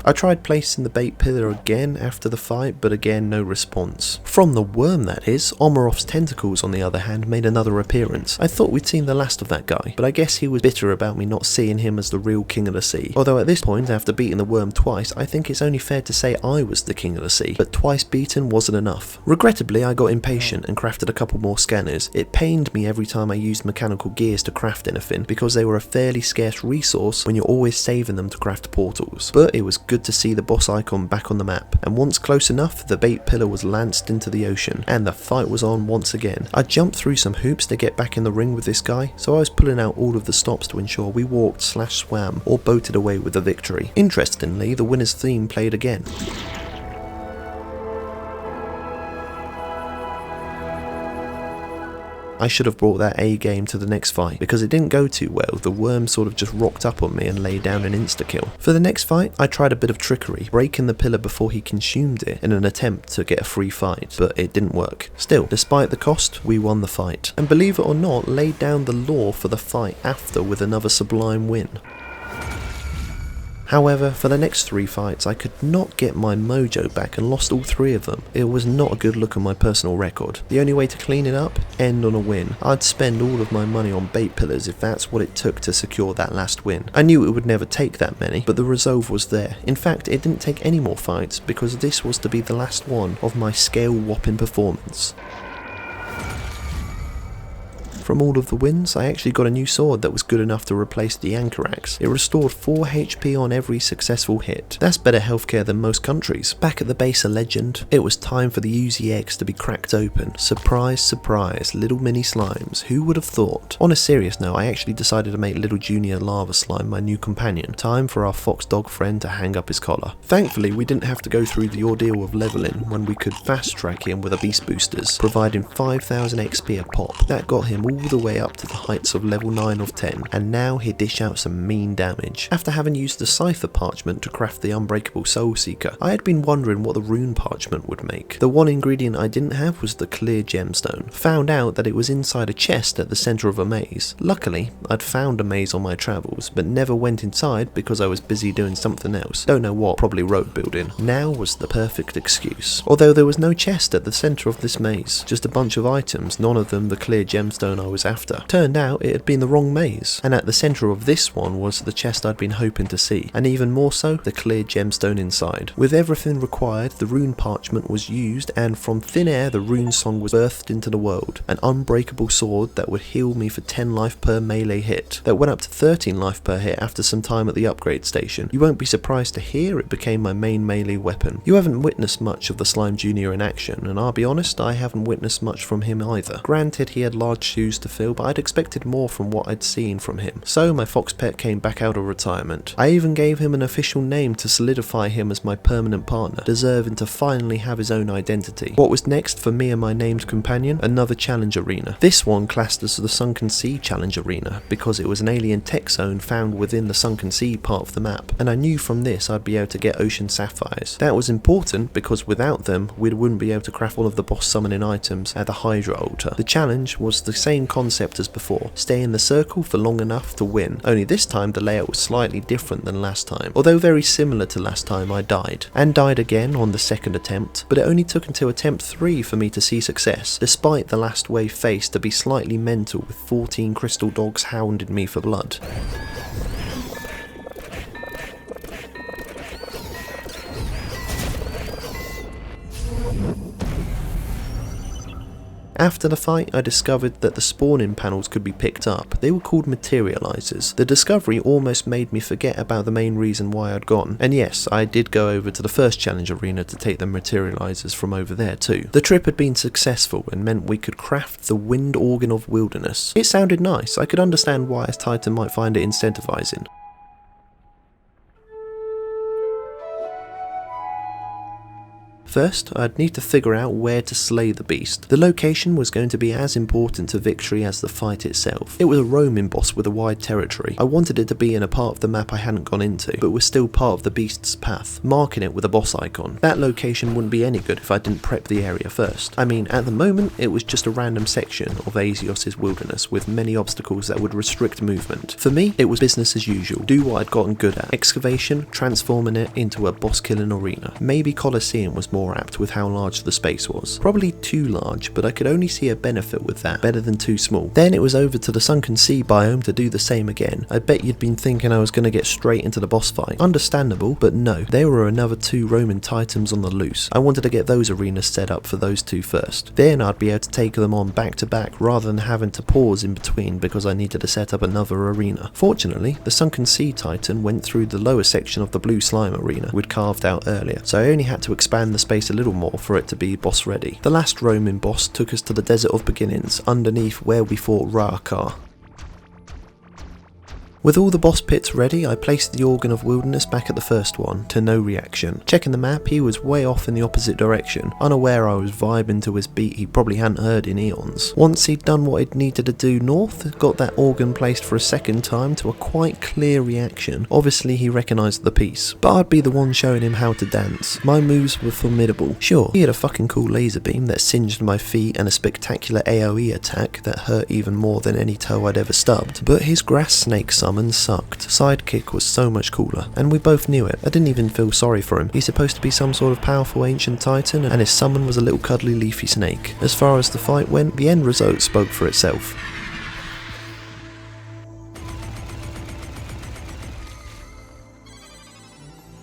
I tried placing the bait pillar again after the fight, but again no response. From the worm, that is. Omarov's tentacles, on the other hand, made another appearance. I thought we'd seen the last of that guy, but I guess he was bitter about me not seeing him as the real king of the sea. Although at this point, after beating the worm twice, I think it's only fair to say I was the king of the sea, but twice beaten wasn't enough. Regrettably, I got impatient and crafted a couple more scanners. It pained me every time I used mechanical gears to craft anything, because they were a fairly scarce resource when you're always saving them to craft portals. But it was good to see the boss icon back on the map, and once close enough, the bait pillar was lanced into the ocean, and the fight was on once again. I jumped through some hoops to get back in the ring with this guy, so I was pulling out all of the stops to ensure we walked/swam or boated away with the victory. Interestingly, the winner's theme played again. I should have brought that A game to the next fight, because it didn't go too well. The worm sort of just rocked up on me and laid down an insta-kill. For the next fight, I tried a bit of trickery, breaking the pillar before he consumed it in an attempt to get a free fight, but it didn't work. Still, despite the cost, we won the fight, and believe it or not, laid down the lore for the fight after with another sublime win. However, for the next 3 fights, I could not get my mojo back and lost all 3 of them. It was not a good look on my personal record. The only way to clean it up? End on a win. I'd spend all of my money on bait pillars if that's what it took to secure that last win. I knew it would never take that many, but the resolve was there. In fact, it didn't take any more fights, because this was to be the last one of my scale-whopping performance. From all of the wins, I actually got a new sword that was good enough to replace the anchor axe. It restored 4 HP on every successful hit. That's better healthcare than most countries. Back at the base of Legend, it was time for the Uzi eggs to be cracked open. Surprise, surprise, little mini slimes. Who would have thought? On a serious note, I actually decided to make little junior lava slime my new companion. Time for our fox dog friend to hang up his collar. Thankfully, we didn't have to go through the ordeal of leveling when we could fast track him with a beast boosters, providing 5,000 XP a pop. That got him all all the way up to the heights of level 9 of 10, and now he'd dish out some mean damage. After having used the cipher parchment to craft the unbreakable soul seeker, I had been wondering what the rune parchment would make. The one ingredient I didn't have was the clear gemstone. Found out that it was inside a chest at the centre of a maze. Luckily, I'd found a maze on my travels, but never went inside because I was busy doing something else. Don't know what, probably road building. Now was the perfect excuse. Although there was no chest at the centre of this maze, just a bunch of items, none of them the clear gemstone I was after. Turned out it had been the wrong maze, and at the centre of this one was the chest I'd been hoping to see, and even more so, the clear gemstone inside. With everything required, the rune parchment was used, and from thin air the rune song was birthed into the world. An unbreakable sword that would heal me for 10 life per melee hit, that went up to 13 life per hit after some time at the upgrade station. You won't be surprised to hear it became my main melee weapon. You haven't witnessed much of the Slime Jr. in action, and I'll be honest, I haven't witnessed much from him either. Granted, he had large shoes to fill, but I'd expected more from what I'd seen from him. So my fox pet came back out of retirement. I even gave him an official name to solidify him as my permanent partner, deserving to finally have his own identity. What was next for me and my named companion? Another challenge arena. This one classed as the Sunken Sea Challenge Arena, because it was an alien tech zone found within the Sunken Sea part of the map, and I knew from this I'd be able to get ocean sapphires. That was important because without them we wouldn't be able to craft all of the boss summoning items at the Hydra altar. The challenge was the same concept as before, stay in the circle for long enough to win, only this time the layout was slightly different than last time. Although very similar to last time, I died, and died again on the second attempt, but it only took until attempt 3 for me to see success, despite the last wave face to be slightly mental with 14 crystal dogs hounding me for blood. After the fight, I discovered that the spawning panels could be picked up. They were called materializers. The discovery almost made me forget about the main reason why I'd gone. And yes, I did go over to the first challenge arena to take the materializers from over there too. The trip had been successful and meant we could craft the wind organ of wilderness. It sounded nice. I could understand why a Titan might find it incentivizing. First, I'd need to figure out where to slay the beast. The location was going to be as important to victory as the fight itself. It was a roaming boss with a wide territory. I wanted it to be in a part of the map I hadn't gone into, but was still part of the beast's path, marking it with a boss icon. That location wouldn't be any good if I didn't prep the area first. I mean, at the moment, it was just a random section of Azios' wilderness with many obstacles that would restrict movement. For me, it was business as usual. Do what I'd gotten good at. Excavation, transforming it into a boss killing arena. Maybe Colosseum was more apt with how large the space was. Probably too large, but I could only see a benefit with that, better than too small. Then it was over to the Sunken Sea biome to do the same again. I bet you'd been thinking I was going to get straight into the boss fight. Understandable, but no, there were another 2 Roman Titans on the loose. I wanted to get those arenas set up for those 2 first. Then I'd be able to take them on back to back rather than having to pause in between because I needed to set up another arena. Fortunately, the Sunken Sea Titan went through the lower section of the blue slime arena we'd carved out earlier, so I only had to expand the space a little more for it to be boss ready. The last Roman boss took us to the Desert of Beginnings, underneath where we fought Raakar. With all the boss pits ready, I placed the Organ of Wilderness back at the first one, to no reaction. Checking the map, he was way off in the opposite direction, unaware I was vibing to his beat he probably hadn't heard in eons. Once he'd done what he'd needed to do north, got that organ placed for a second time to a quite clear reaction. Obviously he recognised the piece, but I'd be the one showing him how to dance. My moves were formidable. Sure, he had a fucking cool laser beam that singed my feet and a spectacular AoE attack that hurt even more than any toe I'd ever stubbed, but his grass snake summon sucked. Sidekick was so much cooler, and we both knew it. I didn't even feel sorry for him. He's supposed to be some sort of powerful ancient titan, and his summon was a little cuddly leafy snake. As far as the fight went, the end result spoke for itself.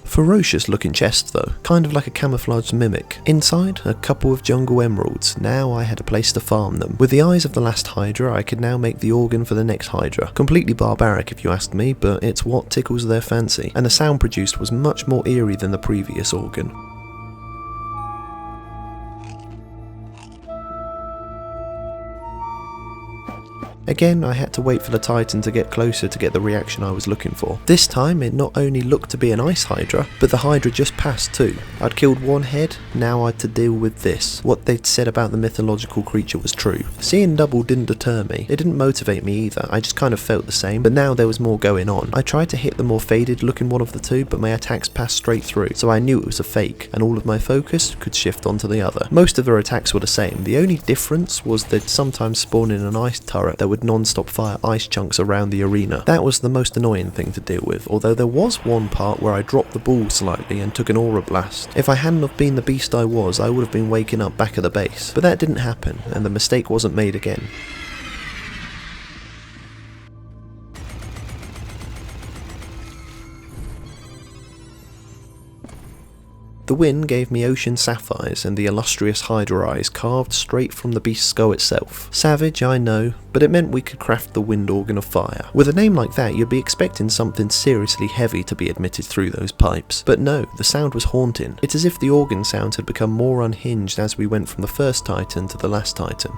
Ferocious looking chest though, kind of like a camouflaged mimic. Inside, a couple of jungle emeralds. Now I had a place to farm them. With the eyes of the last Hydra, I could now make the organ for the next Hydra. Completely barbaric if you asked me, but it's what tickles their fancy. And the sound produced was much more eerie than the previous organ. Again, I had to wait for the Titan to get closer to get the reaction I was looking for. This time it not only looked to be an ice Hydra, but the Hydra just passed too. I'd killed one head, now I had to deal with this. What they'd said about the mythological creature was true. Seeing double didn't deter me, it didn't motivate me either, I just kind of felt the same, but now there was more going on. I tried to hit the more faded looking one of the two, but my attacks passed straight through, so I knew it was a fake, and all of my focus could shift onto the other. Most of their attacks were the same, the only difference was they'd sometimes spawn in an ice turret that would non-stop fire ice chunks around the arena. That was the most annoying thing to deal with, although there was one part where I dropped the ball slightly and took an aura blast. If I hadn't have been the beast I was, I would have been waking up back at the base, but that didn't happen, and the mistake wasn't made again. The win gave me ocean sapphires and the illustrious Hydra eyes carved straight from the beast's skull itself. Savage, I know, but it meant we could craft the wind organ of fire. With a name like that, you'd be expecting something seriously heavy to be admitted through those pipes. But no, the sound was haunting. It's as if the organ sound had become more unhinged as we went from the first Titan to the last Titan.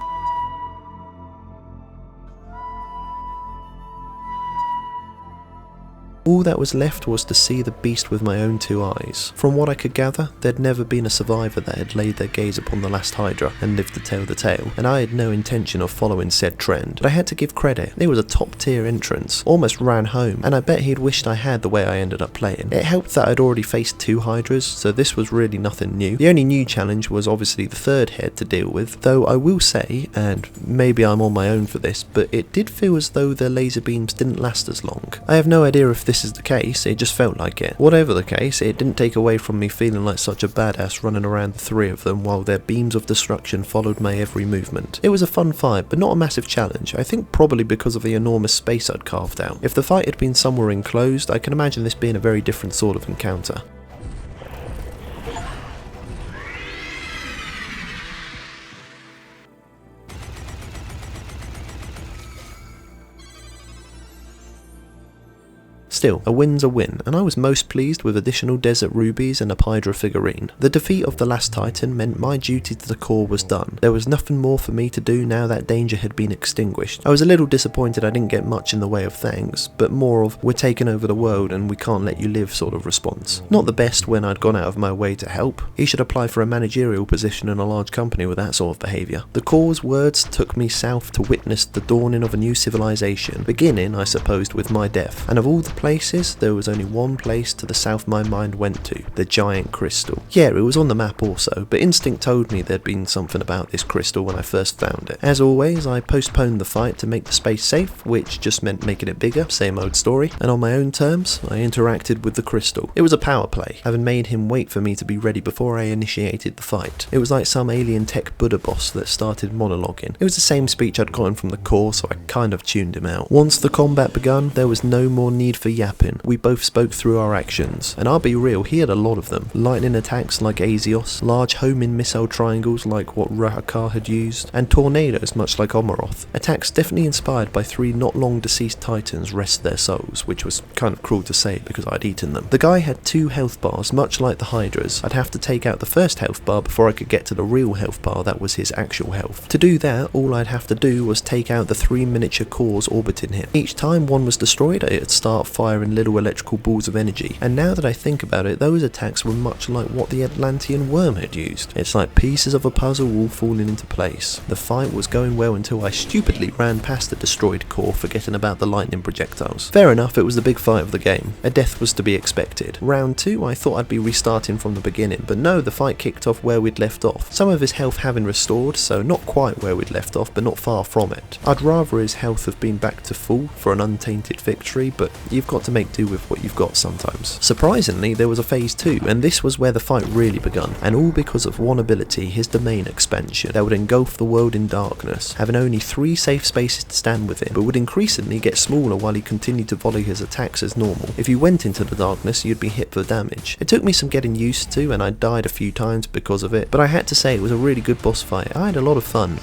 All that was left was to see the beast with my own two eyes. From what I could gather, there'd never been a survivor that had laid their gaze upon the last Hydra and lived to tell the tale, and I had no intention of following said trend. But I had to give credit, it was a top tier entrance, almost ran home, and I bet he'd wished I had the way I ended up playing. It helped that I'd already faced two Hydras, so this was really nothing new. The only new challenge was obviously the third head to deal with, though I will say, and maybe I'm on my own for this, but it did feel as though their laser beams didn't last as long. I have no idea if this is the case, it just felt like it. Whatever the case, it didn't take away from me feeling like such a badass running around the three of them while their beams of destruction followed my every movement. It was a fun fight, but not a massive challenge, I think probably because of the enormous space I'd carved out. If the fight had been somewhere enclosed, I can imagine this being a very different sort of encounter. Still, a win's a win, and I was most pleased with additional desert rubies and a Hydra figurine. The defeat of the last Titan meant my duty to the core was done. There was nothing more for me to do now that danger had been extinguished. I was a little disappointed I didn't get much in the way of thanks, but more of "we're taking over the world and we can't let you live" sort of response. Not the best when I'd gone out of my way to help. He should apply for a managerial position in a large company with that sort of behaviour. The core's words took me south to witness the dawning of a new civilization, beginning, I supposed, with my death, and of all the places, there was only one place to the south my mind went to, the giant crystal. Yeah, it was on the map also, but instinct told me there'd been something about this crystal when I first found it. As always, I postponed the fight to make the space safe, which just meant making it bigger, same old story, and on my own terms, I interacted with the crystal. It was a power play, having made him wait for me to be ready before I initiated the fight. It was like some alien tech Buddha boss that started monologuing. It was the same speech I'd gotten from the core, so I kind of tuned him out. Once the combat begun, there was no more need for yapping. We both spoke through our actions, and I'll be real, he had a lot of them. Lightning attacks like Azios, large homing missile triangles like what Rahakar had used, and tornadoes much like Omaroth. Attacks definitely inspired by three not long deceased titans, rest their souls, which was kind of cruel to say because I'd eaten them. The guy had 2 health bars, much like the Hydras. I'd have to take out the first health bar before I could get to the real health bar that was his actual health. To do that, all I'd have to do was take out the 3 miniature cores orbiting him. Each time one was destroyed, it'd start firing little electrical balls of energy, and now that I think about it, those attacks were much like what the Atlantean worm had used. It's like pieces of a puzzle all falling into place. The fight was going well until I stupidly ran past the destroyed core, forgetting about the lightning projectiles. Fair enough, it was the big fight of the game. A death was to be expected. Round 2, I thought I'd be restarting from the beginning, but no, the fight kicked off where we'd left off. Some of his health having restored, so not quite where we'd left off, but not far from it. I'd rather his health have been back to full for an untainted victory, but you've got to make do with what you've got sometimes. Surprisingly, there was a phase 2, and this was where the fight really begun, and all because of one ability, his domain expansion, that would engulf the world in darkness, having only 3 safe spaces to stand within, but would increasingly get smaller while he continued to volley his attacks as normal. If you went into the darkness, you'd be hit for damage. It took me some getting used to, and I died a few times because of it, but I had to say it was a really good boss fight. I had a lot of fun.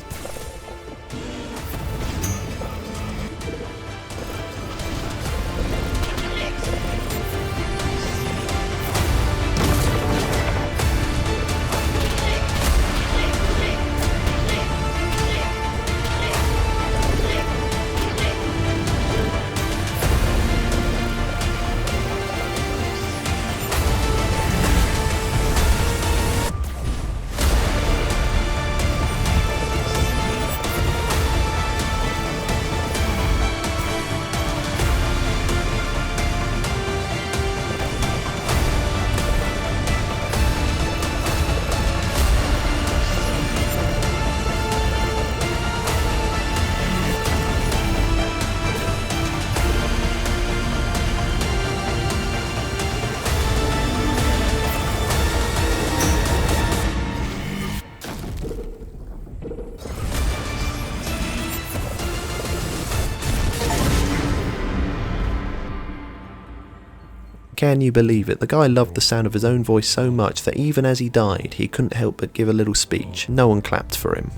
Can you believe it? The guy loved the sound of his own voice so much that even as he died, he couldn't help but give a little speech. No one clapped for him.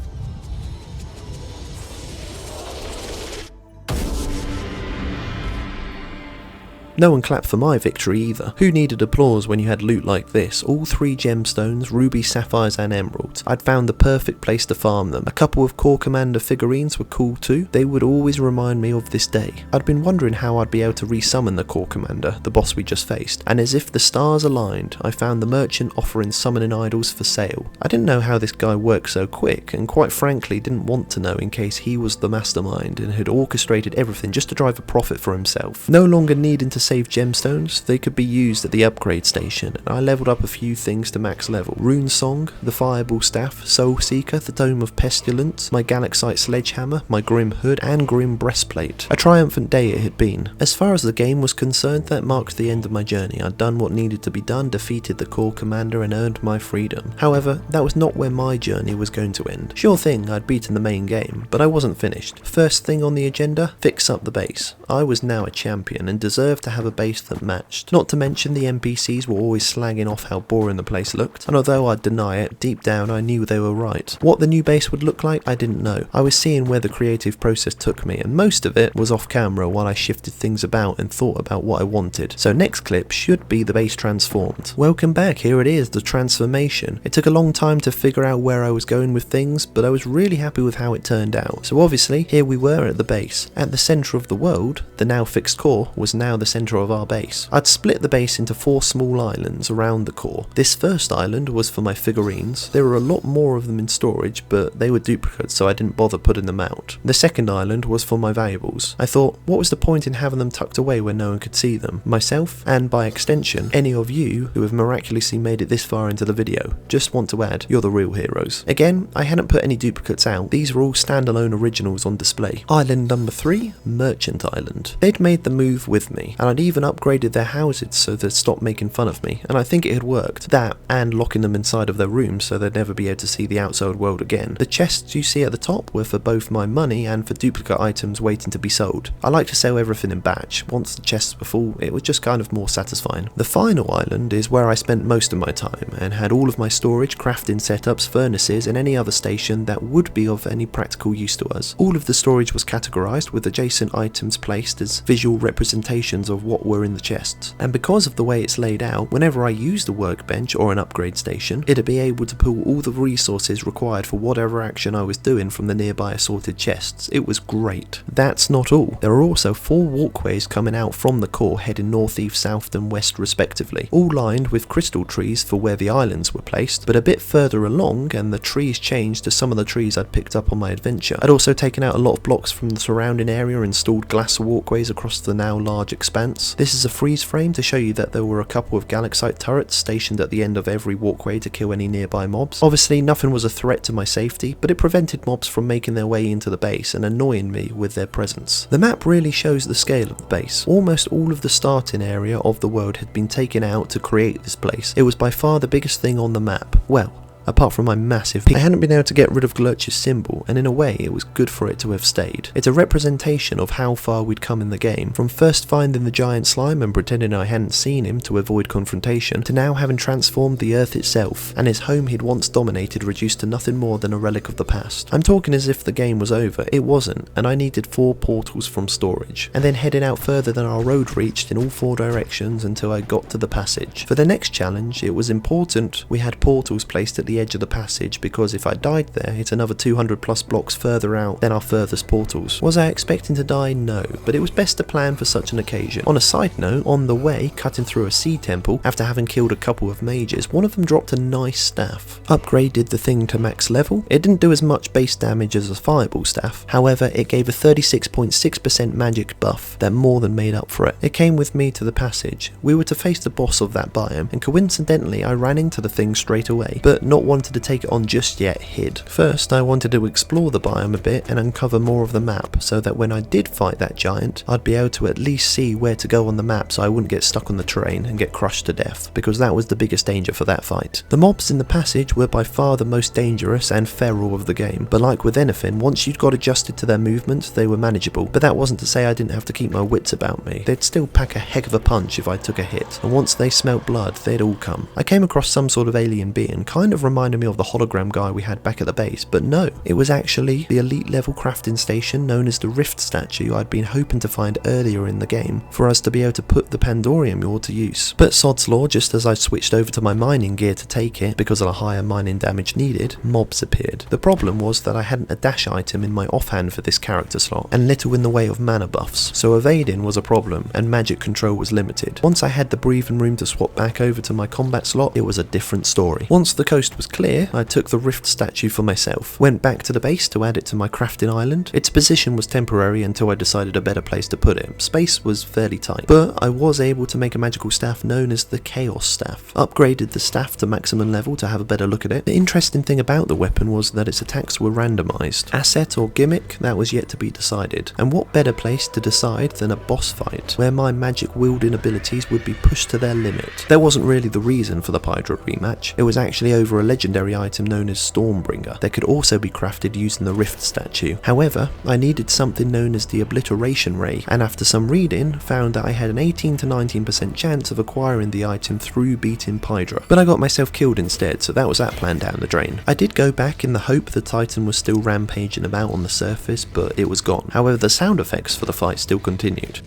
No one clapped for my victory either. Who needed applause when you had loot like this? All 3 gemstones, rubies, sapphires and emeralds. I'd found the perfect place to farm them. A couple of Core Commander figurines were cool too. They would always remind me of this day. I'd been wondering how I'd be able to resummon the Core Commander, the boss we just faced, and as if the stars aligned, I found the merchant offering summoning idols for sale. I didn't know how this guy worked so quick, and quite frankly didn't want to know in case he was the mastermind and had orchestrated everything just to drive a profit for himself. No longer needing to save gemstones, they could be used at the upgrade station, and I leveled up a few things to max level. Rune Song, the Fireball Staff, Soul Seeker, the Dome of Pestilence, my Galaxite Sledgehammer, my Grim Hood and Grim Breastplate. A triumphant day it had been. As far as the game was concerned, that marked the end of my journey. I'd done what needed to be done, defeated the Core Commander and earned my freedom. However, that was not where my journey was going to end. Sure thing, I'd beaten the main game, but I wasn't finished. First thing on the agenda, fix up the base. I was now a champion and deserved to have a base that matched. Not to mention the NPCs were always slagging off how boring the place looked, and although I'd deny it, deep down I knew they were right. What the new base would look like, I didn't know. I was seeing where the creative process took me, and most of it was off camera while I shifted things about and thought about what I wanted. So next clip should be the base transformed. Welcome back, here it is, the transformation. It took a long time to figure out where I was going with things, but I was really happy with how it turned out. So obviously, here we were at the base. At the centre of the world, the now fixed core was now the centre of our base. I'd split the base into 4 small islands around the core. This first island was for my figurines. There were a lot more of them in storage, but they were duplicates, so I didn't bother putting them out. The second island was for my valuables. I thought, what was the point in having them tucked away where no one could see them? Myself, and by extension, any of you who have miraculously made it this far into the video. Just want to add, you're the real heroes. Again, I hadn't put any duplicates out. These were all standalone originals on display. Island number 3, Merchant Island. They'd made the move with me, and I'd even upgraded their houses so they'd stop making fun of me, and I think it had worked. That, and locking them inside of their rooms so they'd never be able to see the outside world again. The chests you see at the top were for both my money and for duplicate items waiting to be sold. I like to sell everything in batch. Once the chests were full, it was just kind of more satisfying. The final island is where I spent most of my time, and had all of my storage, crafting setups, furnaces, and any other station that would be of any practical use to us. All of the storage was categorized with adjacent items placed as visual representations of what were in the chests. And because of the way it's laid out, whenever I used a workbench or an upgrade station, it'd be able to pull all the resources required for whatever action I was doing from the nearby assorted chests. It was great. That's not all. There are also 4 walkways coming out from the core heading north, east, south and west respectively, all lined with crystal trees for where the islands were placed, but a bit further along and the trees changed to some of the trees I'd picked up on my adventure. I'd also taken out a lot of blocks from the surrounding area and installed glass walkways across the now large expanse. This is a freeze frame to show you that there were a couple of Galaxite turrets stationed at the end of every walkway to kill any nearby mobs. Obviously nothing was a threat to my safety, but it prevented mobs from making their way into the base and annoying me with their presence. The map really shows the scale of the base. Almost all of the starting area of the world had been taken out to create this place. It was by far the biggest thing on the map. Well, apart from my massive I hadn't been able to get rid of Glurch's symbol, and in a way it was good for it to have stayed. It's a representation of how far we'd come in the game, from first finding the giant slime and pretending I hadn't seen him to avoid confrontation, to now having transformed the earth itself, and his home he'd once dominated reduced to nothing more than a relic of the past. I'm talking as if the game was over. It wasn't, and I needed 4 portals from storage, and then heading out further than our road reached in all 4 directions until I got to the passage. For the next challenge, it was important we had portals placed at the edge of the passage, because if I died there, it's another 200 plus blocks further out than our furthest portals. Was I expecting to die? No, but it was best to plan for such an occasion. On a side note, on the way, cutting through a sea temple, after having killed a couple of mages, one of them dropped a nice staff. Upgraded the thing to max level. It didn't do as much base damage as a fireball staff, however it gave a 36.6% magic buff that more than made up for it. It came with me to the passage. We were to face the boss of that biome, and coincidentally I ran into the thing straight away, but not not wanted to take it on just yet hid. First, I wanted to explore the biome a bit and uncover more of the map, so that when I did fight that giant, I'd be able to at least see where to go on the map so I wouldn't get stuck on the terrain and get crushed to death, because that was the biggest danger for that fight. The mobs in the passage were by far the most dangerous and feral of the game, but like with anything, once you'd got adjusted to their movements, they were manageable. But that wasn't to say I didn't have to keep my wits about me. They'd still pack a heck of a punch if I took a hit, and once they smelt blood, they'd all come. I came across some sort of alien being, kind of reminded me of the hologram guy we had back at the base, but no, it was actually the elite level crafting station known as the Rift statue I'd been hoping to find earlier in the game for us to be able to put the Pandorium ore to use. But sod's law, just as I switched over to my mining gear to take it because of the higher mining damage needed, mobs appeared. The problem was that I hadn't a dash item in my offhand for this character slot, and little in the way of mana buffs, so evading was a problem and magic control was limited. Once I had the breathing room to swap back over to my combat slot, it was a different story. Once the coast was clear, I took the Rift statue for myself, went back to the base to add it to my crafting island. Its position was temporary until I decided a better place to put it. Space was fairly tight, but I was able to make a magical staff known as the Chaos Staff. Upgraded the staff to maximum level to have a better look at it. The interesting thing about the weapon was that its attacks were randomized. Asset or gimmick, that was yet to be decided. And what better place to decide than a boss fight, where my magic wielding abilities would be pushed to their limit. That wasn't really the reason for the Pydra rematch. It was actually over a legendary item known as Stormbringer that could also be crafted using the Rift statue. However, I needed something known as the Obliteration Ray, and after some reading, found that I had an 18 to 19% chance of acquiring the item through beating Pydra. But I got myself killed instead, so that was that plan down the drain. I did go back in the hope the Titan was still rampaging about on the surface, but it was gone. However, the sound effects for the fight still continued.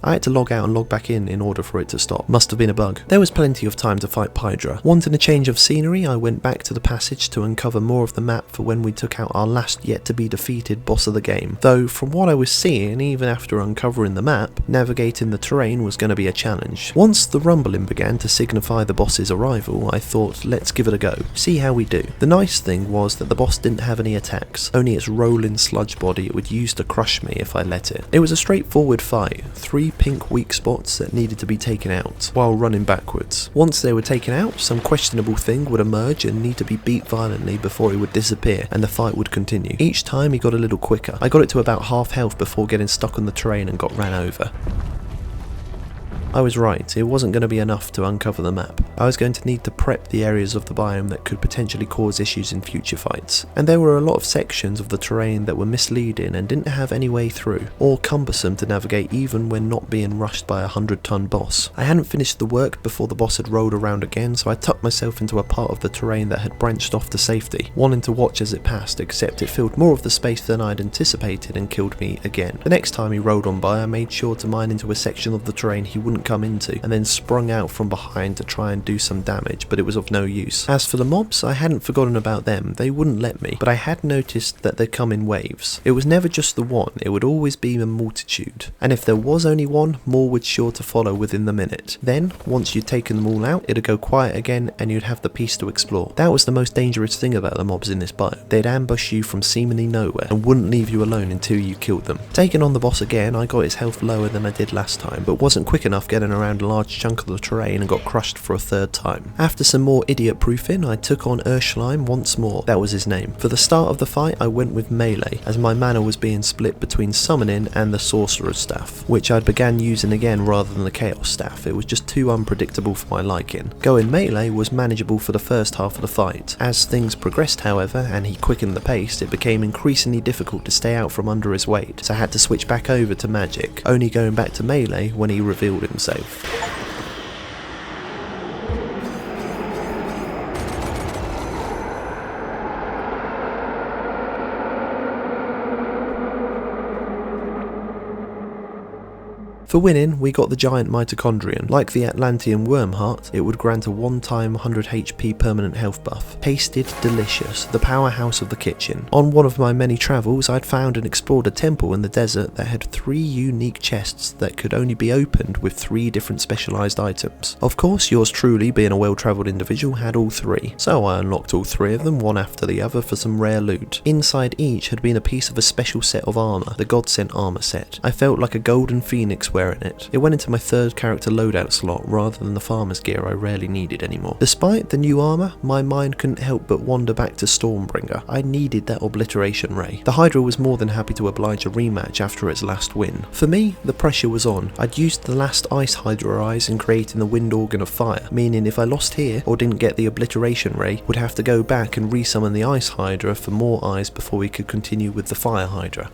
I had to log out and log back in order for it to stop. Must have been a bug. There was plenty of time to fight Pydra. Wanting a change of scenery, I went back to the passage to uncover more of the map for when we took out our last yet to be defeated boss of the game. Though, from what I was seeing, even after uncovering the map, navigating the terrain was going to be a challenge. Once the rumbling began to signify the boss's arrival, I thought, let's give it a go. See how we do. The nice thing was that the boss didn't have any attacks, only its rolling sludge body it would use to crush me if I let it. It was a straightforward fight. 3 pink weak spots that needed to be taken out while running backwards. Once they were taken out, some questionable thing would emerge and need to be beat violently before it would disappear and the fight would continue. Each time he got a little quicker. I got it to about half health before getting stuck on the terrain and got ran over. I was right, it wasn't going to be enough to uncover the map. I was going to need to prep the areas of the biome that could potentially cause issues in future fights. And there were a lot of sections of the terrain that were misleading and didn't have any way through, or cumbersome to navigate even when not being rushed by a 100-ton boss. I hadn't finished the work before the boss had rolled around again, so I tucked myself into a part of the terrain that had branched off to safety, wanting to watch as it passed, except it filled more of the space than I'd anticipated and killed me again. The next time he rolled on by, I made sure to mine into a section of the terrain he wouldn't come into, and then sprung out from behind to try and do some damage, but it was of no use. As for the mobs, I hadn't forgotten about them. They wouldn't let me, but I had noticed that they come in waves. It was never just the one, it would always be a multitude, and if there was only one, more would sure to follow within the minute. Then, once you'd taken them all out, it'd go quiet again and you'd have the peace to explore. That was the most dangerous thing about the mobs in this biome. They'd ambush you from seemingly nowhere and wouldn't leave you alone until you killed them. Taking on the boss again, I got his health lower than I did last time, but wasn't quick enough getting around a large chunk of the terrain and got crushed for a third time. After some more idiot proofing, I took on Urschleim once more. That was his name. For the start of the fight, I went with melee, as my mana was being split between summoning and the sorcerer's staff, which I began using again rather than the chaos staff. It was just too unpredictable for my liking. Going melee was manageable for the first half of the fight. As things progressed, however, and he quickened the pace, it became increasingly difficult to stay out from under his weight, so I had to switch back over to magic, only going back to melee when he revealed himself. For winning, we got the giant mitochondrion. Like the Atlantean worm heart, it would grant a one-time 100 HP permanent health buff. Tasted delicious, the powerhouse of the kitchen. On one of my many travels, I'd found and explored a temple in the desert that had 3 unique chests that could only be opened with 3 different specialised items. Of course, yours truly, being a well-travelled individual, had all 3, so I unlocked all 3 of them, one after the other, for some rare loot. Inside each had been a piece of a special set of armour, the God-sent armour set. I felt like a golden phoenix wearing wearing it. It went into my third character loadout slot rather than the farmer's gear I rarely needed anymore. Despite the new armour, my mind couldn't help but wander back to Stormbringer. I needed that obliteration ray. The Hydra was more than happy to oblige a rematch after its last win. For me, the pressure was on. I'd used the last Ice Hydra eyes in creating the wind organ of fire, meaning if I lost here or didn't get the obliteration ray, would have to go back and resummon the Ice Hydra for more eyes before we could continue with the Fire Hydra.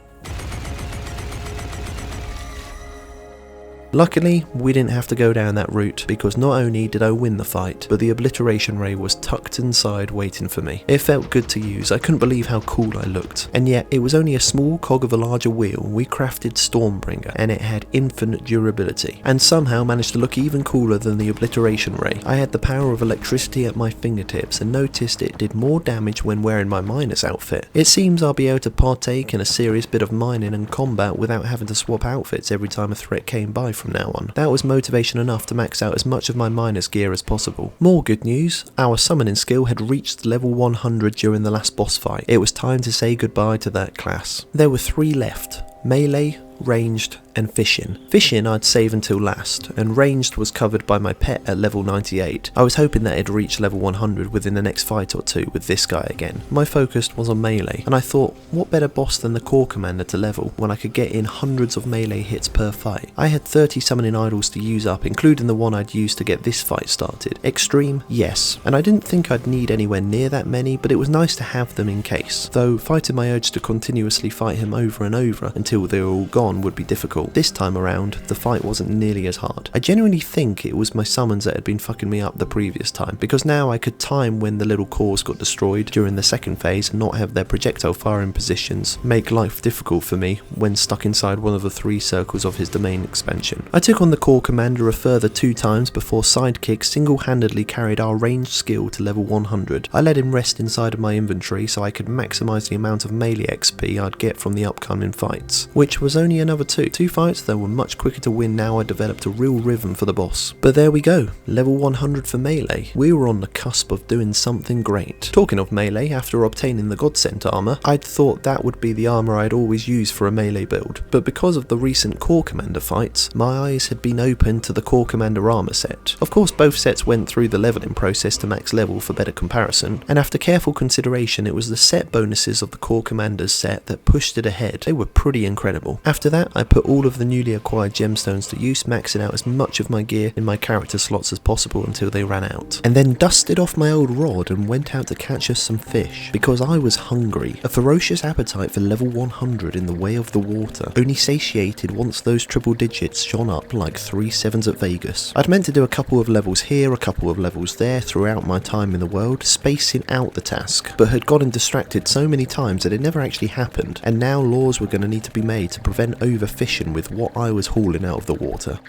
Luckily, we didn't have to go down that route, because not only did I win the fight, but the obliteration ray was tucked inside waiting for me. It felt good to use. I couldn't believe how cool I looked. And yet, it was only a small cog of a larger wheel. We crafted Stormbringer, and it had infinite durability, and somehow managed to look even cooler than the obliteration ray. I had the power of electricity at my fingertips, and noticed it did more damage when wearing my miner's outfit. It seems I'll be able to partake in a serious bit of mining and combat without having to swap outfits every time a threat came by from now on. That was motivation enough to max out as much of my miner's gear as possible. More good news, our summoning skill had reached level 100 during the last boss fight. It was time to say goodbye to that class. There were 3 left: melee, ranged, and fishing. Fishing I'd save until last, and ranged was covered by my pet at level 98. I was hoping that it'd reach level 100 within the next fight or two with this guy again. My focus was on melee, and I thought, what better boss than the core commander to level when I could get in hundreds of melee hits per fight. I had 30 summoning idols to use up, including the one I'd used to get this fight started. Extreme, yes, and I didn't think I'd need anywhere near that many, but it was nice to have them in case, though fighting my urge to continuously fight him over and over until they were all gone would be difficult. This time around, the fight wasn't nearly as hard. I genuinely think it was my summons that had been fucking me up the previous time, because now I could time when the little cores got destroyed during the second phase and not have their projectile firing positions make life difficult for me when stuck inside one of the 3 circles of his domain expansion. I took on the core commander a further 2 times before Sidekick single-handedly carried our ranged skill to level 100. I let him rest inside of my inventory so I could maximise the amount of melee XP I'd get from the upcoming fights, which was only another 2 fights that were much quicker to win now I developed a real rhythm for the boss. But there we go, level 100 for melee. We were on the cusp of doing something great. Talking of melee, after obtaining the Godsent armor, I'd thought that would be the armor I'd always use for a melee build, but because of the recent core commander fights, my eyes had been opened to the core commander armor set. Of course, both sets went through the leveling process to max level for better comparison, and after careful consideration, it was the set bonuses of the core commander's set that pushed it ahead. They were pretty incredible. After that, I put all of the newly acquired gemstones to use, maxing out as much of my gear in my character slots as possible until they ran out, and then dusted off my old rod and went out to catch us some fish, because I was hungry. A ferocious appetite for level 100 in the way of the water, only satiated once those triple digits shone up like 3 sevens at Vegas. I'd meant to do a couple of levels here, a couple of levels there throughout my time in the world, spacing out the task, but had gotten distracted so many times that it never actually happened, and now laws were going to need to be made to prevent overfishing with what I was hauling out of the water.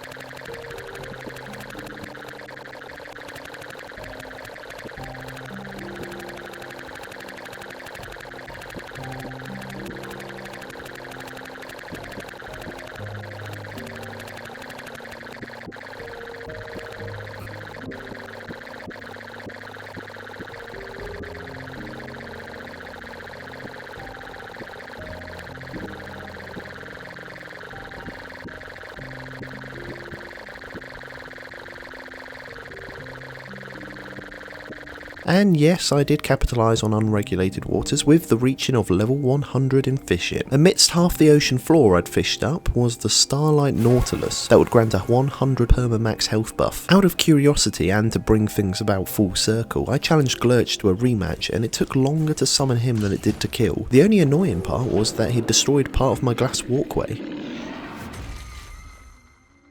And yes, I did capitalise on unregulated waters with the reaching of level 100 in fishing. Amidst half the ocean floor I'd fished up was the Starlight Nautilus that would grant a 100 perma-max health buff. Out of curiosity and to bring things about full circle, I challenged Glurch to a rematch, and it took longer to summon him than it did to kill. The only annoying part was that he'd destroyed part of my glass walkway.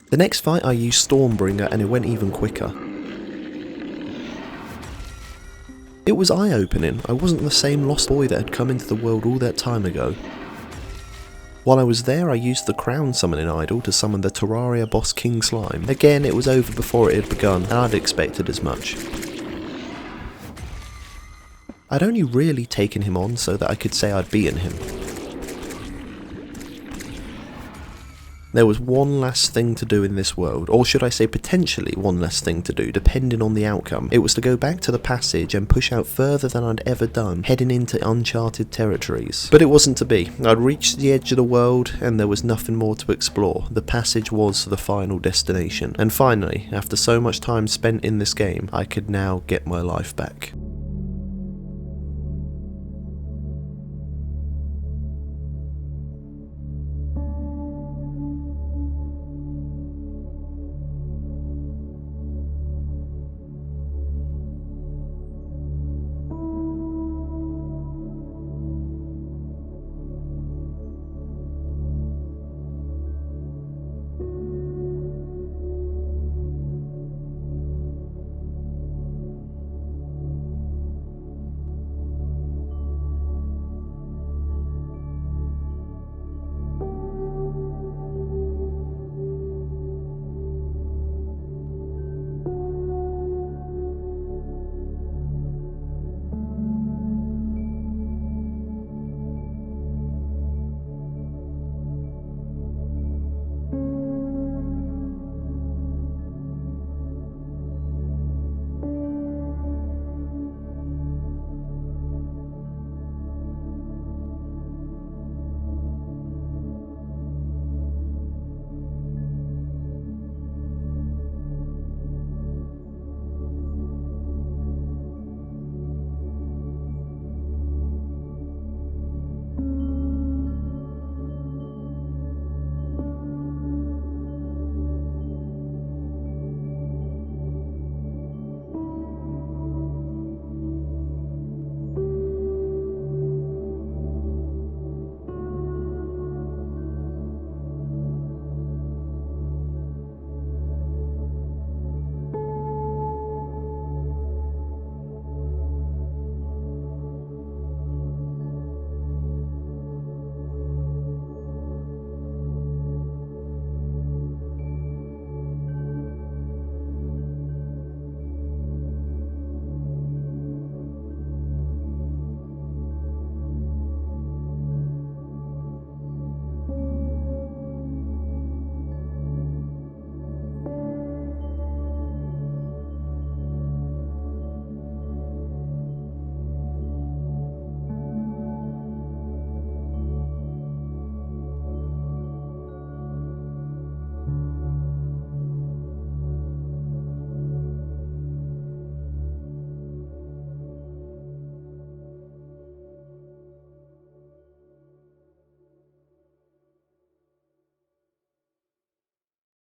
The next fight I used Stormbringer and it went even quicker. It was eye-opening. I wasn't the same lost boy that had come into the world all that time ago. While I was there, I used the Crown Summoning Idol to summon the Terraria boss King Slime. Again, it was over before it had begun, and I'd expected as much. I'd only really taken him on so that I could say I'd beaten him. There was one last thing to do in this world, or should I say potentially one last thing to do, depending on the outcome. It was to go back to the passage and push out further than I'd ever done, heading into uncharted territories. But it wasn't to be. I'd reached the edge of the world and there was nothing more to explore. The passage was the final destination. And finally, after so much time spent in this game, I could now get my life back.